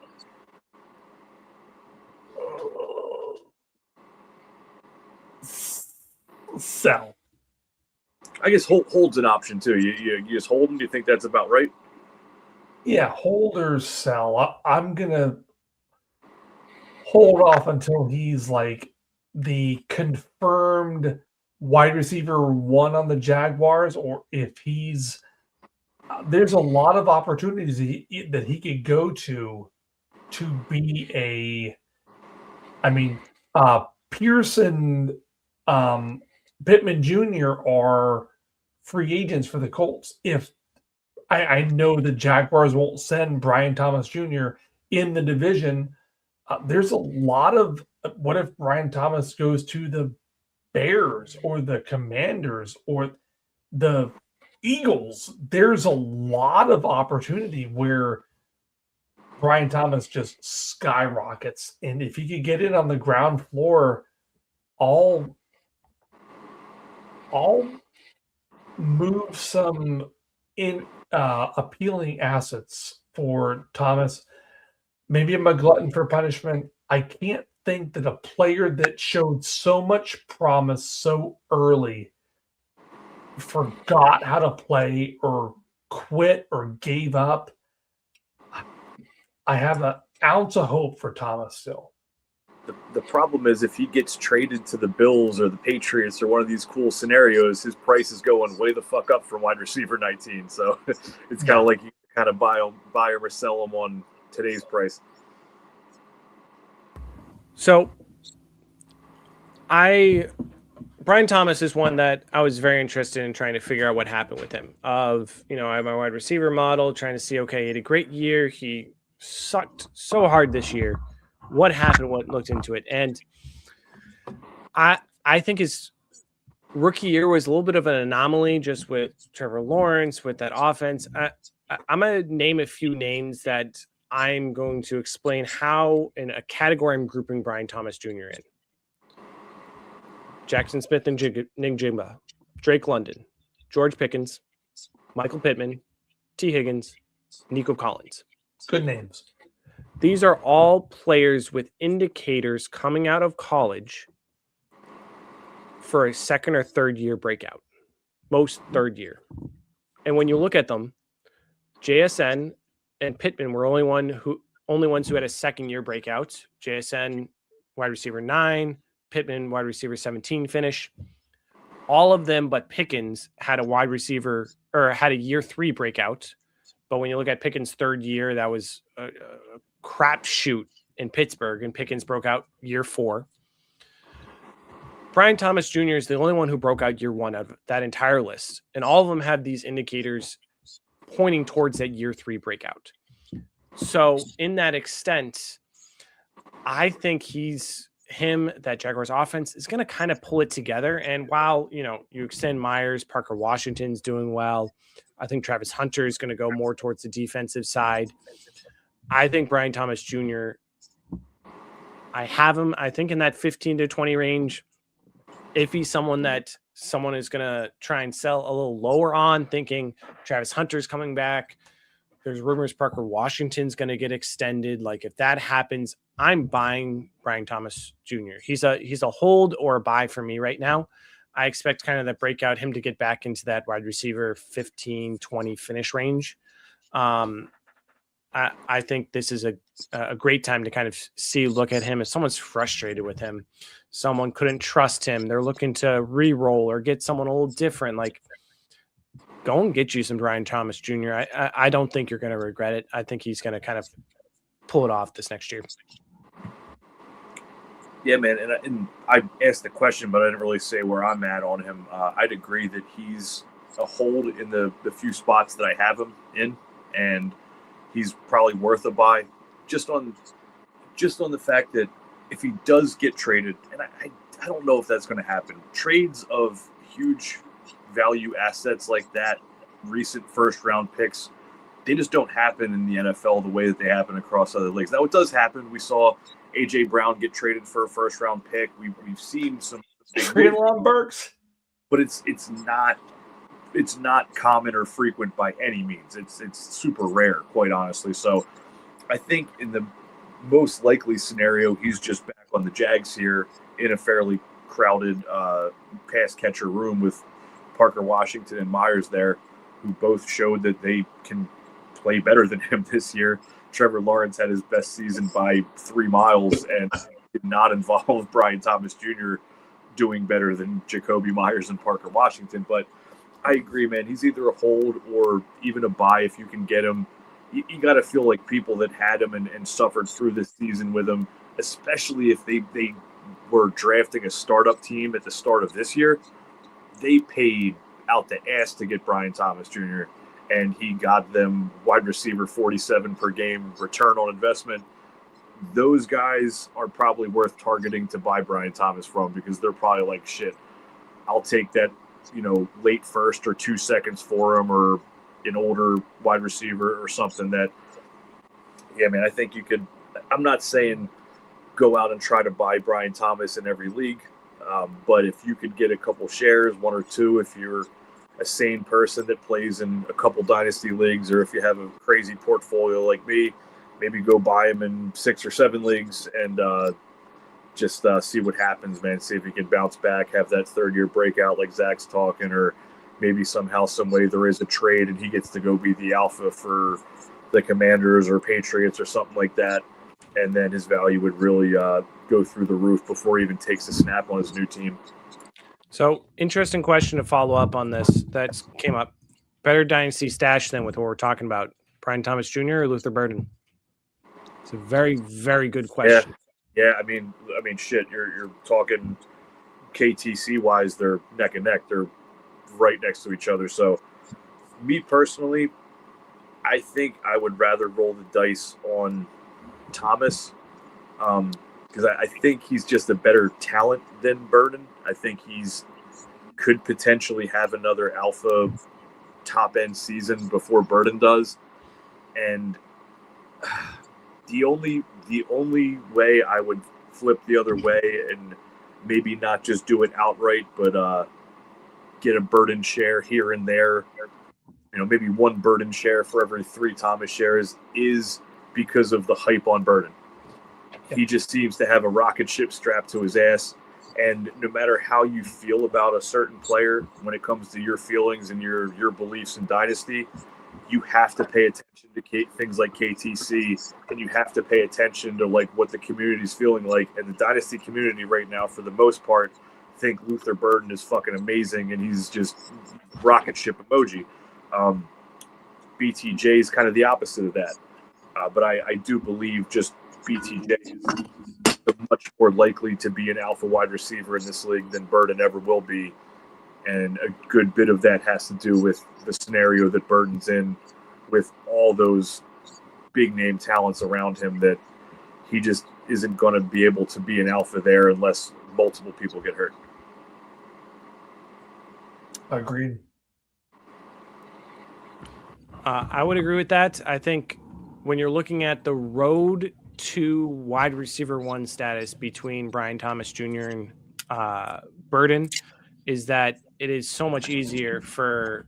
Sell. I guess hold's an option too. You just hold him. Do you think that's about right? Yeah, hold or sell. I'm gonna hold off until he's like the confirmed wide receiver 1 on the Jaguars, or if he's there's a lot of opportunities that he could go to be a. I mean, Pearson, Pittman Jr. are free agents for the Colts. If I know the Jaguars won't send Brian Thomas Jr. in the division, there's a lot of what if Brian Thomas goes to the Bears or the Commanders or the Eagles? There's a lot of opportunity where Brian Thomas just skyrockets. And if he could get in on the ground floor, I'll move some appealing assets for Thomas. Maybe I'm a glutton for punishment. I can't think that a player that showed so much promise so early forgot how to play or quit or gave up. I have an ounce of hope for Thomas still. The problem is if he gets traded to the Bills or the Patriots or one of these cool scenarios, his price is going way the fuck up for wide receiver 19. So it's kind of like you kind of buy him or sell him on today's price. So Brian Thomas is one that I was very interested in trying to figure out what happened with him. I have my wide receiver model trying to see, okay, he had a great year. He sucked so hard this year. What happened? What looked into it? And I think his rookie year was a little bit of an anomaly just with Trevor Lawrence, with that offense. I'm going to name a few names that I'm going to explain how in a category I'm grouping Brian Thomas Jr. in. Jackson Smith and Njigba, Drake London, George Pickens, Michael Pittman, T. Higgins, Nico Collins. Good names. These are all players with indicators coming out of college for a second or third year breakout. Most third year. And when you look at them, JSN and Pittman were only ones who had a second year breakout. JSN wide receiver 9, Pittman wide receiver 17 finish. All of them but Pickens had a wide receiver or had a year 3 breakout. But when you look at Pickens' third year, that was a crapshoot in Pittsburgh, and Pickens broke out year 4. Brian Thomas Jr. is the only one who broke out year 1 out of that entire list. And all of them have these indicators pointing towards that year 3 breakout. So in that extent, I think that Jaguars offense is going to kind of pull it together. And while, you extend Myers, Parker Washington's doing well, I think Travis Hunter is going to go more towards the defensive side. I think Brian Thomas Jr., I have him, I think, in that 15 to 20 range. if he's someone that someone is going to try and sell a little lower on, thinking Travis Hunter's coming back, there's rumors Parker Washington's going to get extended. Like if that happens, I'm buying Brian Thomas Jr. He's a hold or a buy for me right now. I expect kind of that breakout, him to get back into that wide receiver 15, 20 finish range. I think this is a great time to kind of look at him if someone's frustrated with him, someone couldn't trust him, they're looking to re-roll or get someone a little different. Like, go and get you some Brian Thomas Jr. I don't think you're going to regret it. I think he's going to kind of pull it off this next year. Yeah, man. And I asked the question, but I didn't really say where I'm at on him. I'd agree that he's a hold in the few spots that I have him in, and he's probably worth a buy just on the fact that if he does get traded, and I don't know if that's going to happen, trades of huge value assets like that, recent first round picks, they just don't happen in the NFL the way that they happen across other leagues. Now it does happen. We saw AJ Brown get traded for a first round pick. We've seen some Treylon Burks, but it's not common or frequent by any means. It's super rare, quite honestly. So I think in the most likely scenario, he's just back on the Jags here in a fairly crowded pass catcher room with Parker Washington and Myers there, who both showed that they can play better than him this year. Trevor Lawrence had his best season by 3 miles and did not involve Brian Thomas Jr. doing better than Jacoby Myers and Parker Washington. But I agree, man. He's either a hold or even a buy if you can get him. You got to feel like people that had him and suffered through this season with him, especially if they were drafting a startup team at the start of this year, they paid out the ass to get Brian Thomas Jr., and he got them wide receiver 47 per game return on investment. Those guys are probably worth targeting to buy Brian Thomas from, because they're probably like, shit, I'll take that, late first or 2 seconds for him, or an older wide receiver or something that, yeah, man, I think you could. I'm not saying go out and try to buy Brian Thomas in every league, but if you could get a couple shares, 1 or 2, if you're a sane person that plays in a couple dynasty leagues, or if you have a crazy portfolio like me, maybe go buy him in 6 or 7 leagues and just see what happens, man. See if he can bounce back, have that third-year breakout like Zach's talking, or maybe somehow, some way there is a trade and he gets to go be the alpha for the Commanders or Patriots or something like that, and then his value would really go through the roof before he even takes a snap on his new team. So, interesting question to follow up on this that came up. Better dynasty stash than with what we're talking about, Brian Thomas Jr. or Luther Burden? It's a very, very good question. Yeah. I mean, shit. You're talking KTC wise, they're neck and neck. They're right next to each other. So, me personally, I think I would rather roll the dice on Thomas, because I think he's just a better talent than Burden. I think he's could potentially have another alpha top end season before Burden does, and the only way I would flip the other way and maybe not just do it outright, but get a Burden share here and there, maybe 1 Burden share for every 3 Thomas shares, is because of the hype on Burden. He just seems to have a rocket ship strapped to his ass. And no matter how you feel about a certain player, when it comes to your feelings and your beliefs in Dynasty, you have to pay attention to things like KTC, and you have to pay attention to like what the community's feeling like. And the Dynasty community right now, for the most part, think Luther Burden is fucking amazing, and he's just rocket ship emoji. BTJ is kind of the opposite of that. But I do believe just BTJ is much more likely to be an alpha wide receiver in this league than Burden ever will be. And a good bit of that has to do with the scenario that Burden's in, with all those big name talents around him, that he just isn't going to be able to be an alpha there unless multiple people get hurt. Agreed. I would agree with that. I think when you're looking at the road to wide receiver 1 status between Brian Thomas Jr. and Burden is that it is so much easier for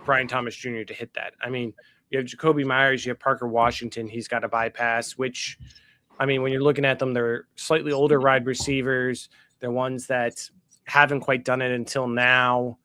Brian Thomas Jr. to hit that. I mean, you have Jacoby Myers, you have Parker Washington. He's got a bypass, which, I mean, when you're looking at them, they're slightly older wide receivers. They're ones that haven't quite done it until now.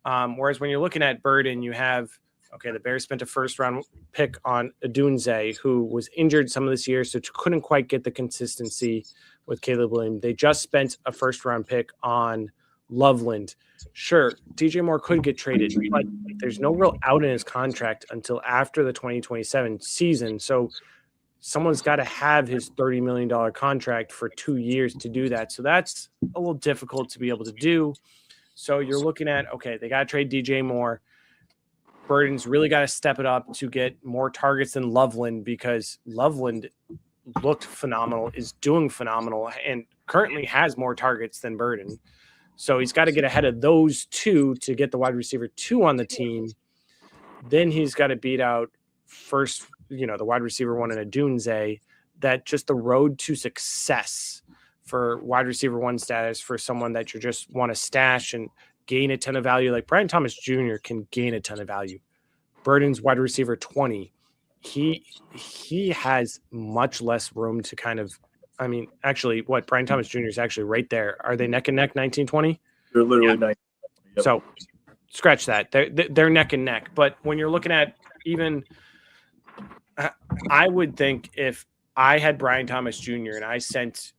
Whereas when you're looking at Burden, you have, okay, the Bears spent a first-round pick on Adunze, who was injured some of this year, so couldn't quite get the consistency with Caleb Williams. They just spent a first-round pick on Loveland. Sure, DJ Moore could get traded, but there's no real out in his contract until after the 2027 season. So someone's got to have his $30 million contract for 2 years to do that. So that's a little difficult to be able to do. So you're looking at, okay, they got to trade DJ Moore. Burden's really got to step it up to get more targets than Loveland, because Loveland looked phenomenal, is doing phenomenal, and currently has more targets than Burden. So he's got to get ahead of those two to get the wide receiver 2 on the team. Then he's got to beat out first, the wide receiver 1 in Adunze. That just the road to success for wide receiver 1 status for someone that you just want to stash and gain a ton of value. Like Brian Thomas Jr. can gain a ton of value. Burden's wide receiver 20. He has much less room to kind of, I mean, actually, Brian Thomas Jr. is actually right there. Are they neck and neck, 1920? They're literally 19. Yep. So scratch that. They're neck and neck. But when you're looking at even, I would think if I had Brian Thomas Jr. and I sent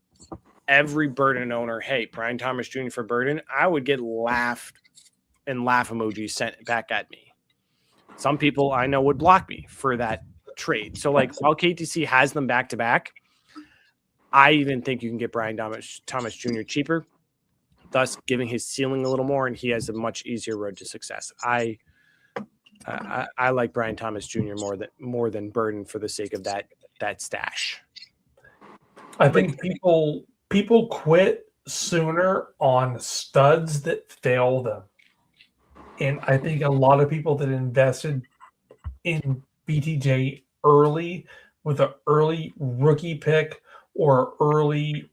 every Burden owner, hey, Brian Thomas Jr. for Burden, I would get laugh emojis sent back at me. Some people I know would block me for that trade. So, like, while KTC has them back to back, I even think you can get Brian Thomas Jr. cheaper, thus giving his ceiling a little more, and he has a much easier road to success. I like Brian Thomas Jr. more than Burden for the sake of that stash. I think people quit sooner on studs that fail them. And I think a lot of people that invested in BTJ early with an early rookie pick or early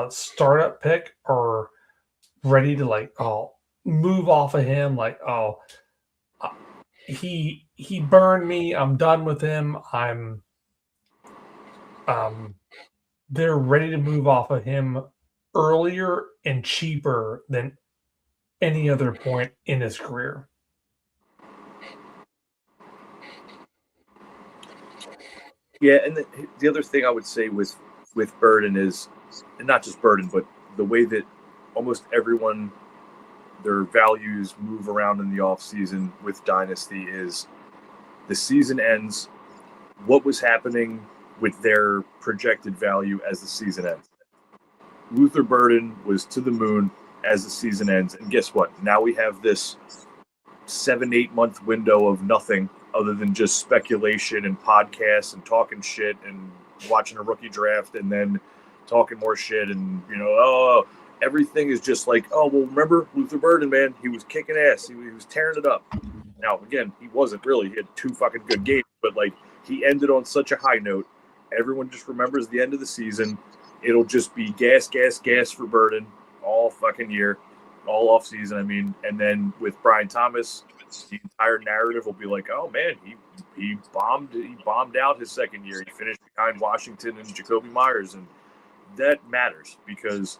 startup pick are ready to move off of him. He burned me. I'm done with him. They're ready to move off of him earlier and cheaper than any other point in his career. Yeah, and the other thing I would say with Burden is, and not just Burden, but the way that almost everyone, their values move around in the offseason with Dynasty is the season ends, what was happening with their projected value as the season ends. Luther Burden was to the moon as the season ends, and guess what? Now we have this 7-8 month window of nothing other than just speculation and podcasts and talking shit and watching a rookie draft and then talking more shit and everything is just like, oh well, remember Luther Burden, man, he was kicking ass, he was tearing it up. Now again, he wasn't really, he had 2 fucking good games, but he ended on such a high note. Everyone just remembers the end of the season. It'll just be gas for Burden all fucking year, all off season. I mean, and then with Brian Thomas, the entire narrative will be like, oh man, he bombed out his second year. He finished behind Washington and Jacoby Myers, and that matters because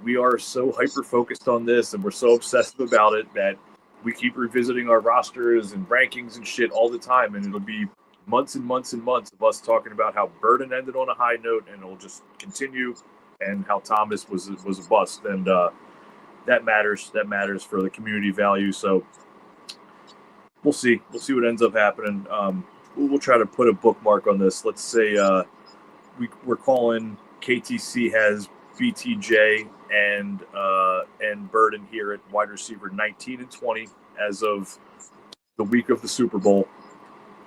we are so hyper focused on this and we're so obsessive about it that we keep revisiting our rosters and rankings and shit all the time, and it'll be months and months and months of us talking about how Burden ended on a high note and it'll just continue, and how Thomas was a bust, and that matters. That matters for the community value. So we'll see what ends up happening. We'll try to put a bookmark on this. Let's say we're calling KTC has BTJ and Burden here at wide receiver 19 and 20 as of the week of the Super Bowl.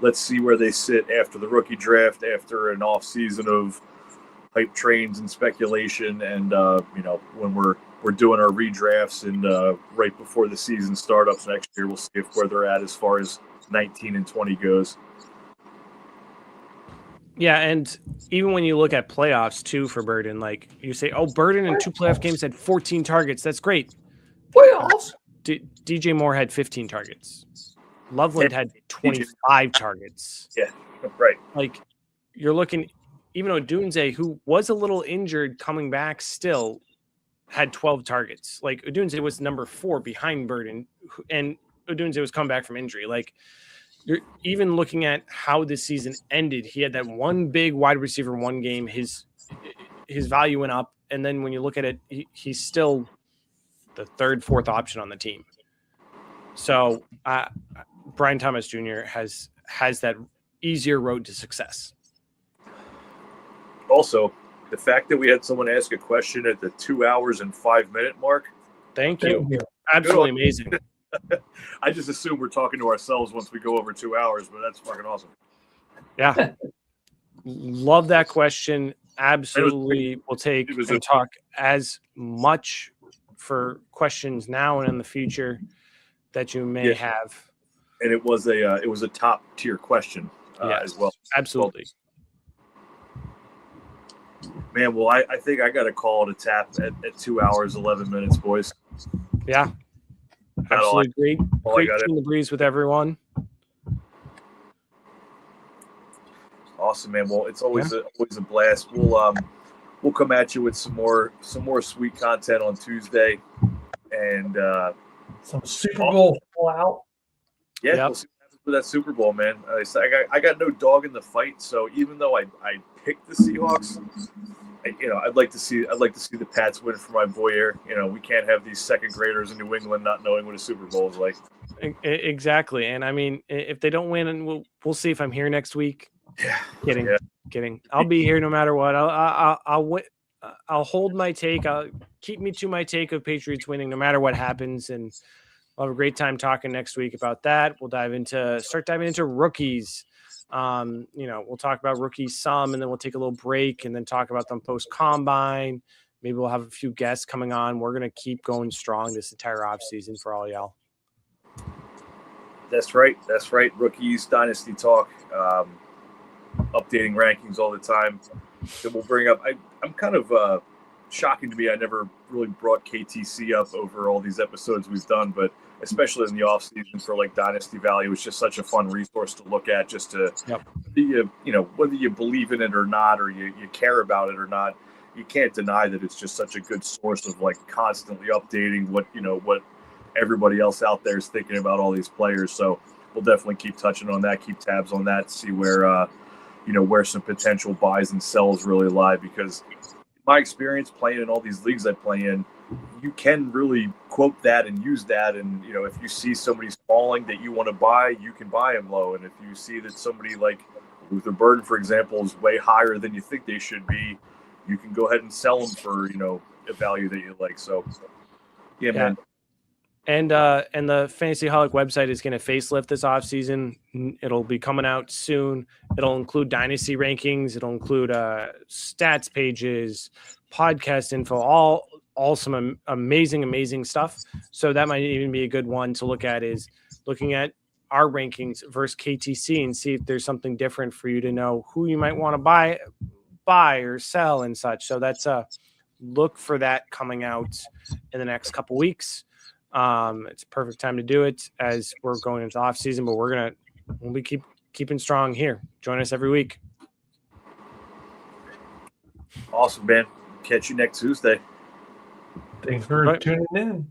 Let's see where they sit after the rookie draft, after an off season of hype trains and speculation, and when we're doing our redrafts and right before the season startups next year, we'll see where they're at as far as 19 and 20 goes. Yeah, and even when you look at playoffs too for Burden, like you say, oh, Burden in 2 playoff games had 14 targets. That's great. Playoffs. DJ Moore had 15 targets. Loveland had 25 targets. Yeah, right. Like you're looking, even Odunze, who was a little injured coming back, still had 12 targets. Like Odunze was number 4 behind Burden, and Odunze was coming back from injury. Like you're even looking at how this season ended. He had that one big wide receiver one game. His value went up, and then when you look at it, he's still the 3rd, 4th option on the team. So Brian Thomas Jr. has that easier road to success. Also, the fact that we had someone ask a question at the 2 hours and 5 minute mark. Thank you. Absolutely amazing. I just assume we're talking to ourselves once we go over 2 hours, but that's fucking awesome. Yeah. Love that question. Absolutely. We'll take and talk as much for questions now and in the future that you may have. And it was a top tier question as well. Absolutely. Man, well, I think I got to call it a tap at 2 hours, 11 minutes, boys. Yeah. Absolutely great. Great shooting the breeze with everyone. Awesome, man. Well, it's always a blast. We'll come at you with some more sweet content on Tuesday, and some Super Bowl fallout. Yeah, we'll see what happens with that Super Bowl, man. I got no dog in the fight, so even though I picked the Seahawks, I'd like to see the Pats win for my boy here. We can't have these second graders in New England not knowing what a Super Bowl is like. Exactly, and I mean, if they don't win, and we'll see if I'm here next week. Yeah, kidding. I'll be here no matter what. I'll hold my take. I'll keep me to my take of Patriots winning no matter what happens, and we'll have a great time talking next week about that. We'll start diving into rookies. We'll talk about rookies some, and then we'll take a little break and then talk about them post combine. Maybe we'll have a few guests coming on. We're going to keep going strong this entire off season for all y'all. That's right. Rookies, Dynasty Talk, updating rankings all the time. Then we'll bring up, I'm kind of shocking to me. I never really brought KTC up over all these episodes we've done, but especially in the off season for like Dynasty Value, it's just such a fun resource to look at, just to whether you believe in it or not, or you care about it or not, you can't deny that it's just such a good source of like constantly updating what everybody else out there is thinking about all these players. So we'll definitely keep touching on that, keep tabs on that, see where where some potential buys and sells really lie, because my experience playing in all these leagues I play in, you can really quote that and use that. And, if you see somebody's falling that you want to buy, you can buy them low. And if you see that somebody like Luther Burden, for example, is way higher than you think they should be, you can go ahead and sell them for, a value that you like. So, yeah. Man. And the Fantasy Holic website is going to facelift this offseason. It'll be coming out soon. It'll include dynasty rankings. It'll include stats pages, podcast info, all some amazing stuff. So that might even be a good one to look at, is looking at our rankings versus KTC and see if there's something different for you to know who you might want to buy or sell and such. So that's look for that coming out in the next couple weeks. It's a perfect time to do it as we're going into off season, but we'll be keeping strong here. Join us every week. Awesome, man. Catch you next Tuesday. Thanks for tuning in.